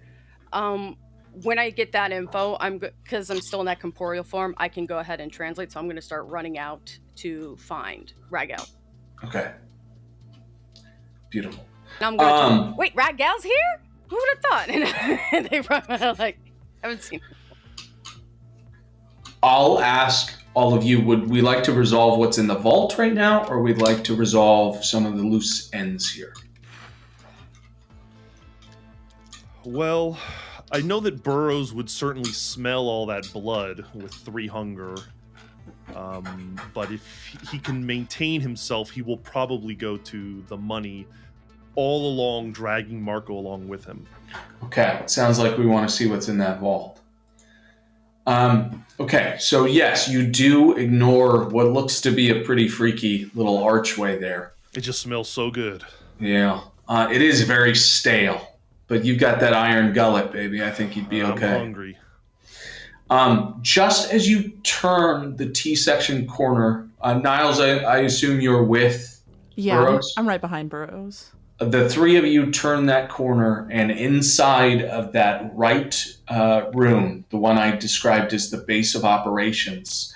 When I get that info, because I'm still in that corporeal form, I can go ahead and translate. So I'm going to start running out to find Raguel. Okay. Beautiful. Now I'm going to wait, Raguel's here? Who would have thought? And they run out like, I haven't seen him. I'll ask all of you, would we like to resolve what's in the vault right now, or we'd like to resolve some of the loose ends here? Well, I know that Burrows would certainly smell all that blood with 3 hunger. But if he can maintain himself, he will probably go to the money, all along dragging Marco along with him. Okay, sounds like we want to see what's in that vault. Okay, so yes, you do ignore what looks to be a pretty freaky little archway there. It just smells so good. Yeah, it is very stale, but you've got that iron gullet, baby. I think you'd be okay. I'm hungry. Just as you turn the T-section corner, Niles, I assume you're with Burrows? I'm right behind Burrows. The 3 of you turn that corner, and inside of that right room, the one I described as the base of operations,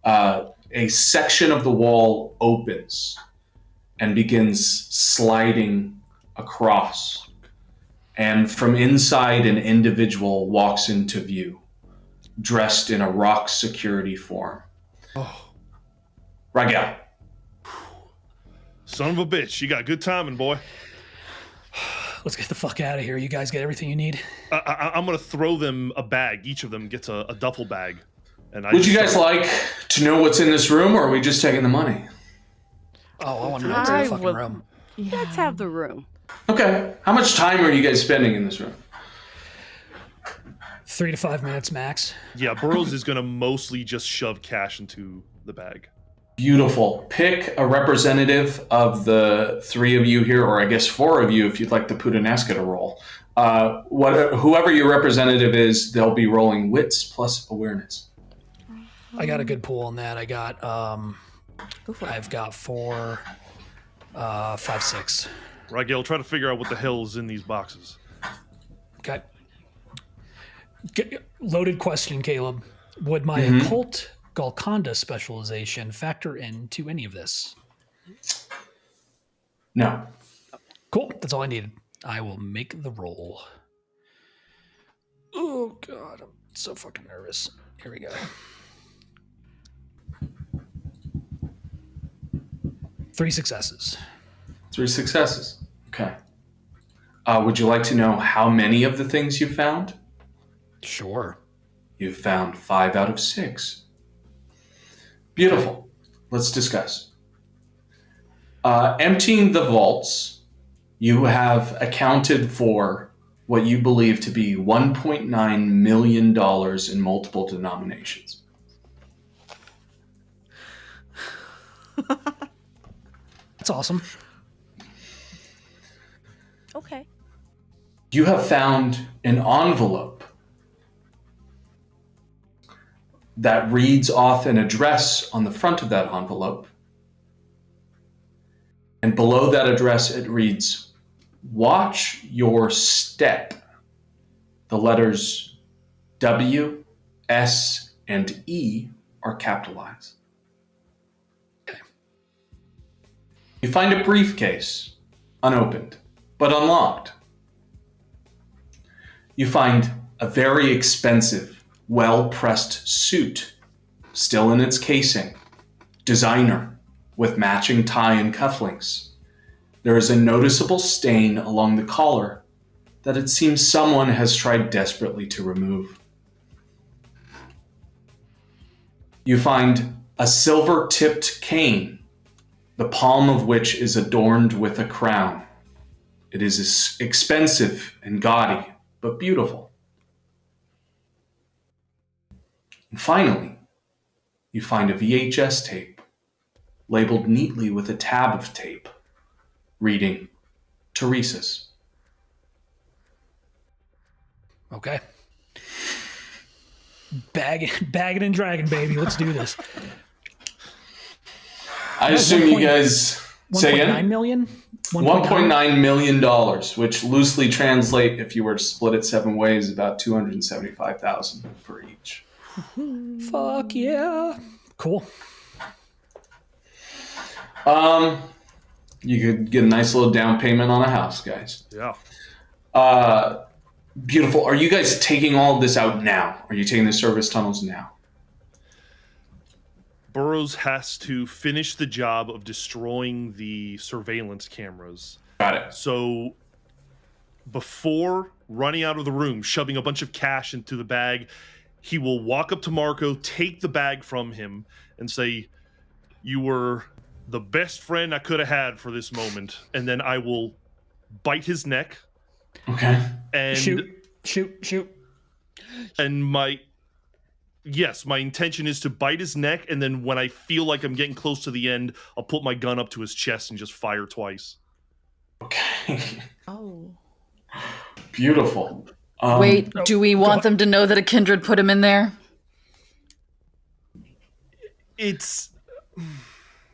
a section of the wall opens and begins sliding across. and from inside, an individual walks into view, dressed in a rock security form. Oh, Raguel. son of a bitch. You got good timing, boy. Let's get the fuck out of here. You guys get everything you need? I'm going to throw them a bag. Each of them gets a duffel bag. And Would you guys like to know what's in this room, or are we just taking the money? Oh, I want to know what's in the fucking room. Yeah. Let's have the room. Okay. How much time are you guys spending in this room? 3 to 5 minutes max. Yeah, Burrows is going to mostly just shove cash into the bag. Beautiful. Pick a representative of the 3 of you here, or I guess 4 of you if you'd like the Puttanesca to roll. Whoever your representative is, they'll be rolling wits plus awareness. I got a good pool on that. I got I've got 4, 5, 6. Raguel, try to figure out what the hell is in these boxes. Okay. Loaded question, Caleb. Would my occult Golconda specialization factor into any of this? No. Cool. That's all I needed. I will make the roll. Oh, God. I'm so fucking nervous. Here we go. Three successes. 3 successes. Okay. Would you like to know how many of the things you found? Sure. You've found 5 out of 6. Beautiful. Let's discuss. Emptying the vaults, you have accounted for what you believe to be $1.9 million in multiple denominations. That's awesome. Okay. You have found an envelope that reads off an address on the front of that envelope. And below that address, it reads, "Watch your step." The letters W, S, and E are capitalized. You find a briefcase, unopened, but unlocked. You find a very expensive, well-pressed suit, still in its casing, designer, with matching tie and cufflinks. There is a noticeable stain along the collar that it seems someone has tried desperately to remove. You find a silver-tipped cane, the palm of which is adorned with a crown. It is expensive and gaudy, but beautiful. And finally, you find a VHS tape, labeled neatly with a tab of tape, reading, "Teresa's." Okay. Bag it and dragon, baby. Let's do this. I assume you guys say again? 1.9 million? $1.9 million, which loosely translate, if you were to split it 7 ways, about $275,000 for each. Fuck yeah. Cool. You could get a nice little down payment on a house, guys. Yeah. Beautiful. Are you guys taking all of this out now? Are you taking the service tunnels now? Burrows has to finish the job of destroying the surveillance cameras. Got it. So before running out of the room, shoving a bunch of cash into the bag, he will walk up to Marco, take the bag from him, and say, "You were the best friend I could have had for this moment." And then I will bite his neck. Okay. And Shoot. And my intention is to bite his neck, and then when I feel like I'm getting close to the end, I'll put my gun up to his chest and just fire twice. Okay. Oh. Beautiful. Wait, do we want them to know that a kindred put him in there? It's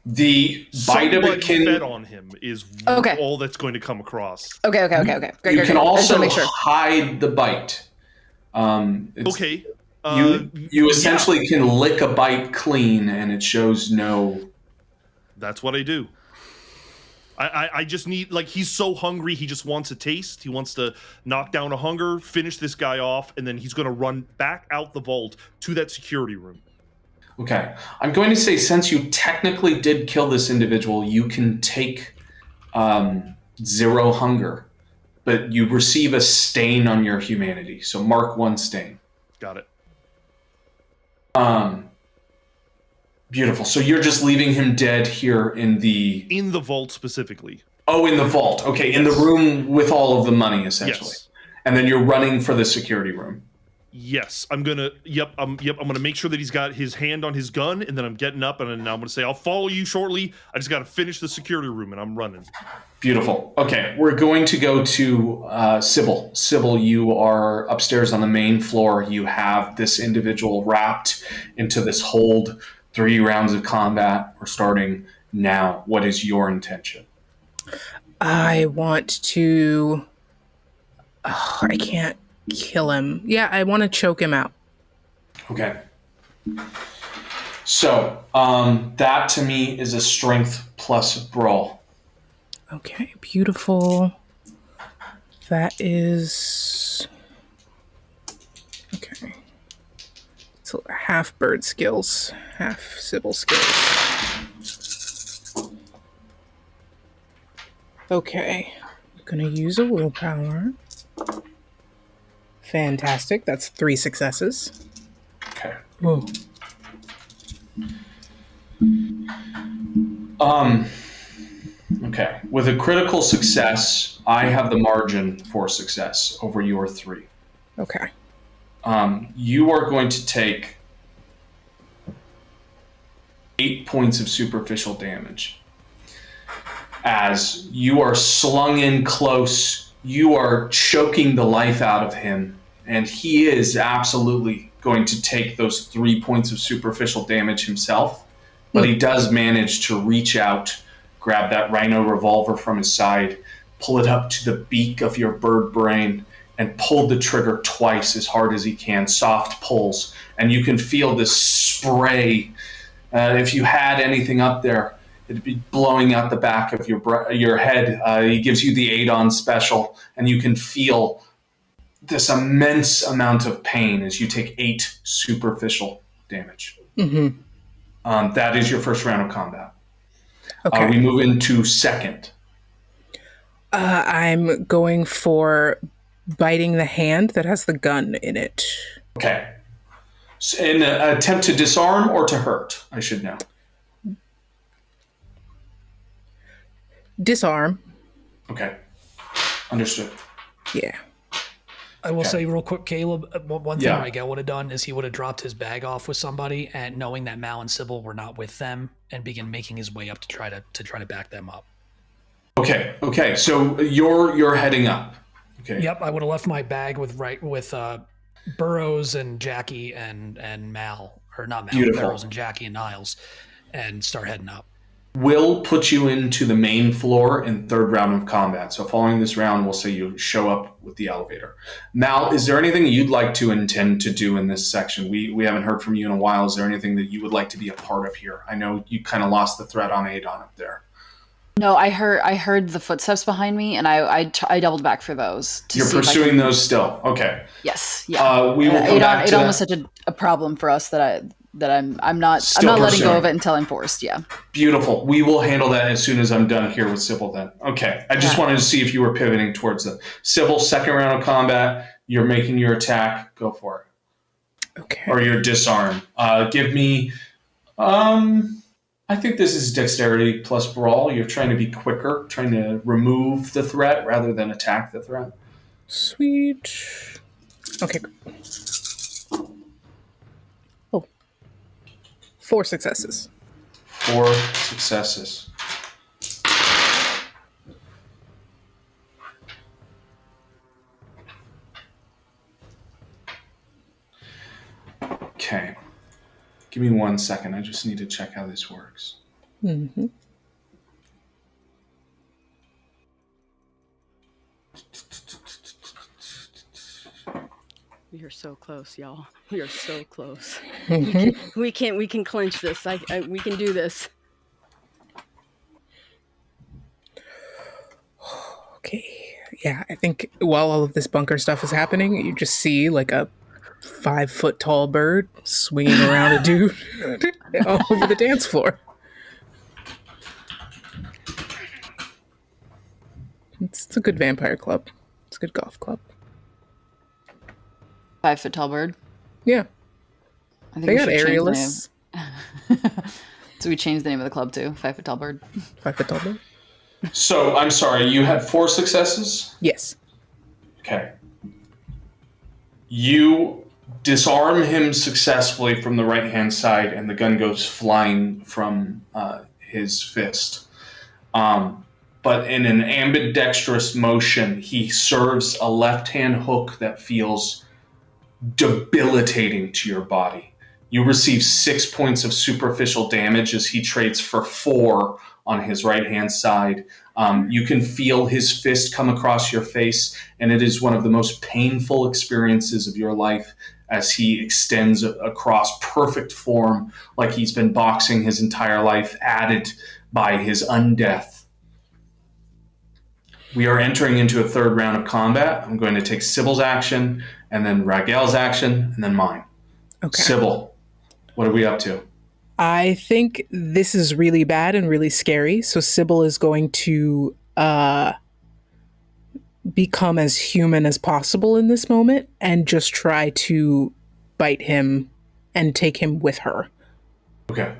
the bite of a somebody fed on him is Okay. all that's going to come across. Okay. Great, You great, can great. I just also wanna make sure. hide the bite. Okay. You essentially can lick a bite clean, and it shows no. That's what I do. I just need, like, he's so hungry, he just wants a taste. He wants to knock down a hunger, finish this guy off, and then he's going to run back out the vault to that security room. Okay. I'm going to say, since you technically did kill this individual, you can take 0 hunger, but you receive a stain on your humanity. So mark 1 stain. Got it. Beautiful. So you're just leaving him dead here in the vault specifically. Oh, in the vault. Okay, in the room with all of the money, essentially. Yes. And then you're running for the security room. Yes, I'm gonna. I'm gonna make sure that he's got his hand on his gun, and then I'm getting up, and then I'm gonna say, "I'll follow you shortly." I just got to finish the security room, and I'm running. Beautiful. Okay, we're going to go to Sybil. Sybil, you are upstairs on the main floor. You have this individual wrapped into this hold. 3 rounds of combat. We're starting now. What is your intention? I want to. Oh, I can't kill him. Yeah, I want to choke him out. Okay. So, that to me is a strength plus brawl. Okay, beautiful. That is... Okay. It's half bird skills, half Sybil skills. Okay. I'm gonna use a willpower. Fantastic. That's 3 successes. Okay. Whoa. Okay. With a critical success, I have the margin for success over your 3. Okay. You are going to take 8 points of superficial damage. As you are slung in close, you are choking the life out of him, and he is absolutely going to take those 3 points of superficial damage himself, but he does manage to reach out, grab that rhino revolver from his side, pull it up to the beak of your bird brain, and pull the trigger twice as hard as he can, soft pulls, and you can feel this spray. If you had anything up there, it'd be blowing out the back of your head. He gives you the Adon special, and you can feel this immense amount of pain as you take 8 superficial damage. Mm-hmm. That is your first round of combat. Okay. We move into second. I'm going for biting the hand that has the gun in it. Okay. So in an attempt to disarm or to hurt, I should know. Disarm. Okay. Understood. Yeah. I will say real quick, Caleb, one thing Yeah. Raguel would have done is he would have dropped his bag off with somebody, and knowing that Mal and Sybil were not with them, and begin making his way up to try to back them up. Okay. Okay. So you're heading up. Okay. Yep, I would have left my bag with Burrows and Jackie and Mal, or not Mal, Beautiful. Burrows and Jackie and Niles, and start heading up. We'll put you into the main floor in third round of combat. So following this round, we'll say you show up with the elevator. Mal, is there anything you'd like to intend to do in this section? We haven't heard from you in a while. Is there anything that you would like to be a part of here? I know you kind of lost the thread on Adon up there. No, I heard the footsteps behind me, and I doubled back for those. You're pursuing those still. Okay. Yes. Yeah. We will come back to Adon that. was such a problem for us that I'm not Still letting go pursuing. of it until I'm forced. Yeah. Beautiful. We will handle that as soon as I'm done here with Sybil then. Okay. I just wanted to see if you were pivoting towards the Sybil, second round of combat. You're making your attack. Go for it. Okay. Or your disarm. Give me, I think this is dexterity plus brawl. You're trying to be quicker, trying to remove the threat rather than attack the threat. Sweet. Okay. Oh. 4 successes. 4 successes. Okay. Give me 1 second. I just need to check how this works. Mm-hmm. We are so close, y'all. We are so close. Mm-hmm. We can clinch this. We can do this. Yeah, I think while all of this bunker stuff is happening, you just see like a 5-foot tall bird swinging around a dude all over the dance floor. It's a good vampire club. It's a good golf club. 5-foot tall bird. Yeah. I think They we got should change the aerialists. name. So we changed the name of the club too. 5-foot tall bird. 5-foot tall bird. So, I'm sorry, you had 4 successes? Yes. Okay. You disarm him successfully from the right-hand side, and the gun goes flying from his fist. But in an ambidextrous motion, he serves a left-hand hook that feels debilitating to your body. You receive 6 points of superficial damage as he trades for 4 on his right-hand side. You can feel his fist come across your face, and it is one of the most painful experiences of your life as he extends across perfect form, like he's been boxing his entire life, added by his undeath. We are entering into a 3rd round of combat. I'm going to take Sybil's action, and then Raguel's action, and then mine. Okay. Sybil, what are we up to? I think this is really bad and really scary. So Sybil is going to become as human as possible in this moment and just try to bite him and take him with her. Okay.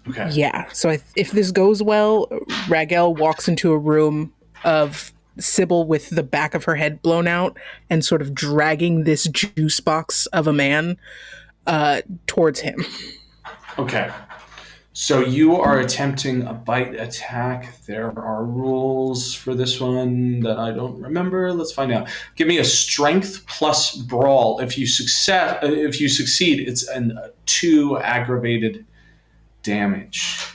Okay. Yeah. So if this goes well, Raguel walks into a room of Sybil with the back of her head blown out and sort of dragging this juice box of a man towards him. Okay. So you are attempting a bite attack. There are rules for this one that I don't remember. Let's find out. Give me a strength plus brawl. If you succeed, it's an 2 aggravated damage.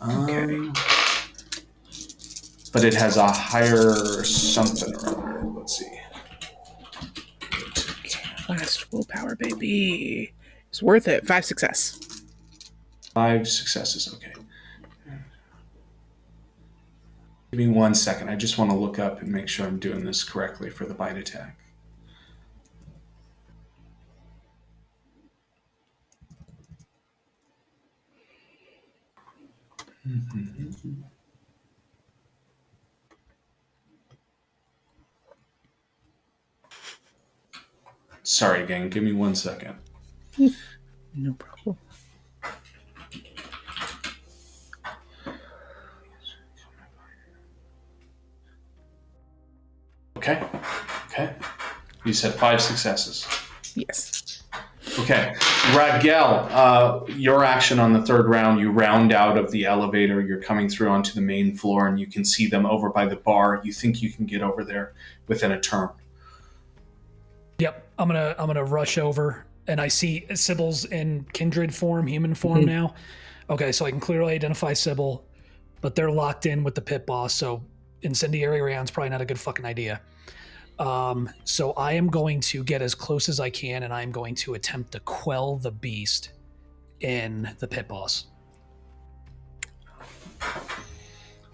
Okay. But it has a higher something or other. Let's see. Last willpower, baby. It's worth it. 5 success. 5 successes. Okay. Give me 1 second. I just want to look up and make sure I'm doing this correctly for the bite attack. Sorry, gang. Give me 1 second. No problem. Okay. Okay. You said 5 successes. Yes. Okay. Raguel, your action on the 3rd round, you round out of the elevator. You're coming through onto the main floor, and you can see them over by the bar. You think you can get over there within a turn. Yep, I'm gonna rush over, and I see Sybil's in kindred form, human form now. Okay, so I can clearly identify Sybil, but they're locked in with the pit boss, so incendiary round's probably not a good fucking idea. So I am going to get as close as I can, and I'm going to attempt to quell the beast in the pit boss.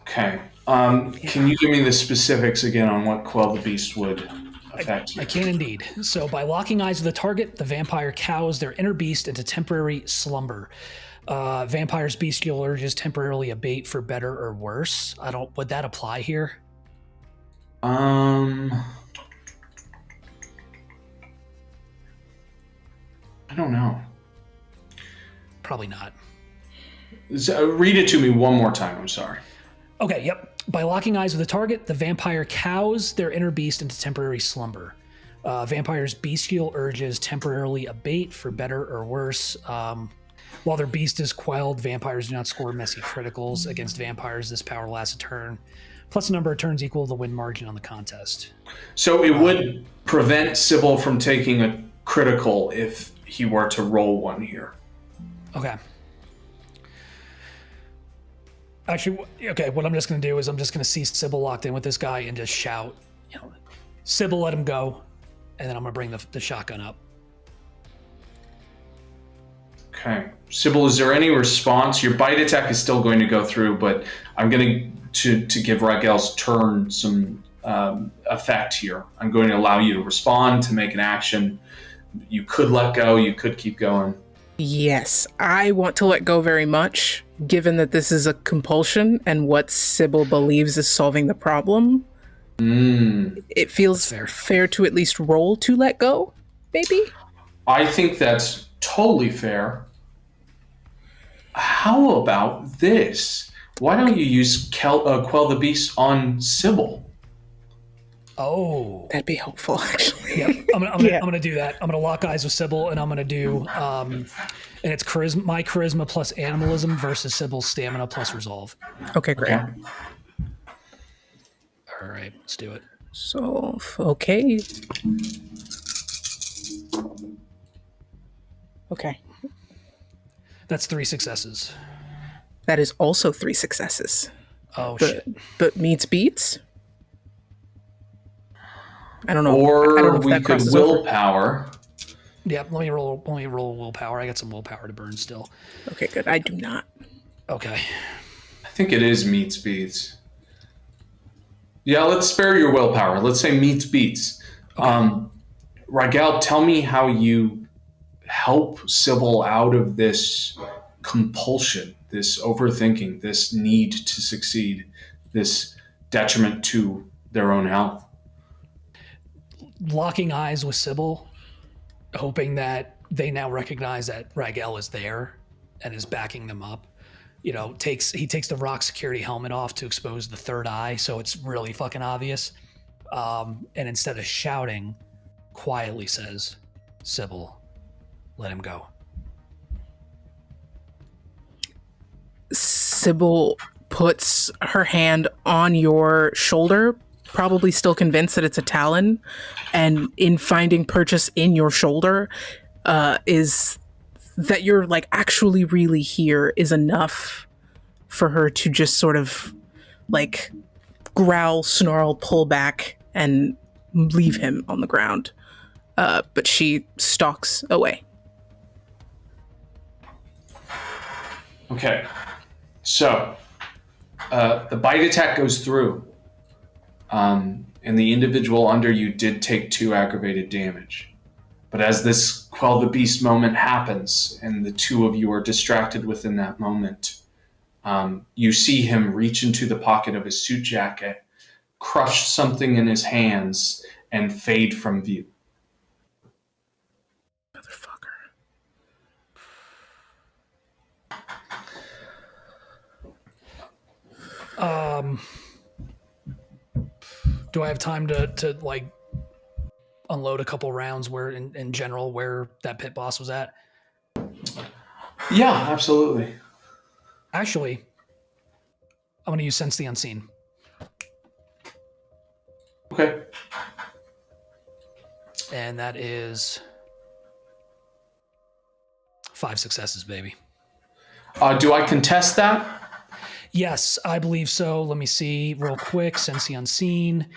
Okay. Can you give me the specifics again on what Quell the Beast would affect you? I can indeed. So by locking eyes with the target, the vampire cows their inner beast into temporary slumber. Vampire's bestial urges temporarily abate for better or worse. Would that apply here? I don't know. Probably not. Read it to me one more time. I'm sorry. Okay, yep. By locking eyes with the target, the vampire cows their inner beast into temporary slumber. Vampire's bestial urges temporarily abate for better or worse. While their beast is quelled, vampires do not score messy criticals. Against vampires, this power lasts a turn, plus a number of turns equal to the win margin on the contest. So it would prevent Sybil from taking a critical if he were to roll one here. Okay. Actually, okay, what I'm just going to do is I'm just going to see Sybil locked in with this guy and just shout, Sybil, let him go. And then I'm going to bring the shotgun up. Okay. Sybil, is there any response? Your bite attack is still going to go through, but I'm going to give Raguel's turn some effect here. I'm going to allow you to respond, to make an action. You could let go. You could keep going. Yes, I want to let go very much, given that this is a compulsion and what Sybil believes is solving the problem. It feels fair to at least roll to let go, maybe? I think that's totally fair. How about this? Why don't you use Quell the Beast on Sybil? Oh, that'd be helpful, actually. Yep, I'm gonna do that. I'm gonna lock eyes with Sybil, and I'm gonna do, and it's my charisma plus animalism versus Sybil's stamina plus resolve. Okay, great. Okay. All right, let's do it. So, okay. Okay. That's 3 successes. That is also 3 successes. Oh, shit. But meets beats? I don't know. Or I don't know if we that could crosses over. willpower. Yeah, let me roll willpower. I got some willpower to burn still. Okay, good. I do not. Okay. I think it is meets beats. Yeah, let's spare your willpower. Let's say meets beats. Okay. Raguel, tell me how you help Sybil out of this compulsion, this overthinking, this need to succeed, this detriment to their own health. Locking eyes with Sybil, hoping that they now recognize that Raguel is there and is backing them up. You know, he takes the rock security helmet off to expose the third eye, so it's really fucking obvious. And instead of shouting, quietly says, "Sybil, let him go." Sybil puts her hand on your shoulder, probably still convinced that it's a talon, and in finding purchase in your shoulder, is that you're like actually really here is enough for her to just sort of like growl, snarl, pull back, and leave him on the ground. But she stalks away. Okay, so the bite attack goes through, and the individual under you did take 2 aggravated damage. But as this Quell the Beast moment happens, and the 2 of you are distracted within that moment, you see him reach into the pocket of his suit jacket, crush something in his hands, and fade from view. Motherfucker. Do I have time to like unload a couple rounds where in general where that pit boss was at? Yeah, absolutely. Actually, I'm going to use Sense the Unseen. Okay. And that is 5 successes, baby. Do I contest that? Yes, I believe so. Let me see real quick. Sense the Unseen.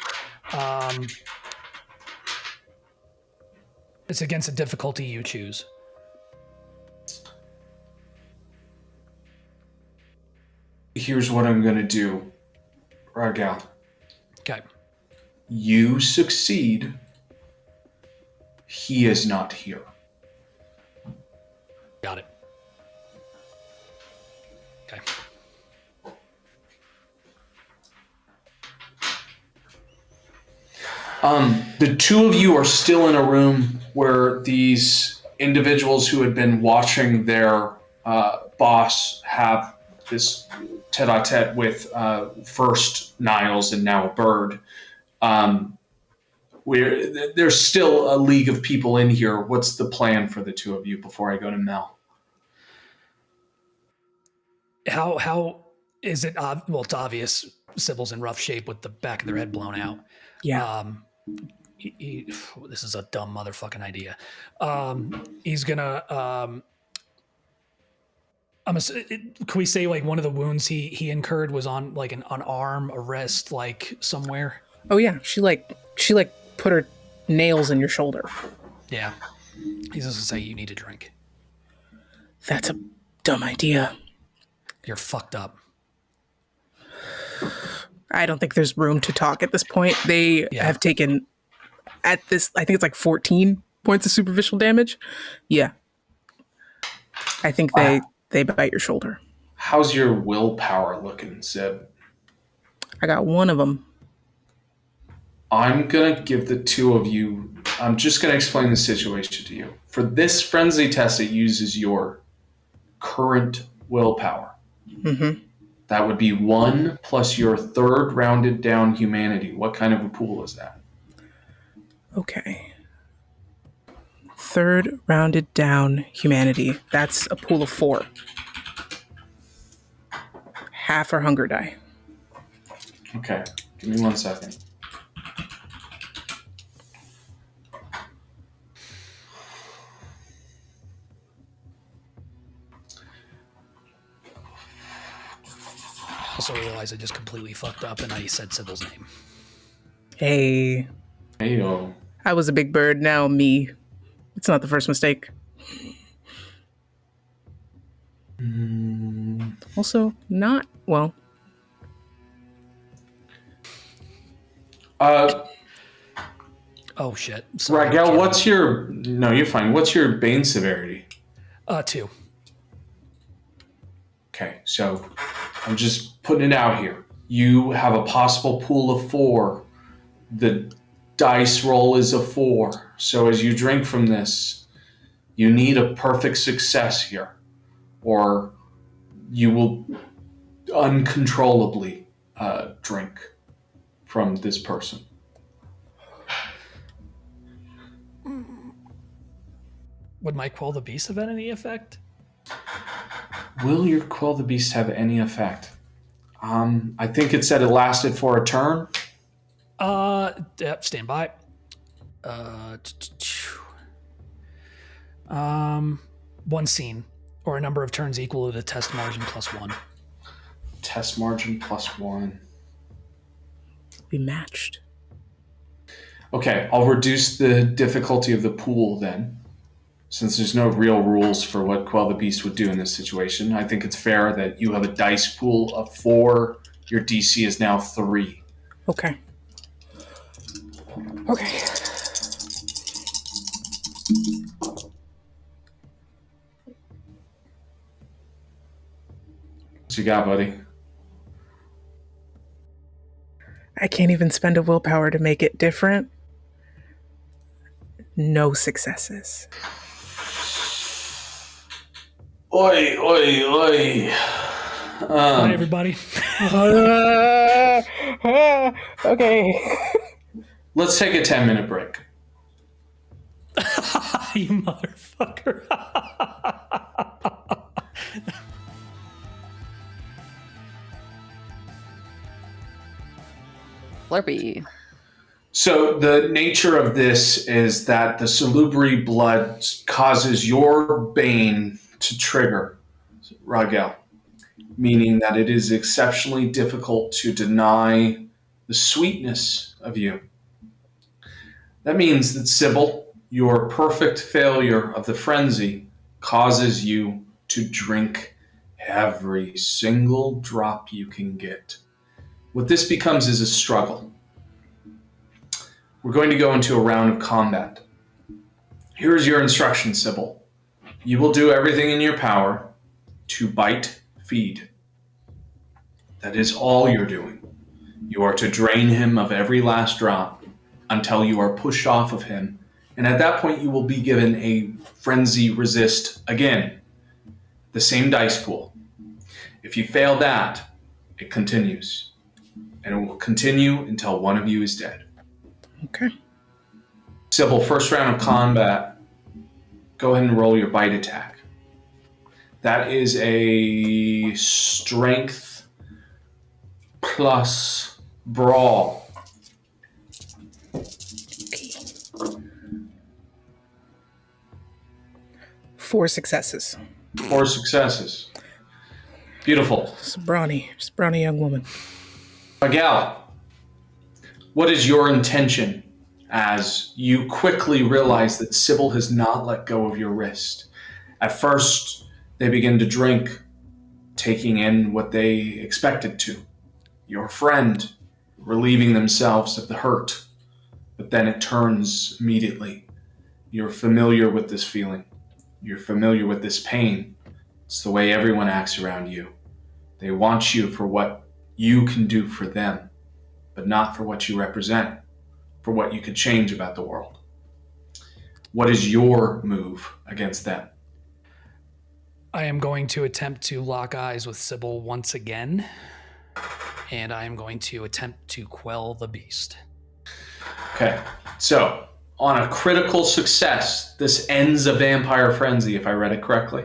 It's against a difficulty you choose. Here's what I'm going to do, Raguel. Okay. You succeed. He is not here. Got it. Okay. The 2 of you are still in a room where these individuals who had been watching their boss have this tete-a-tete with first Niles and now a bird. There's still a league of people in here. What's the plan for the 2 of you before I go to Mel? How is it? Well, it's obvious. Sybil's in rough shape with the back of their head blown out. Yeah. This is a dumb motherfucking idea. He's gonna. Can we say like one of the wounds he incurred was on like an arm, a wrist, like somewhere? Oh yeah, she put her nails in your shoulder. Yeah. He's just gonna say you need a drink. That's a dumb idea. You're fucked up. I don't think there's room to talk at this point. They have taken, at this, I think it's like 14 points of superficial damage. Yeah. I think they bite your shoulder. How's your willpower looking, Sib? I got one of them. I'm going to give the two of you, I'm just going to explain the situation to you. For this frenzy test, it uses your current willpower. Mm-hmm. That would be 1 plus your third rounded down humanity. What kind of a pool is that? Okay. Third rounded down humanity. That's a pool of 4. Half are hunger die. Okay, give me 1 second. I also realized I just completely fucked up and I said Sybil's name. Hey. Heyo. I was a big bird, now me. It's not the first mistake. Also, not, well. Oh, shit. Sorry, Raguel, what's your... No, you're fine. What's your Bane severity? 2. Okay, so I'm just putting it out here. You have a possible pool of 4. The dice roll is a 4. So as you drink from this, you need a perfect success here, or you will uncontrollably drink from this person. Would my Quell the Beast have any effect? Will your Quell the Beast have any effect? I think it said it lasted for a turn. Yep, stand by. One scene, or a number of turns equal to the test margin plus 1. Test margin plus 1. We matched. Okay, I'll reduce the difficulty of the pool then. Since there's no real rules for what Quell the Beast would do in this situation, I think it's fair that you have a dice pool of 4. Your DC is now 3. Okay. Okay. What you got, buddy? I can't even spend a willpower to make it different. No successes. Oi, oi, oi. Hi, everybody. Okay. Let's take a 10-minute break. You motherfucker. Slurpee. So the nature of this is that the Salubri blood causes your Bane to trigger, Raguel, meaning that it is exceptionally difficult to deny the sweetness of you. That means that, Sybil, your perfect failure of the frenzy causes you to drink every single drop you can get. What this becomes is a struggle. We're going to go into a round of combat. Here's your instruction, Sybil. You will do everything in your power to bite, feed. That is all you're doing. You are to drain him of every last drop until you are pushed off of him, and at that point you will be given a frenzy resist again. The same dice pool. If you fail that, it continues. And it will continue until one of you is dead. Okay. Sybil, first round of combat, go ahead and roll your bite attack. That is a strength plus brawl. Okay. 4 successes. 4 successes. Beautiful. Just a brawny young woman. Miguel, what is your intention as you quickly realize that Sybil has not let go of your wrist? At first, they begin to drink, taking in what they expected to. Your friend, relieving themselves of the hurt, but then it turns immediately. You're familiar with this feeling. You're familiar with this pain. It's the way everyone acts around you. They want you for what you can do for them, but not for what you represent, for what you could change about the world. What is your move against them? I am going to attempt to lock eyes with Sybil once again, and I am going to attempt to quell the beast. Okay, so on a critical success, this ends a vampire frenzy, if I read it correctly.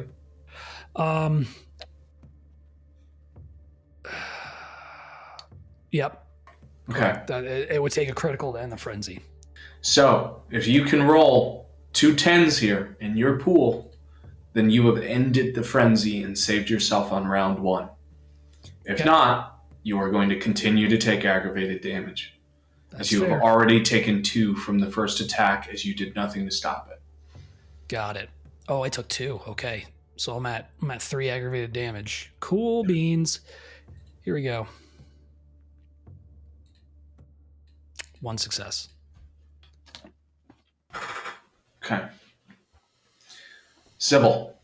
Yep. Okay. It would take a critical to end the frenzy. So if you can roll 2 10s here in your pool, then you have ended the frenzy and saved yourself on round 1. If not, you are going to continue to take aggravated damage. As you have already taken 2 from the first attack, as you did nothing to stop it. Got it. Oh, I took 2. Okay. So I'm at 3 aggravated damage. Cool beans. Here we go. 1 success. Okay. Sybil,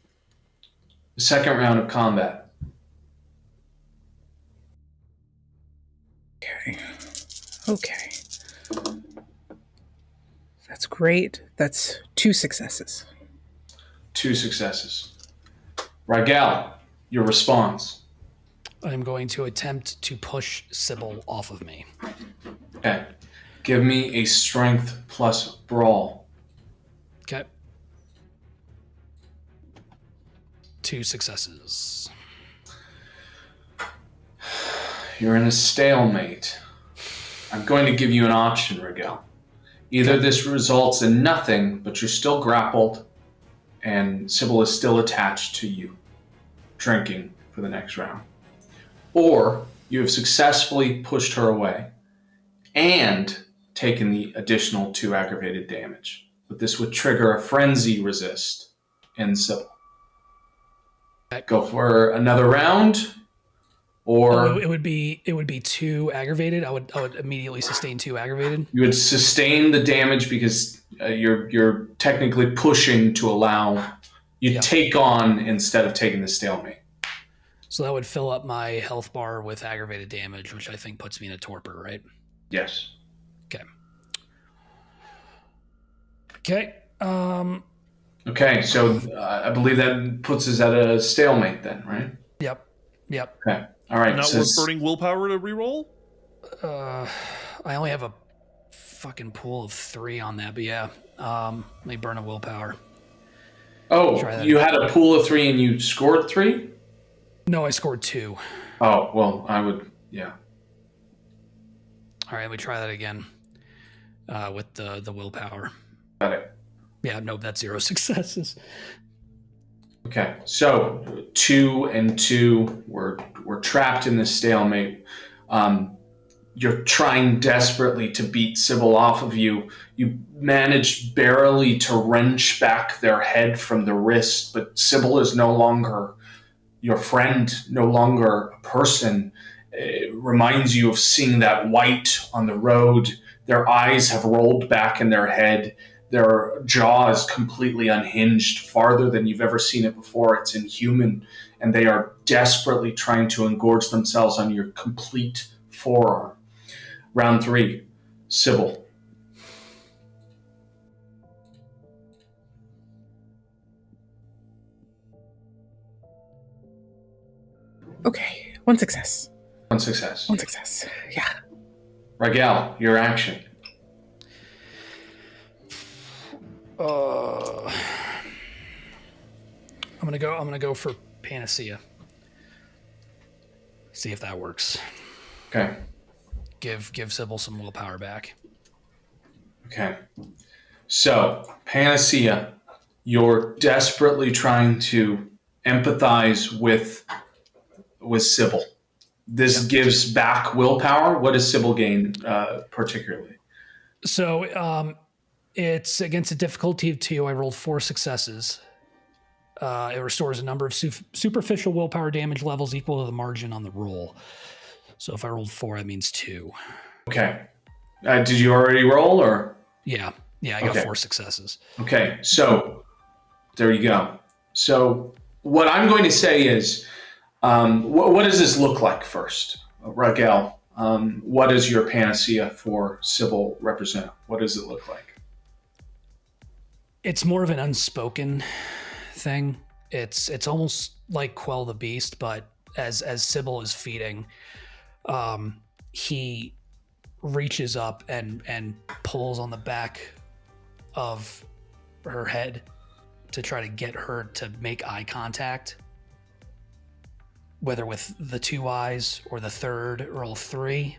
the second round of combat. Okay. That's great. That's 2 successes. 2 successes. Raguel, your response. I'm going to attempt to push Sybil off of me. Okay. Give me a strength plus brawl. Okay. 2 successes. You're in a stalemate. I'm going to give you an option, Raguel. Either this results in nothing, but you're still grappled, and Sybil is still attached to you, drinking for the next round. Or you have successfully pushed her away and taken the additional 2 aggravated damage. But this would trigger a frenzy resist in Sybil. Go for another round, or it would be 2 aggravated. I would immediately sustain 2 aggravated. you would sustain the damage because you're technically pushing to allow you take on instead of taking the stalemate. So that would fill up my health bar with aggravated damage, which I think puts me in a torpor, right? Yes. Okay. Okay. Okay, so I believe that puts us at a stalemate then, right? Yep. Okay. All right. Not worth burning willpower to reroll? I only have a fucking pool of 3 on that, but yeah. Let me burn a willpower. Oh, you had a pool of 3 and you scored 3? No, I scored 2. Oh, well, I would, yeah. All right, let me try that again with the willpower. Got it. Yeah, no, that's 0 successes. Okay, so 2 and 2, we're trapped in this stalemate. You're trying desperately to beat Sybil off of you. You manage barely to wrench back their head from the wrist, but Sybil is no longer your friend, no longer a person. It reminds you of seeing that white on the road. Their eyes have rolled back in their head. Their jaw is completely unhinged, farther than you've ever seen it before. It's inhuman, and they are desperately trying to engorge themselves on your complete forearm. Round 3, Sybil. Okay, 1 success. 1 success. 1 success. Yeah. Raguel, your action. I'm gonna go for Panacea. See if that works. Okay. Give Sybil some willpower back. Okay. So, Panacea, you're desperately trying to empathize with Sybil. This gives back willpower. What does Sybil gain particularly? So it's against a difficulty of 2. I rolled 4 successes. It restores a number of superficial willpower damage levels equal to the margin on the roll. So if I rolled 4, that means 2. Okay. Did you already roll, or? Yeah, I got 4 successes. Okay, so there you go. So what I'm going to say is, what does this look like first? Raguel, what does your panacea for Sybil represent? What does it look like? It's more of an unspoken thing. It's almost like Quell the Beast, but as Sybil is feeding, he reaches up and pulls on the back of her head to try to get her to make eye contact, whether with the 2 eyes or the third or all 3.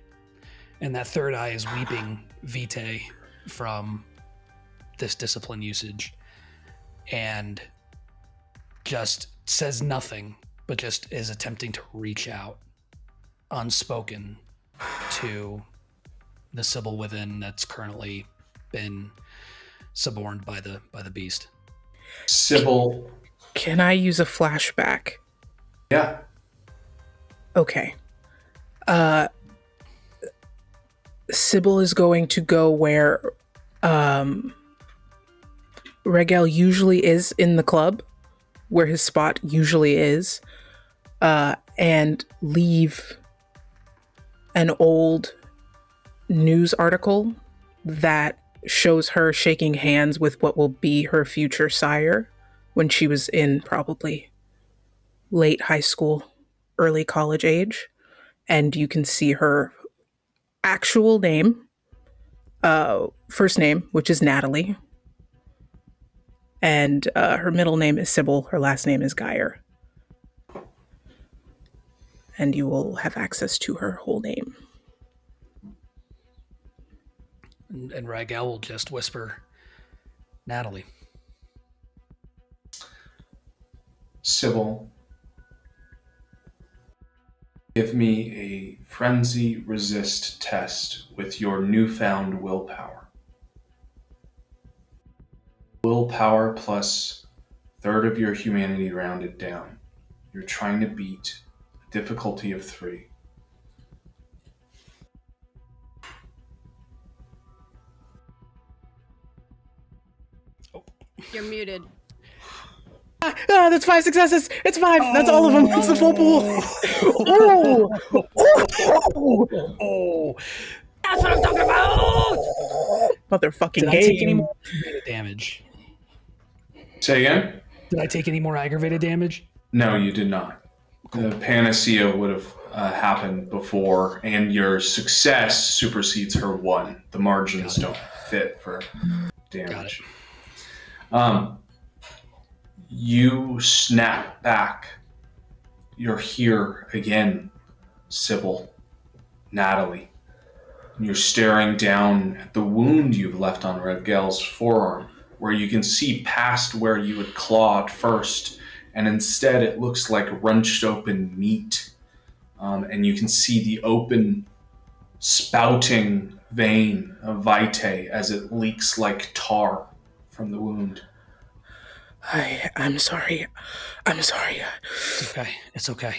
And that third eye is weeping vitae from this discipline usage, and just says nothing, but just is attempting to reach out, unspoken, to the Sybil within that's currently been suborned by the beast. Sybil. Can I use a flashback? Yeah. Okay. Sybil is going to go where Raguel usually is in the club, where his spot usually is, and leave an old news article that shows her shaking hands with what will be her future sire when she was in probably late high school, early college age. And you can see her actual name, first name, which is Natalie. And her middle name is Sybil. Her last name is Geier. And you will have access to her whole name. And Raguel will just whisper, Natalie. Sybil, give me a frenzy resist test with your newfound willpower. Willpower plus third of your humanity rounded down. You're trying to beat a difficulty of 3. You're muted. That's 5 successes. It's 5. That's all of them. It's the full pool. That's what I'm talking about! Motherfucking Did I take any game. more aggravated damage? Say again? Did I take any more aggravated damage? No, you did not. The panacea would have happened before, and your success supersedes her 1. The margins don't fit for damage. You snap back. You're here again, Sybil, Natalie. And you're staring down at the wound you've left on Raguel's forearm, where you can see past where you had clawed first, and instead it looks like wrenched open meat. And you can see the open, spouting vein of vitae as it leaks like tar from the wound. I'm sorry. I'm sorry. It's okay. It's okay.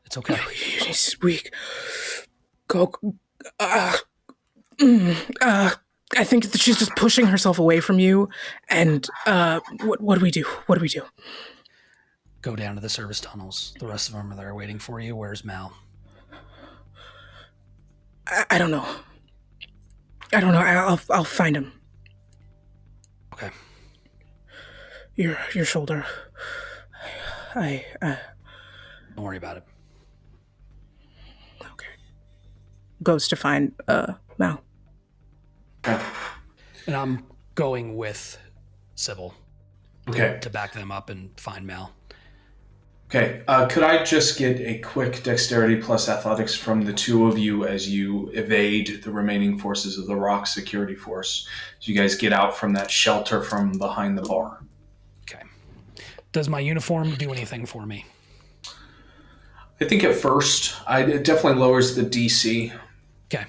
It's okay. He's weak. Go. I think that she's just pushing herself away from you. And what do we do? What do we do? Go down to the service tunnels. The rest of them are there waiting for you. Where's Mal? I don't know. I'll find him. Okay. Your shoulder. Don't worry about it. Okay. Goes to find Mal. Okay. And I'm going with Sybil. Okay. To back them up and find Mal. Okay. Could I just get a quick dexterity plus athletics from the 2 of you as you evade the remaining forces of the Rock security force? As you guys get out from that shelter from behind the bar. Okay. Does my uniform do anything for me? I think at first, it definitely lowers the DC. Okay.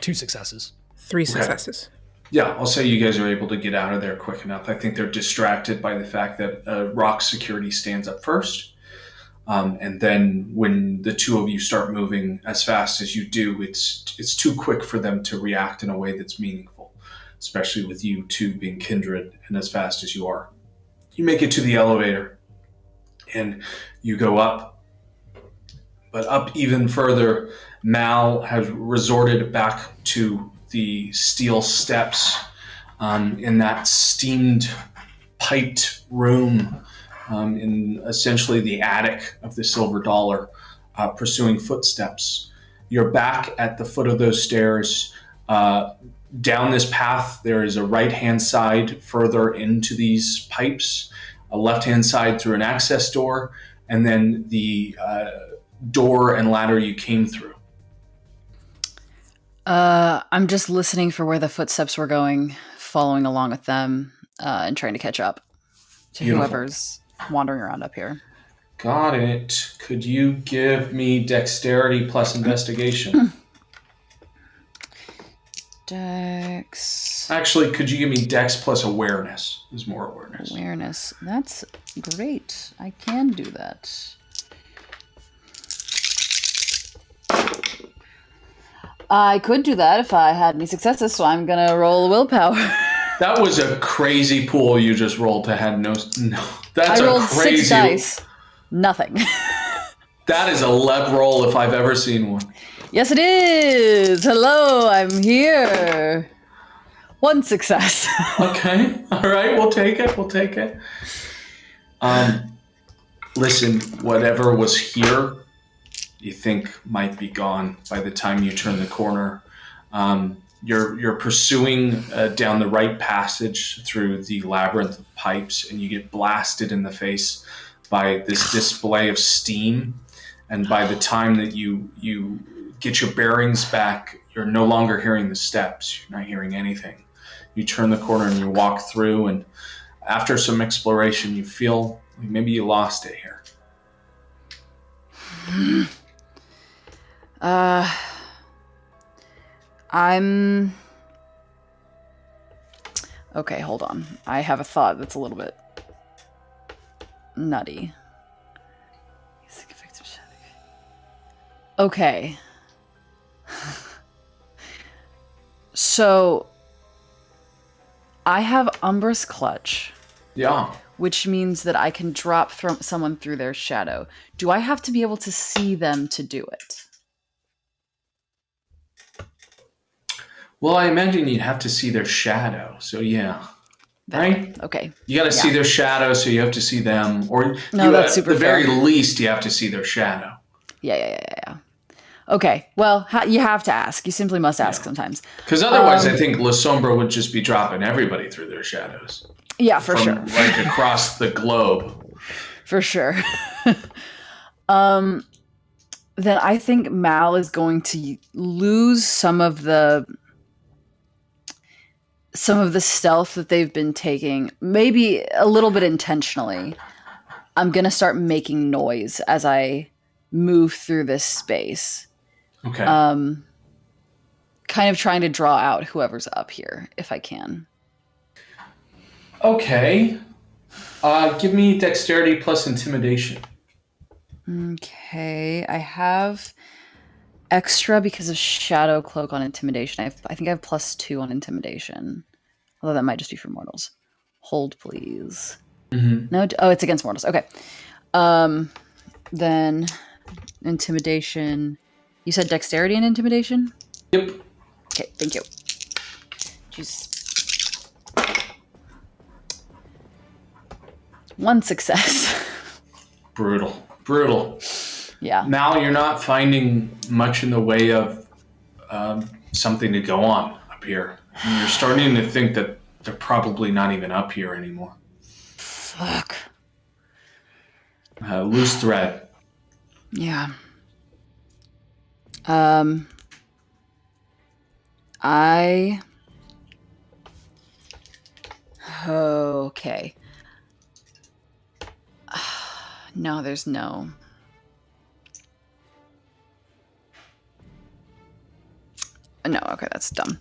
2 successes. 3 successes. Yeah, I'll say you guys are able to get out of there quick enough. I think they're distracted by the fact that Rock security stands up first. And then when the two of you start moving as fast as you do, it's too quick for them to react in a way that's meaningful, especially with you two being kindred and as fast as you are. You make it to the elevator and you go up, but up even further, Mal has resorted back to the steel steps in that steamed, piped room in essentially the attic of the Silver Dollar, pursuing footsteps. You're back at the foot of those stairs. Down this path, there is a right-hand side further into these pipes, a left-hand side through an access door, and then the door and ladder you came through. I'm just listening for where the footsteps were going, following along with them, and trying to catch up to Beautiful. whoever's wandering around up here. Got it. Could you give me dexterity plus investigation? Dex. Actually, could you give me dex plus awareness? There's more awareness. Awareness. That's great. I can do that. I could do that if I had any successes, so I'm gonna roll willpower. That was a crazy pool you just rolled to have no. That's I rolled a crazy 6 dice. Nothing. That is a lev roll if I've ever seen one. Yes, it is. Hello, I'm here. 1 success. Okay. All right. We'll take it. Listen, whatever was here, you think might be gone by the time you turn the corner. You're pursuing down the right passage through the labyrinth of pipes, and you get blasted in the face by this display of steam. And by the time that you get your bearings back, you're no longer hearing the steps. You're not hearing anything. You turn the corner and you walk through, and after some exploration, you feel like maybe you lost it here. I'm... Okay, hold on. I have a thought that's a little bit nutty. Okay. So, I have Umbrous Clutch. Yeah. Which means that I can drop someone through their shadow. Do I have to be able to see them to do it? Well, I imagine you'd have to see their shadow. So, yeah. Right? Okay. You got to see their shadow, so you have to see them. Or no, that's super at the very fair. least, you have to see their shadow. Yeah. Okay, well, you have to ask. You simply must ask sometimes. Because otherwise, I think Lasombra would just be dropping everybody through their shadows. Yeah, for sure. Like across the globe. For sure. Then I think Mal is going to lose some of the stealth that they've been taking, maybe a little bit intentionally. I'm going to start making noise as I move through this space. Okay. Kind of trying to draw out whoever's up here, if I can. Okay. Give me dexterity plus intimidation. Okay. I have extra because of Shadow Cloak on intimidation. I think I have +2 on intimidation. Although that might just be for mortals. Hold, please. Mm-hmm. No, it's against mortals. Okay. Then intimidation. You said dexterity and intimidation? Yep. Okay, thank you. Jesus. 1 success. Brutal. Yeah. Now you're not finding much in the way of something to go on up here. And you're starting to think that they're probably not even up here anymore. Fuck. Loose thread. Yeah. Okay. No, there's no. No, okay, that's dumb.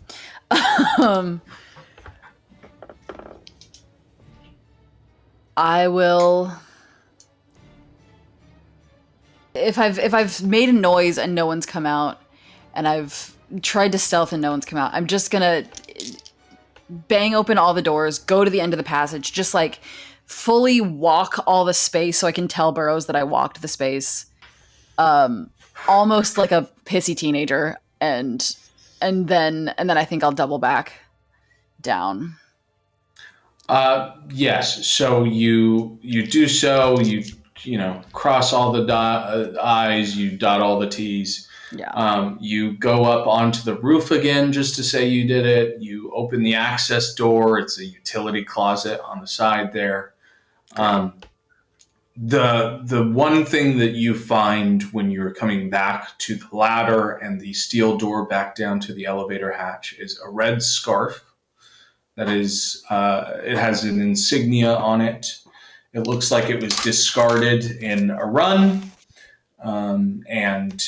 I will If I've made a noise and no one's come out, and I've tried to stealth and no one's come out, I'm just gonna bang open all the doors, go to the end of the passage, just like fully walk all the space so I can tell Burrows that I walked the space. Almost like a pissy teenager, and then I think I'll double back down. Yes. So you do so. You cross all the I's, you dot all the T's. Yeah. You go up onto the roof again just to say you did it. You open the access door. It's a utility closet on the side there. The one thing that you find when you're coming back to the ladder and the steel door back down to the elevator hatch is a red scarf. That is, it has an insignia on it. It looks like it was discarded in a run, and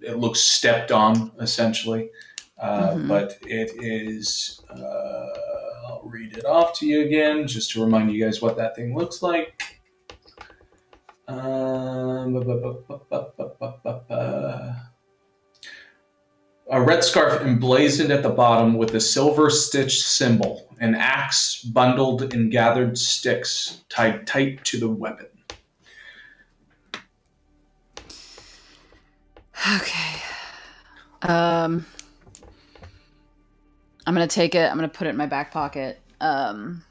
it looks stepped on, essentially. But it is, I'll read it off to you again, just to remind you guys what that thing looks like. A red scarf emblazoned at the bottom with a silver stitched symbol, an axe bundled in gathered sticks tied tight to the weapon. Okay. I'm gonna take it. I'm gonna put it in my back pocket. And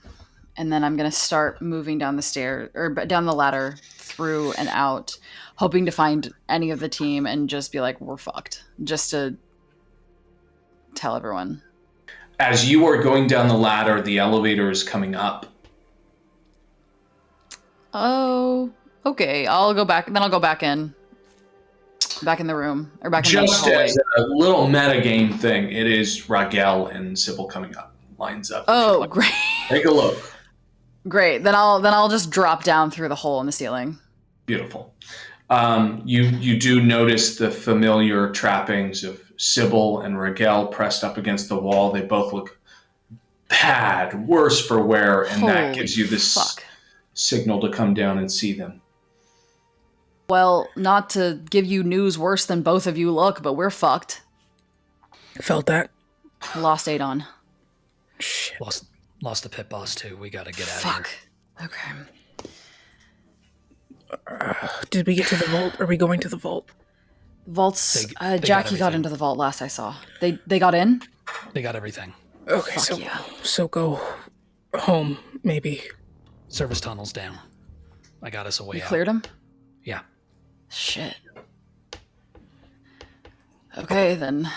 then I'm gonna start moving down the stair or down the ladder, through and out, hoping to find any of the team and just be like, we're fucked. Just to tell everyone. As you are going down the ladder, the elevator is coming up. Oh, okay. I'll go back. Then I'll go back in the room or back in Just the hallway. as a little metagame thing, it is Raguel and Sybil coming up. Lines up. Oh, great. Take a look. Great. Then I'll just drop down through the hole in the ceiling. Beautiful. You do notice the familiar trappings of Sybil and Raguel pressed up against the wall. They both look bad, worse for wear, and that gives you this signal to come down and see them. Well, not to give you news worse than both of you look, but we're fucked. Felt that. Lost Adon. Shit. Lost the pit boss too. We gotta get out Fuck. of here. Okay. Did we get to the vault? Are we going to the vault? Vaults. They Jackie got into the vault last I saw. They got in? They got everything. Okay, Fuck yeah. so go home, maybe. Service tunnels down. I got us a way You out. cleared them? Yeah. Shit. Okay, then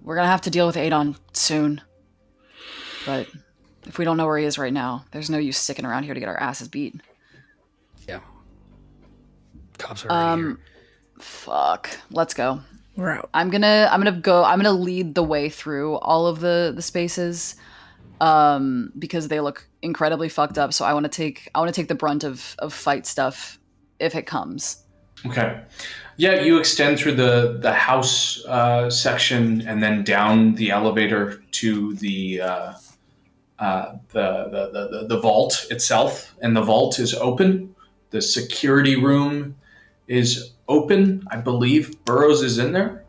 we're gonna have to deal with Adon soon. But if we don't know where he is right now, there's no use sticking around here to get our asses beat. Yeah. Cops are already here. Fuck. Let's go. We're out. I'm gonna lead the way through all of the spaces. Because they look incredibly fucked up, so I wanna take the brunt of fight stuff if it comes. Okay. Yeah, you extend through the house section and then down the elevator to the vault itself, and the vault is open. The security room is open. I believe Burrows is in there.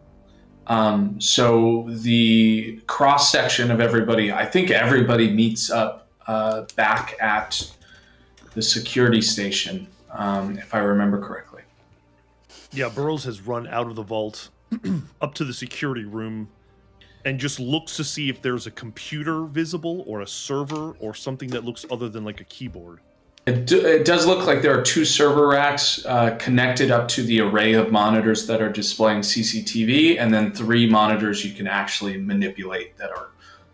So the cross section of everybody, I think everybody meets up back at the security station, if I remember correctly. Yeah, Burrows has run out of the vault up to the security room and just looks to see if there's a computer visible or a server or something that looks other than like a keyboard. It does look like there are two server racks connected up to the array of monitors that are displaying CCTV, and then 3 monitors you can actually manipulate that are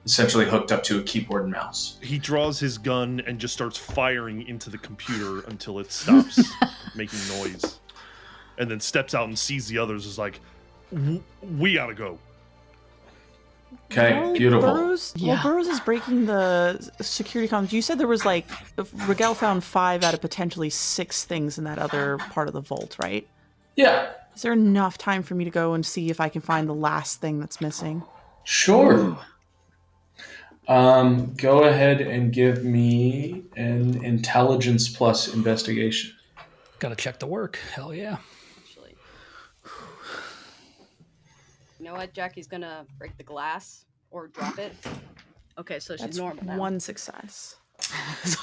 essentially hooked up to a keyboard and mouse. He draws his gun and just starts firing into the computer until it stops making noise. And then steps out and sees the others, is like, we gotta go. Okay, beautiful. Burrows is breaking the security comms. You said there was Raguel found 5 out of potentially 6 things in that other part of the vault, right? Yeah. Is there enough time for me to go and see if I can find the last thing that's missing? Sure. Go ahead and give me an intelligence plus investigation. Gotta check the work. Hell yeah. Actually. You know what? Jackie's gonna break the glass or drop it. Okay, so she's That's normal now. one success.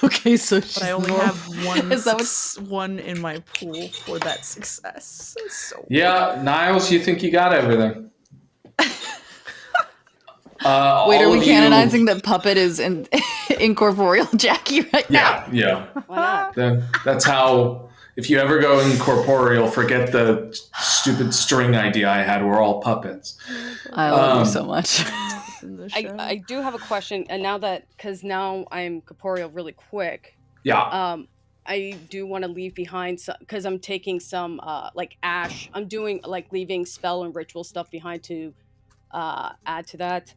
Okay, so she's But I only normal. have one Is that one in my pool for that success. So Yeah, Niles, you think you got everything. Wait, are all we of you- canonizing that Puppet is incorporeal Jackie right now? Yeah. Why not? That's how. If you ever go incorporeal, forget the stupid string idea I had. We're all puppets. I love you so much. in the show. I do have a question, and because now I'm corporeal really quick. Yeah. I do want to leave behind because I'm taking some like ash. I'm doing like leaving spell and ritual stuff behind to add to that.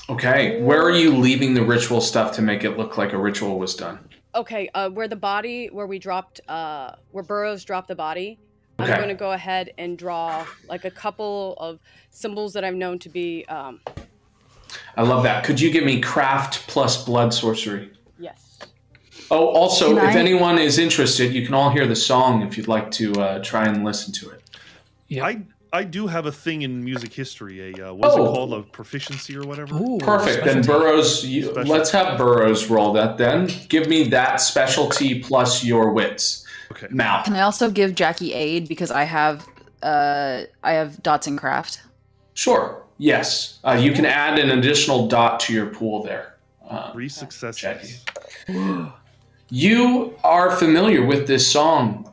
Okay. Where are you leaving the ritual stuff to make it look like a ritual was done? Okay, where we dropped, where Burrows dropped the body, Okay. I'm going to go ahead and draw like a couple of symbols that I've known to be. I love that. Could you give me craft plus blood sorcery? Yes. Oh, also, Can if I- anyone is interested, you can all hear the song if you'd like to try and listen to it. Yeah. I do have a thing in music history, what's it called, a proficiency or whatever. Ooh, Perfect. Then specialty. Burrows, Specialty. let's have Burrows roll that then. Give me that specialty plus your wits. Okay. Mal. Can I also give Jackie aid because I have dots in craft? Sure. Yes. You can add an additional dot to your pool there. 3 successes. Jackie. You are familiar with this song.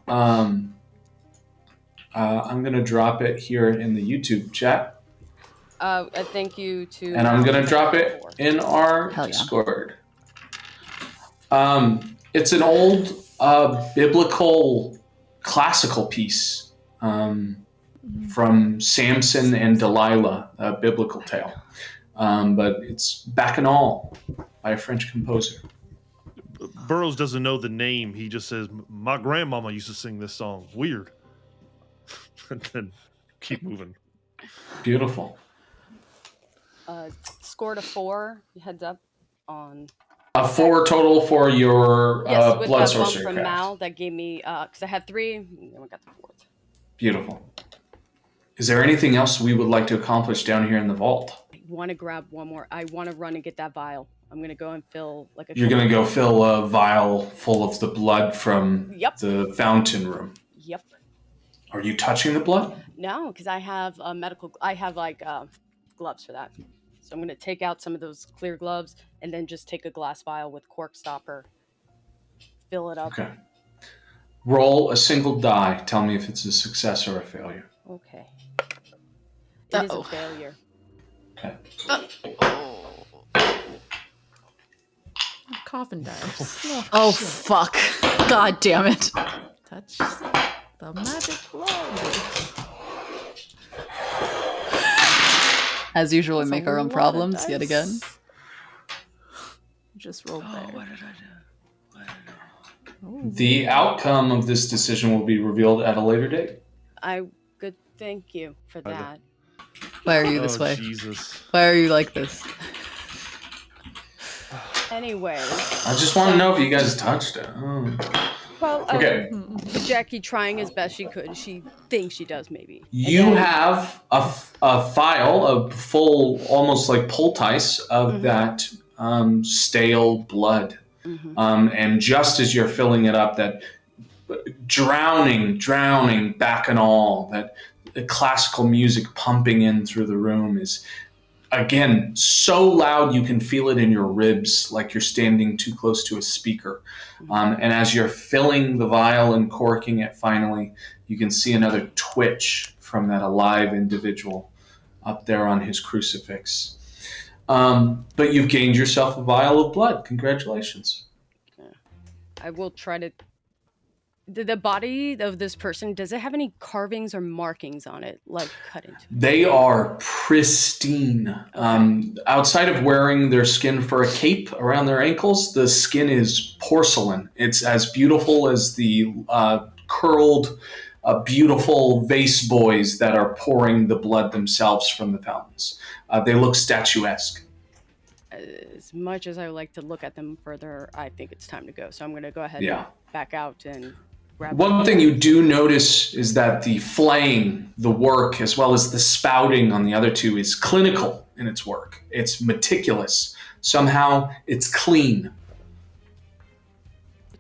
I'm going to drop it here in the YouTube chat. I thank you to. And I'm going to drop it in our Hell yeah. Discord. It's an old biblical classical piece from Samson and Delilah, a biblical tale. But it's Bacchanal by a French composer. Burrows doesn't know the name. He just says, "My grandmama used to sing this song." Weird. And then keep moving. Beautiful. Scored a 4. Heads up on. A 4 total for your Yes, with blood that one sorcery from craft. Mal that gave me because I had 3, and then we got the 4th. Beautiful. Is there anything else we would like to accomplish down here in the vault? I want to grab one more. I want to run and get that vial. I'm gonna go and fill like a. You're going to go fill a vial full of the blood from Yep. the fountain room. Yep. Are you touching the blood? No, because I have I have like gloves for that. So I'm gonna take out some of those clear gloves and then just take a glass vial with cork stopper, fill it up. Okay. Roll a single die. Tell me if it's a success or a failure. Okay. It is Uh-oh. a failure. Okay. Coffin dice. Oh fuck! God damn it! Touch the magic blood. As usual, we That's make a our own lot of problems yet dice. again. Just rolled there. What did I do? The outcome of this decision will be revealed at a later date. Good. Thank you for that. Why are you this Oh, way? Jesus. Why are you like this? Anyway, I just want to know if you guys touched it. Oh. well, Okay. Jackie trying as best she could. She thinks she does maybe. And You then- have a file, a full, almost like poultice of that stale blood. And just as you're filling it up, that drowning bacchanal, that classical music pumping in through the room is, again, so loud you can feel it in your ribs, like you're standing too close to a speaker. And as you're filling the vial and corking it finally, you can see another twitch from that alive individual up there on his crucifix. But you've gained yourself a vial of blood. Congratulations. I will try to. The body of this person, does it have any carvings or markings on it, like cut into? They are pristine. Outside of wearing their skin for a cape around their ankles, the skin is porcelain. It's as beautiful as the curled, beautiful vase boys that are pouring the blood themselves from the fountains. They look statuesque. As much as I would like to look at them further, I think it's time to go. So I'm going to go ahead Yeah. and back out and grab One thing you do notice is that the flaying, the work, as well as the spouting on the other two is clinical in its work. It's meticulous. Somehow it's clean.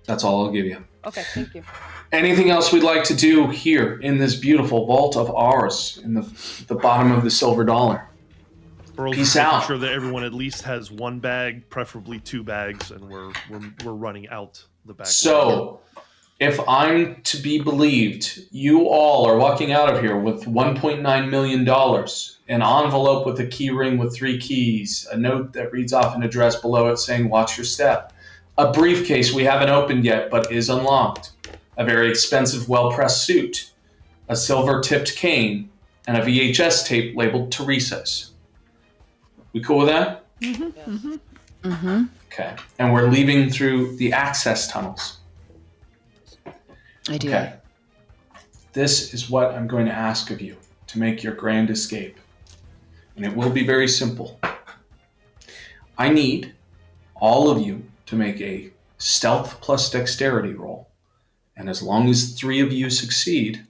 That's all I'll give you. Okay, thank you. Anything else we'd like to do here in this beautiful vault of ours in the bottom of the silver dollar? Burrows Peace is making out. sure that everyone at least has one bag, preferably 2 bags, and we're running out the back. So, if I'm to be believed, you all are walking out of here with $1.9 million, an envelope with a key ring with 3 keys, a note that reads off an address below it saying, "Watch your step," a briefcase we haven't opened yet but is unlocked, a very expensive, well-pressed suit, a silver-tipped cane, and a VHS tape labeled Teresa's. We cool with that? Okay. And we're leaving through the access tunnels. Ideally. Okay. This is what I'm going to ask of you to make your grand escape. And it will be very simple. I need all of you to make a stealth plus dexterity roll. And as long as 3 of you succeed...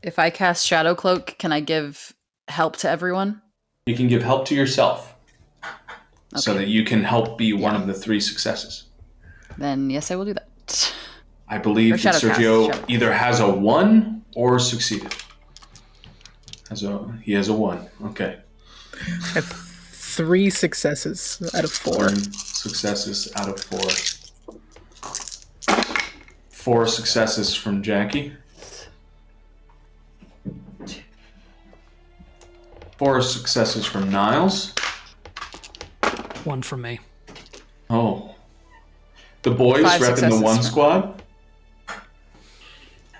If I cast Shadow Cloak, can I give help to everyone? You can give help to yourself. So Okay. that you can help be one of the 3 successes. Then yes, I will do that. I believe Or that shadow cast, Sergio shadow. either has a 1 or succeeded. He has a 1. Okay. I have 3 successes out of 4. 1 successes out of 4. 4 successes from Jackie. 4 successes from Niles. 1 from me. Oh. The boys 5 repping the successes 1 from- squad.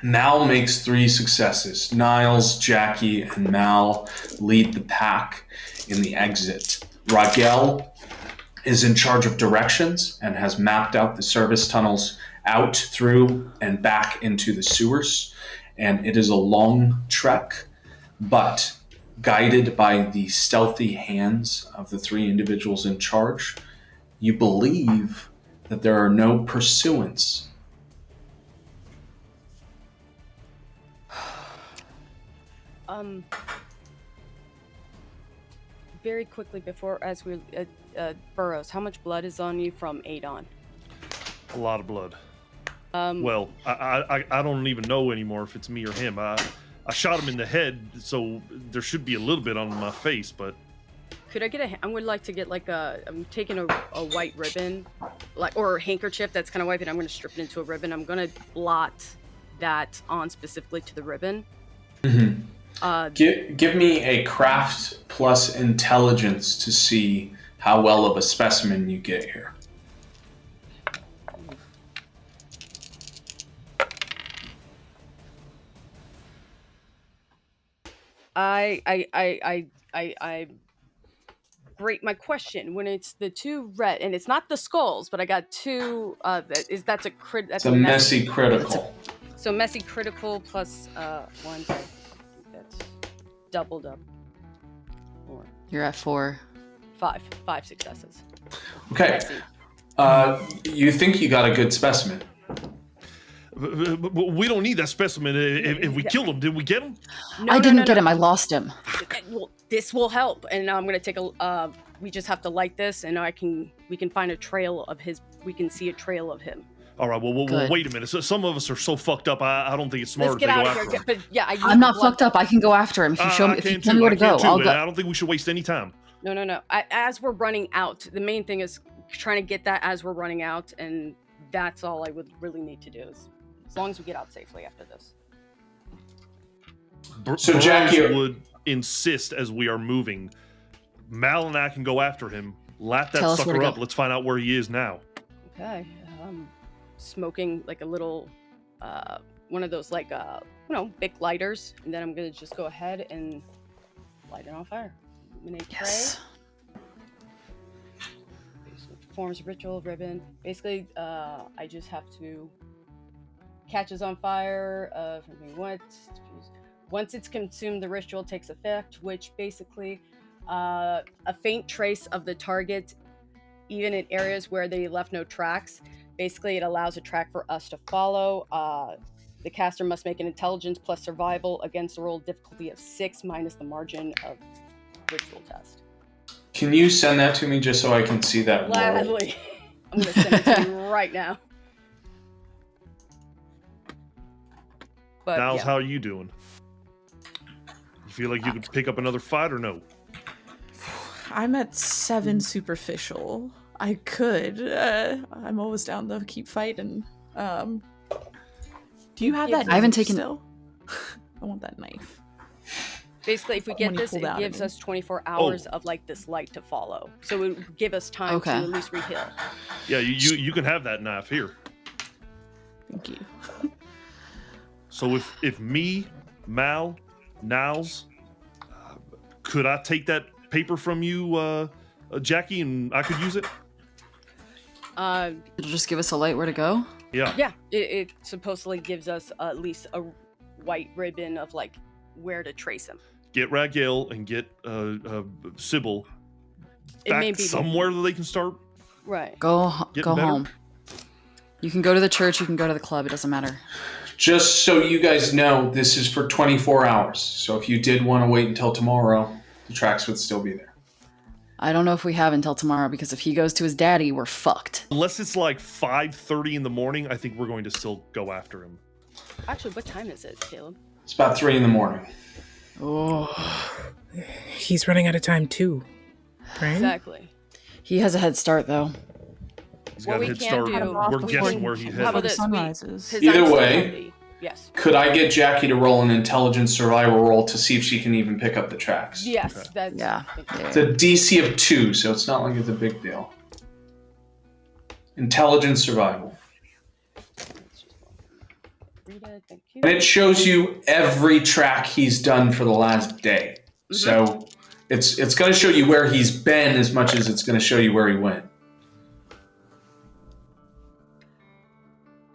Mal makes 3 successes. Niles, Jackie, and Mal lead the pack in the exit. Raguel is in charge of directions and has mapped out the service tunnels out through and back into the sewers. And it is a long trek, but guided by the stealthy hands of the 3 individuals in charge, you believe that there are no pursuants. Very quickly before, as we Burrows, how much blood is on you from Adon? A lot of blood. Well, I don't even know anymore if it's me or him. I shot him in the head, so there should be a little bit on my face, but... Could I get I would like to get like I'm taking a white ribbon, or a handkerchief that's kind of white, and I'm going to strip it into a ribbon. I'm going to blot that on specifically to the ribbon. Mm-hmm. Give me a craft plus intelligence to see how well of a specimen you get here. I great. My question, when it's the 2 red, and it's not the skulls, but I got 2. That's a crit. That's It's a messy critical. So messy critical plus 1. That's doubled up. 4, You're at 4. 5 successes. Okay. You think you got a good specimen. But we don't need that specimen. If we killed him, did we get him? No, I didn't no. get him. I lost him. Well, this will help, and I'm gonna take a. We just have to light this, and we can find a trail of his. We can see a trail of him. All right. Well, wait a minute. So, some of us are so fucked up. I don't think it's smart Let's to get go out after of here. him. But yeah, I'm not fucked up. I can go after him. If you show me, if you tell me where to go, I'll go. I don't think we should waste any time. No. As we're running out, the main thing is trying to get that as we're running out, and that's all I would really need to do. As long as we get out safely after this. So Jackie Burrows would insist as we are moving. Mal and I can go after him. Lap that Tell us where sucker to up. go. Let's find out where he is now. Okay. Smoking like a little, one of those like big lighters, and then I'm gonna just go ahead and light it on fire. Yes. Forms of ritual ribbon. Basically, I just have to catches on fire. Once it's consumed, the ritual takes effect, which basically a faint trace of the target, even in areas where they left no tracks, Basically, it allows a track for us to follow. The caster must make an intelligence plus survival against a roll difficulty of 6 minus the margin of ritual test. Can you send that to me just so I can see that roll? Gladly. I'm going to send it to you right now. But, Niles, yeah. how are you doing? You feel like you could pick up another fight or no? I'm at 7 superficial. I could. I'm always down to keep fighting. Do you have that? I haven't knife taken- still. I want that knife. Basically, if we get When you this, pulled it out gives of me. us 24 hours of like this light to follow. So it would give us time to at least reheal. Yeah, you can have that knife here. Thank you. So if me, Mal, Niles, could I take that paper from you, Jackie, and I could use it? It'll just give us a light where to go? Yeah. Yeah, it supposedly gives us at least a white ribbon of like where to trace him. Get Raguel and get Sybil It may back be somewhere that they can start. right. Go Getting better? home. You can go to the church, you can go to the club, it doesn't matter. Just so you guys know, this is for 24 hours. So if you did want to wait until tomorrow, the tracks would still be there. I don't know if we have until tomorrow, because if he goes to his daddy, we're fucked. Unless it's like 5:30 in the morning, I think we're going to still go after him. Actually, what time is it, Caleb? It's about 3 in the morning. Oh. He's running out of time too, right? Exactly. He has a head start, though. He's What got a we head can start. do- We're Before guessing he- where he's How about headed. this? sun We- rises. his Either eyes way- still be- Yes. Could I get Jackie to roll an intelligence survival roll to see if she can even pick up the tracks? Yes, Okay. that's Yeah. It's a DC of 2, so it's not like it's a big deal. Intelligence survival. Rita, thank you. And it shows you every track he's done for the last day. So it's going to show you where he's been as much as it's going to show you where he went.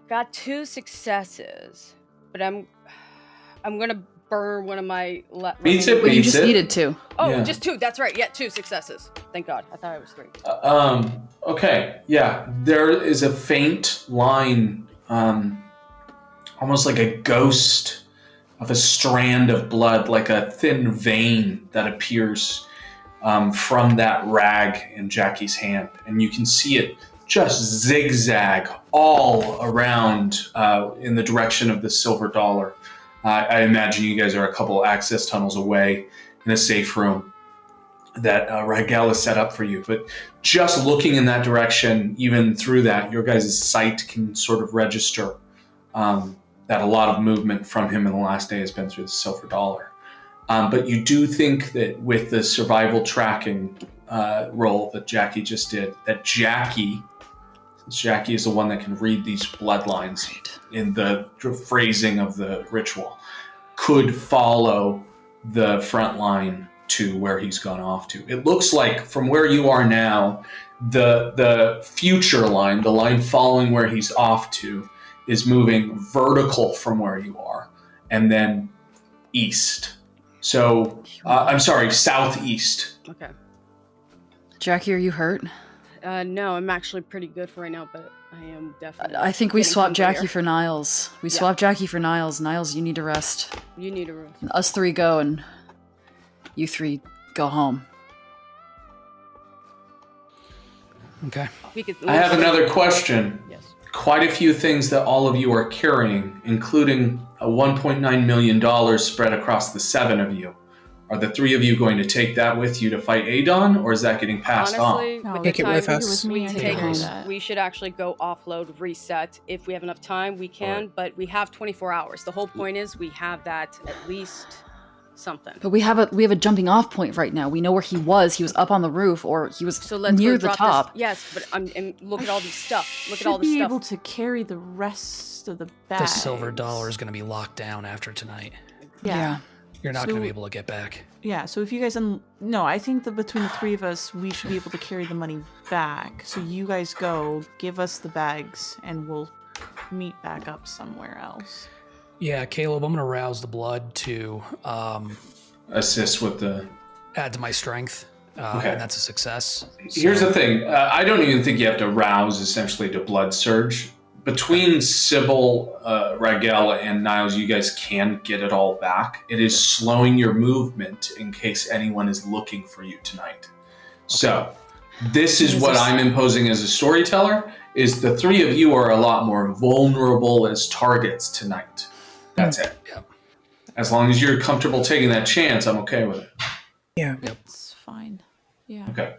Got 2 successes, but I'm gonna burn one of my. Beats it, But you beats just it. needed to. Oh, Yeah. just 2. That's right. Yeah, 2 successes. Thank God. I thought it was 3. Okay, yeah. There is a faint line, almost like a ghost of a strand of blood, like a thin vein that appears from that rag in Jackie's hand. And you can see it just zigzag all around in the direction of the silver dollar. I imagine you guys are a couple access tunnels away in a safe room that Raguel has set up for you. But just looking in that direction, even through that, your guys' sight can sort of register that a lot of movement from him in the last day has been through the silver dollar. But you do think that with the survival tracking roll that Jackie just did, that Jackie is the one that can read these bloodlines in the phrasing of the ritual, could follow the front line to where he's gone off to. It looks like from where you are now, the future line, the line following where he's off to, is moving vertical from where you are, and then east. So, I'm sorry, southeast. Okay. Jackie, are you hurt? No, I'm actually pretty good for right now, but I am definitely. I think we getting swapped hungrier. Jackie for Niles. We Yeah. swapped Jackie for Niles. Niles, you need to rest. You need a room. Us 3 go, and you 3 go home. Okay. We could. I have another question. Yes. Quite a few things that all of you are carrying, including a $1.9 million spread across the 7 of you. Are the 3 of you going to take that with you to fight Adon, or is that getting passed Honestly, No, with take the it time with us. we I take, can do that. we should actually go offload, reset. If we have enough time, we can. Alright. But we have 24 hours. The whole point is we have that at least something. But we have a jumping off point right now. We know where he was. He was up on the roof, or he was So let's near go the drop top. This. Yes, but and look at all these stuff. Look at Should all this be stuff. able to carry the rest of the bags. The silver dollar is going to be locked down after tonight. Yeah. You're not going to So- be able to get back. Yeah, so if you guys no, I think that between the 3 of us, we should be able to carry the money back. So you guys go, give us the bags, and we'll meet back up somewhere else. Yeah, Caleb, I'm going to rouse the blood to Assist with the... add to my strength. Okay. And that's a success. Here's the thing. I don't even think you have to rouse, essentially, to blood surge. Between Sybil, Raguel, and Niles, you guys can get it all back. It is slowing your movement in case anyone is looking for you tonight. So, this is what I'm imposing as a storyteller, is the three of you are a lot more vulnerable as targets tonight. That's it. Yep. As long as you're comfortable taking that chance, I'm okay with it. Yeah. Yep. It's fine. Yeah. Okay.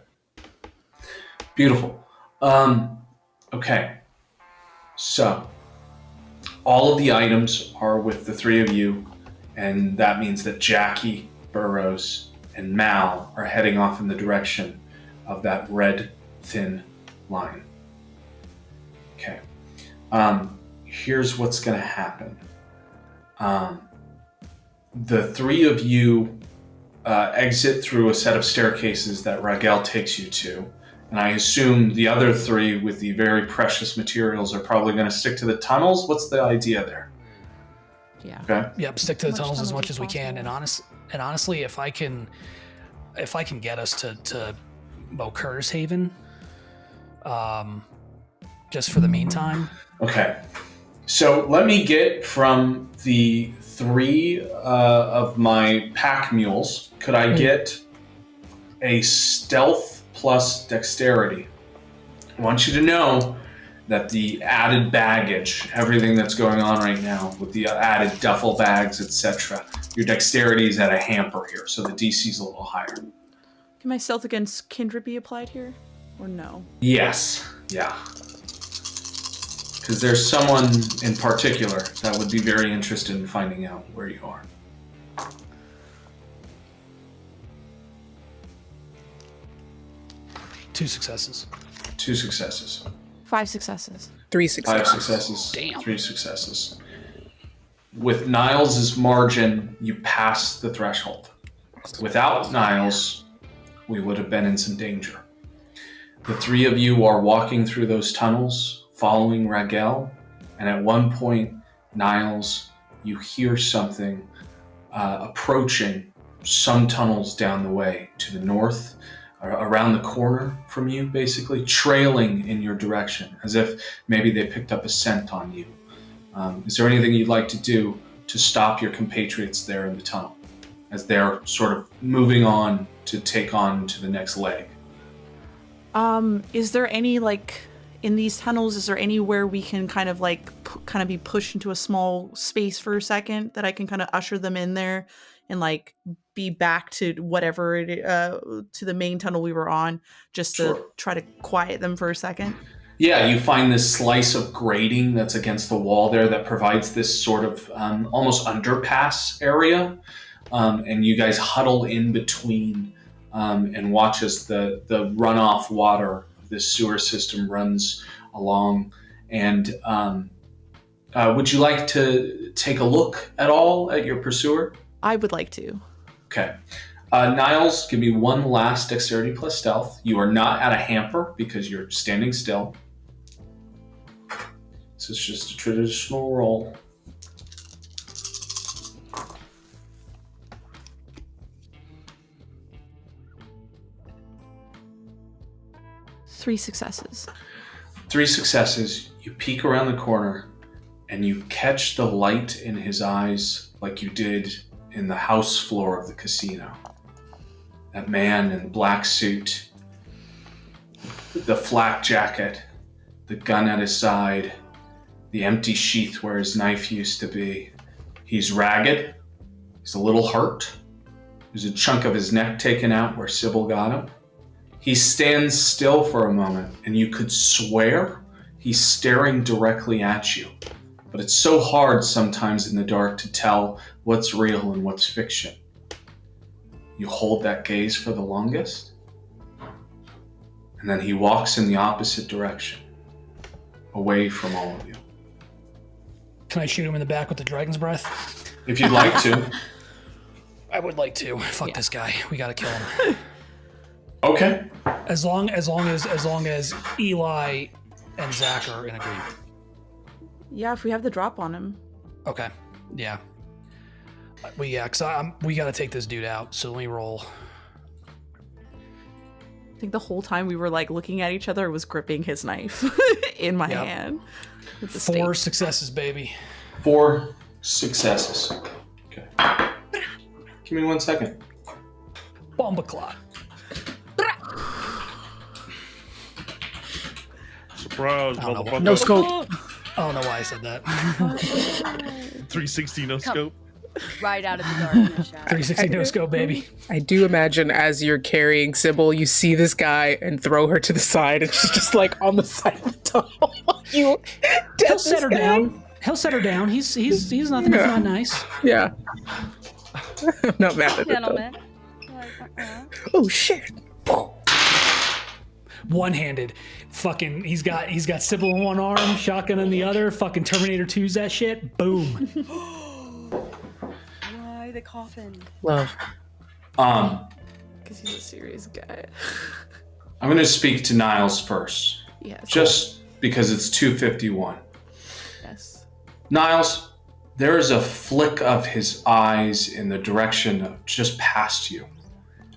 Beautiful. Okay. So, all of the items are with the three of you, and that means that Jackie, Burrows, and Mal are heading off in the direction of that red, thin line. Okay. Here's what's going to happen. The three of you exit through a set of staircases that Raguel takes you to. And I assume the other three with the very precious materials are probably going to stick to the tunnels. What's the idea there? Yeah. Okay. Yep, stick to the tunnels as tunnels much as as we can. And honestly, if I can get us to Mokur's Haven, just for the meantime. Okay. So let me get from the three of my pack mules, could I get a stealth plus dexterity? I want you to know that the added baggage, everything that's going on right now with the added duffel bags, etc., your dexterity is at a hamper here, so the DC is a little higher. Can my stealth against Kindred be applied here? Or no? Yes. Yeah. Because there's someone in particular that would be very interested in finding out where you are. Two successes. 2 successes. 5 successes. 3 5 successes. successes. Damn. 3 successes. With Niles' margin, you pass the threshold. Without Niles, we would have been in some danger. The three of you are walking through those tunnels, following Raguel, and at one point, Niles, you hear something approaching some tunnels down the way to the north, around the corner from you, basically, trailing in your direction, as if maybe they picked up a scent on you. Is there anything you'd like to do to stop your compatriots there in the tunnel, as they're sort of moving on to take on to the next leg? Is there any, like, in these tunnels, is there anywhere we can kind of, like, kind of be pushed into a small space for a second that I can kind of usher them in there and, like, be back to whatever, to the main tunnel we were on, just to try to quiet them for a second? Yeah, you find this slice of grating that's against the wall there that provides this sort of almost underpass area. And you guys huddle in between and watch as the runoff water of this sewer system runs along. And would you like to take a look at all at your pursuer? I would like to. Okay. Niles, give me one last dexterity plus stealth. You are not at a hamper because you're standing still. So it's just a traditional roll. Three successes. 3 successes. You peek around the corner and you catch the light in his eyes like you did in the house floor of the casino. That man in the black suit, the flak jacket, the gun at his side, the empty sheath where his knife used to be. He's ragged. He's a little hurt. There's a chunk of his neck taken out where Sybil got him. He stands still for a moment, and you could swear he's staring directly at you. But it's so hard sometimes in the dark to tell what's real and what's fiction. You hold that gaze for the longest, and then he walks in the opposite direction, away from all of you. Can I shoot him in the back with the dragon's breath? If you'd like to. I would like to. Fuck this guy. We gotta kill him. Okay. As long as Eli and Zach are in agreement. Yeah, if we have the drop on him. Okay. Yeah. Cause we gotta take this dude out. So let me roll. I think the whole time we were like looking at each other, I was gripping his knife in my hand. With the 4 stake. successes, baby. 4 successes. Okay. Give me 1 second. Bomba clock. Surprise, I don't know motherfucker. No scope. I don't know why I said that. 360 no scope. Right out of the darkness. Shadow. 360 no scope, baby. I do imagine as you're carrying Sybil, you see this guy and throw her to the side, and she's just like on the side of the tunnel. You dead He'll set this her guy? down. He'll set her down. He's nothing if not nice. Yeah. I'm not mad at it. Gentlemen. Though. Oh shit. One-handed. Fucking, he's got Sybil in one arm, shotgun in the other. Fucking Terminator 2's that shit. Boom. Why the coffin? Love. Because he's a serious guy. I'm going to speak to Niles first, Yes. just because it's 2:51. Yes. Niles, there is a flick of his eyes in the direction of just past you,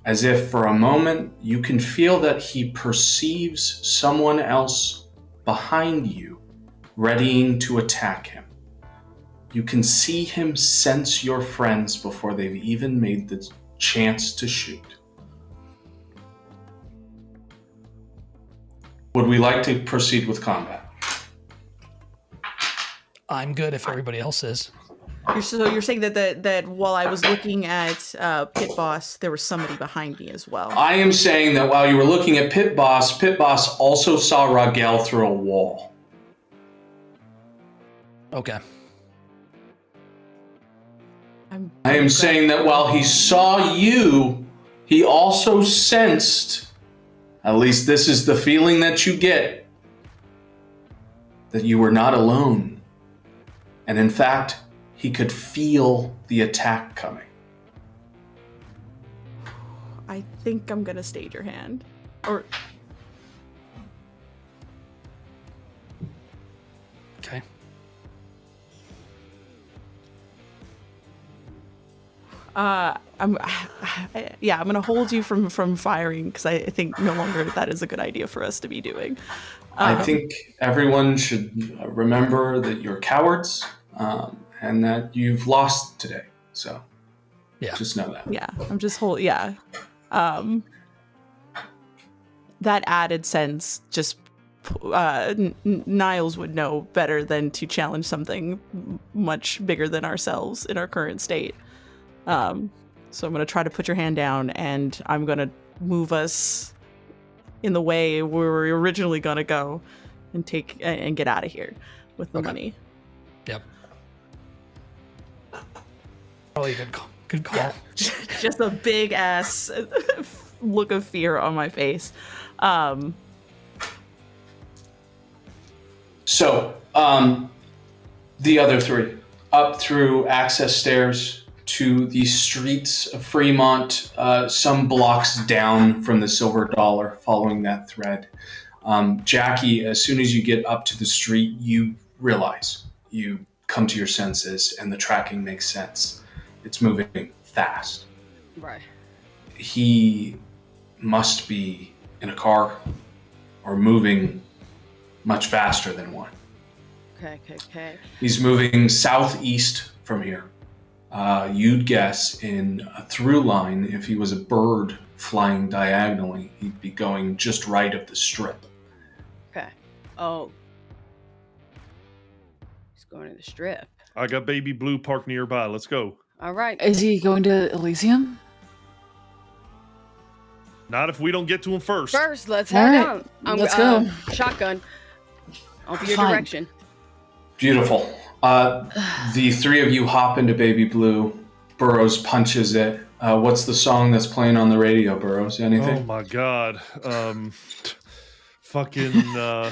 as if for a moment you can feel that he perceives someone else behind you, readying to attack him. You can see him sense your friends before they've even made the chance to shoot. Would we like to proceed with combat? I'm good if everybody else is. So you're saying that while I was looking at Pit Boss, there was somebody behind me as well. I am saying that while you were looking at Pit Boss also saw Raguel through a wall. Okay. I am saying that while he saw you, he also sensed, at least this is the feeling that you get, that you were not alone. And in fact, he could feel the attack coming. I think I'm gonna stage your hand. Or Okay. I'm gonna hold you from firing because I think no longer that is a good idea for us to be doing. I think everyone should remember that you're cowards and that you've lost today. So Yeah. just know that. Yeah, I'm just that added sense just Niles would know better than to challenge something much bigger than ourselves in our current state. So I'm going to try to put your hand down, and I'm going to move us in the way we were originally going to go and get out of here with the money. Yep. Probably a good call. Good call. Yeah, just a big ass look of fear on my face. So, the other three, up through access stairs to the streets of Fremont, some blocks down from the Silver Dollar, following that thread. Jackie, as soon as you get up to the street, you realize, you come to your senses, and the tracking makes sense. It's moving fast. Right. He must be in a car or moving much faster than one. Okay. He's moving southeast from here. You'd guess in a through line, if he was a bird flying diagonally, he'd be going just right of the strip. Okay. Oh. He's going to the strip. I got Baby Blue parked nearby. Let's go. All right. Is he going to Elysium? Not if we don't get to him first. First, let's All head right, down. let's go. Shotgun. I'll be your Fine. direction. Beautiful. The three of you hop into Baby Blue. Burrows punches it. What's the song that's playing on the radio, Burrows? Anything? Oh my god. Fucking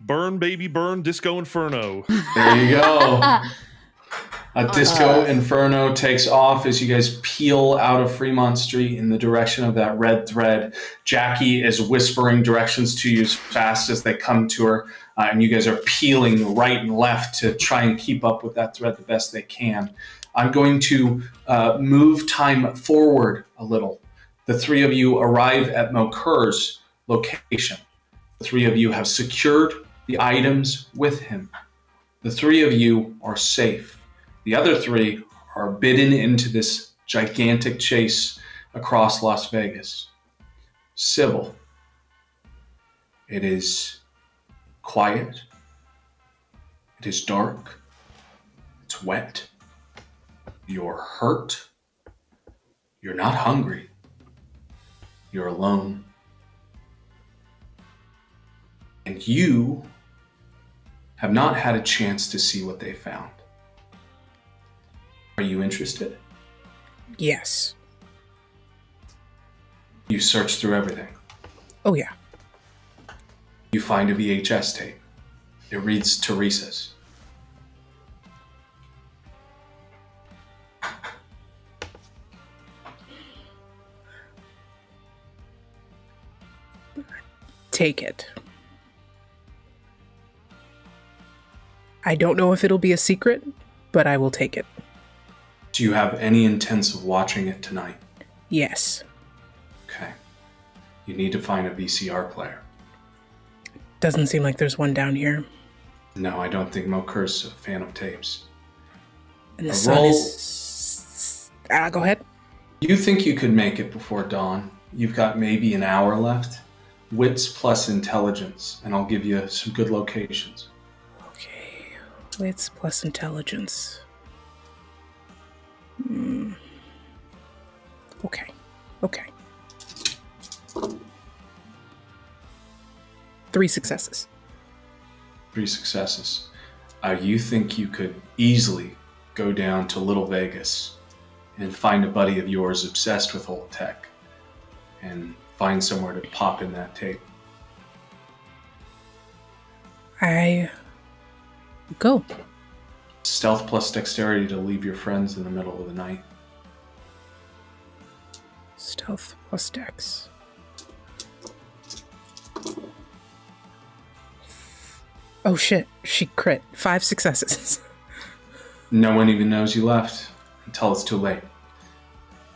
Burn Baby Burn Disco Inferno. There you go. A Disco Inferno takes off as you guys peel out of Fremont Street in the direction of that red thread. Jackie is whispering directions to you as fast as they come to her, and you guys are peeling right and left to try and keep up with that thread the best they can. I'm going to move time forward a little. The three of you arrive at Mokur's location. The three of you have secured the items with him. The three of you are safe. The other three are bidden into this gigantic chase across Las Vegas. Sybil, it is quiet. It is dark. It's wet. You're hurt. You're not hungry. You're alone. And you have not had a chance to see what they found. Are you interested? Yes. You search through everything. Oh, yeah. You find a VHS tape. It reads Teresa's. Take it. I don't know if it'll be a secret, but I will take it. Do you have any intents of watching it tonight? Yes. Okay. You need to find a VCR player. Doesn't seem like there's one down here. No, I don't think Mokur's a fan of tapes. And the sun is... go ahead. You think you could make it before dawn? You've got maybe an hour left. Wits plus intelligence, and I'll give you some good locations. Okay. Wits plus intelligence. Okay. 3 successes. 3 successes. You think you could easily go down to Little Vegas and find a buddy of yours obsessed with old tech and find somewhere to pop in that tape. I go. Stealth plus dexterity to leave your friends in the middle of the night. Stealth plus dex. Oh shit, she crit. 5 successes. No one even knows you left until it's too late.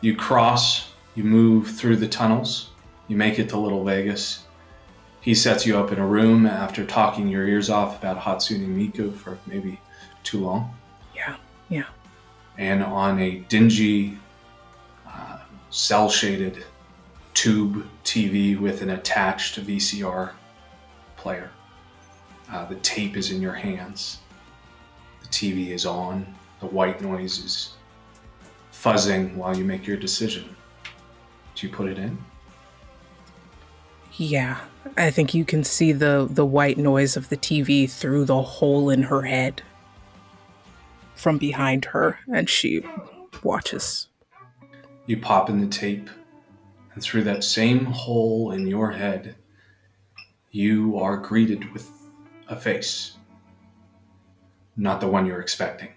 You cross, you move through the tunnels, you make it to Little Vegas. He sets you up in a room after talking your ears off about Hatsune Miku for maybe too long. Yeah. And on a dingy, cell-shaded tube TV with an attached VCR player. The tape is in your hands. The TV is on. The white noise is fuzzing while you make your decision. Do you put it in? Yeah. I think you can see the white noise of the TV through the hole in her head from behind her, and she watches. You pop in the tape, and through that same hole in your head, you are greeted with a face. Not the one you're expecting.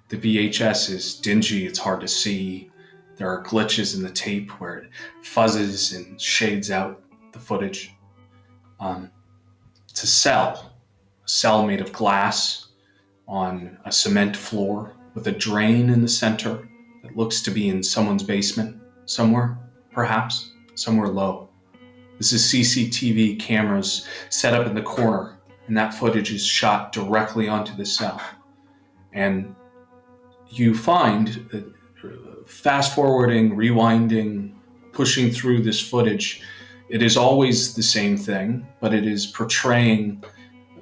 The VHS is dingy, it's hard to see. There are glitches in the tape where it fuzzes and shades out the footage. It's a cell made of glass on a cement floor with a drain in the center that looks to be in someone's basement somewhere, perhaps, somewhere low. This is CCTV cameras set up in the corner, and that footage is shot directly onto the cell. And you find that fast forwarding, rewinding, pushing through this footage, it is always the same thing, but it is portraying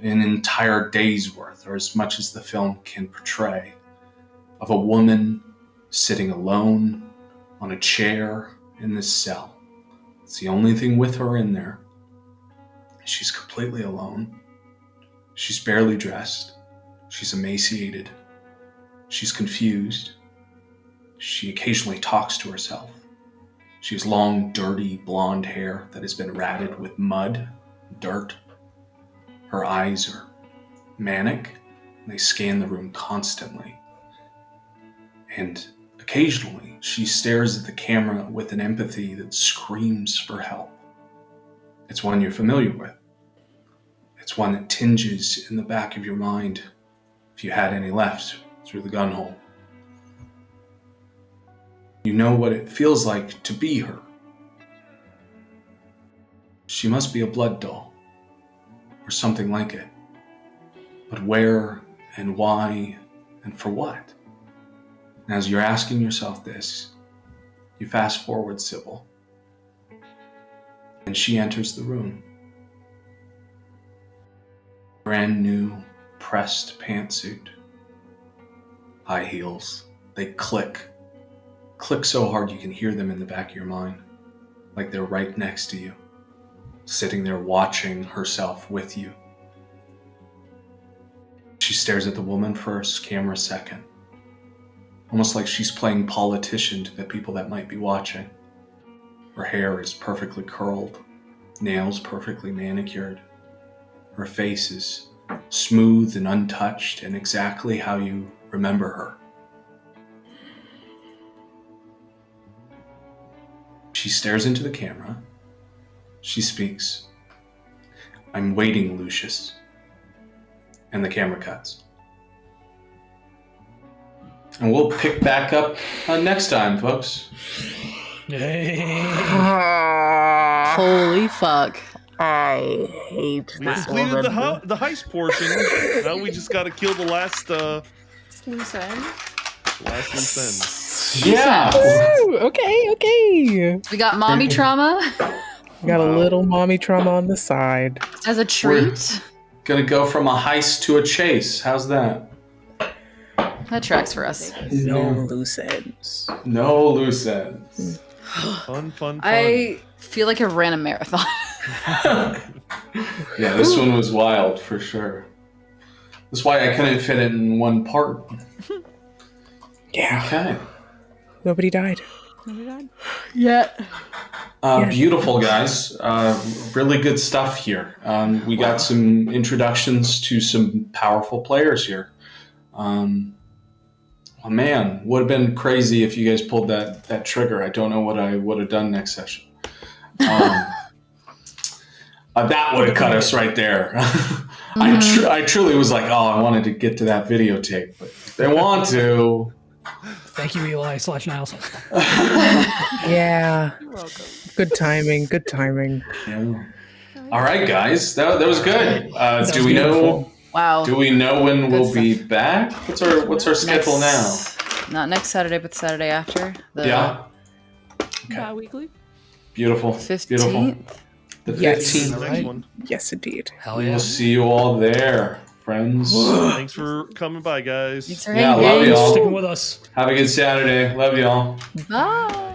an entire day's worth, or as much as the film can portray, of a woman sitting alone on a chair in this cell. It's the only thing with her in there. She's completely alone. She's barely dressed. She's emaciated. She's confused. She occasionally talks to herself. She has long, dirty, blonde hair that has been ratted with mud, dirt. Her eyes are manic, and they scan the room constantly. And occasionally, she stares at the camera with an empathy that screams for help. It's one you're familiar with. It's one that tinges in the back of your mind, if you had any left, through the gun hole. You know what it feels like to be her. She must be a blood doll, or something like it. But where and why and for what? And as you're asking yourself this, you fast forward Sybil, and she enters the room. Brand new, pressed pantsuit, high heels. They click so hard you can hear them in the back of your mind, like they're right next to you, sitting there watching herself with you. She stares at the woman first, camera second, almost like she's playing politician to the people that might be watching. Her hair is perfectly curled, nails perfectly manicured. Her face is smooth and untouched and exactly how you remember her. She stares into the camera. She speaks. "I'm waiting, Lucius." And the camera cuts. And we'll pick back up next time, folks. Hey. Holy fuck. I hate We this completed woman. the heist portion. Now we just got to kill the last Loose end. loose end. Yeah! Woo, okay. We got mommy trauma Got a little mommy trauma on the side. as a treat. Gonna go from a heist to a chase. How's that? That tracks for us. No loose ends. No loose ends. Fun. I feel like I ran a marathon. Yeah, this one was wild for sure. That's why I couldn't fit it in one part. Yeah. Okay. Nobody died. Yeah. Beautiful, guys. Really good stuff here. We got some introductions to some powerful players here. Oh man, would have been crazy if you guys pulled that trigger. I don't know what I would have done next session. That would have cut us right there. I truly was like, oh, I wanted to get to that videotape, but if they want to. Thank you, Eli/Niles. Yeah. You're welcome. Good timing. Yeah. All right, guys, that was good. That Do was we know? beautiful. Wow. Do we know when Good we'll be back? What's our schedule now? Not next Saturday, but the Saturday after. The Yeah. Bi-weekly. Beautiful. 15th. Beautiful. The Yes. 15th. The next Right. one. Yes, indeed. Hell We yeah. will see you all there, friends. Thanks for coming by, guys. Thanks for Yeah, hanging love out. y'all. Sticking with us. Have a good Saturday. Love y'all. Bye.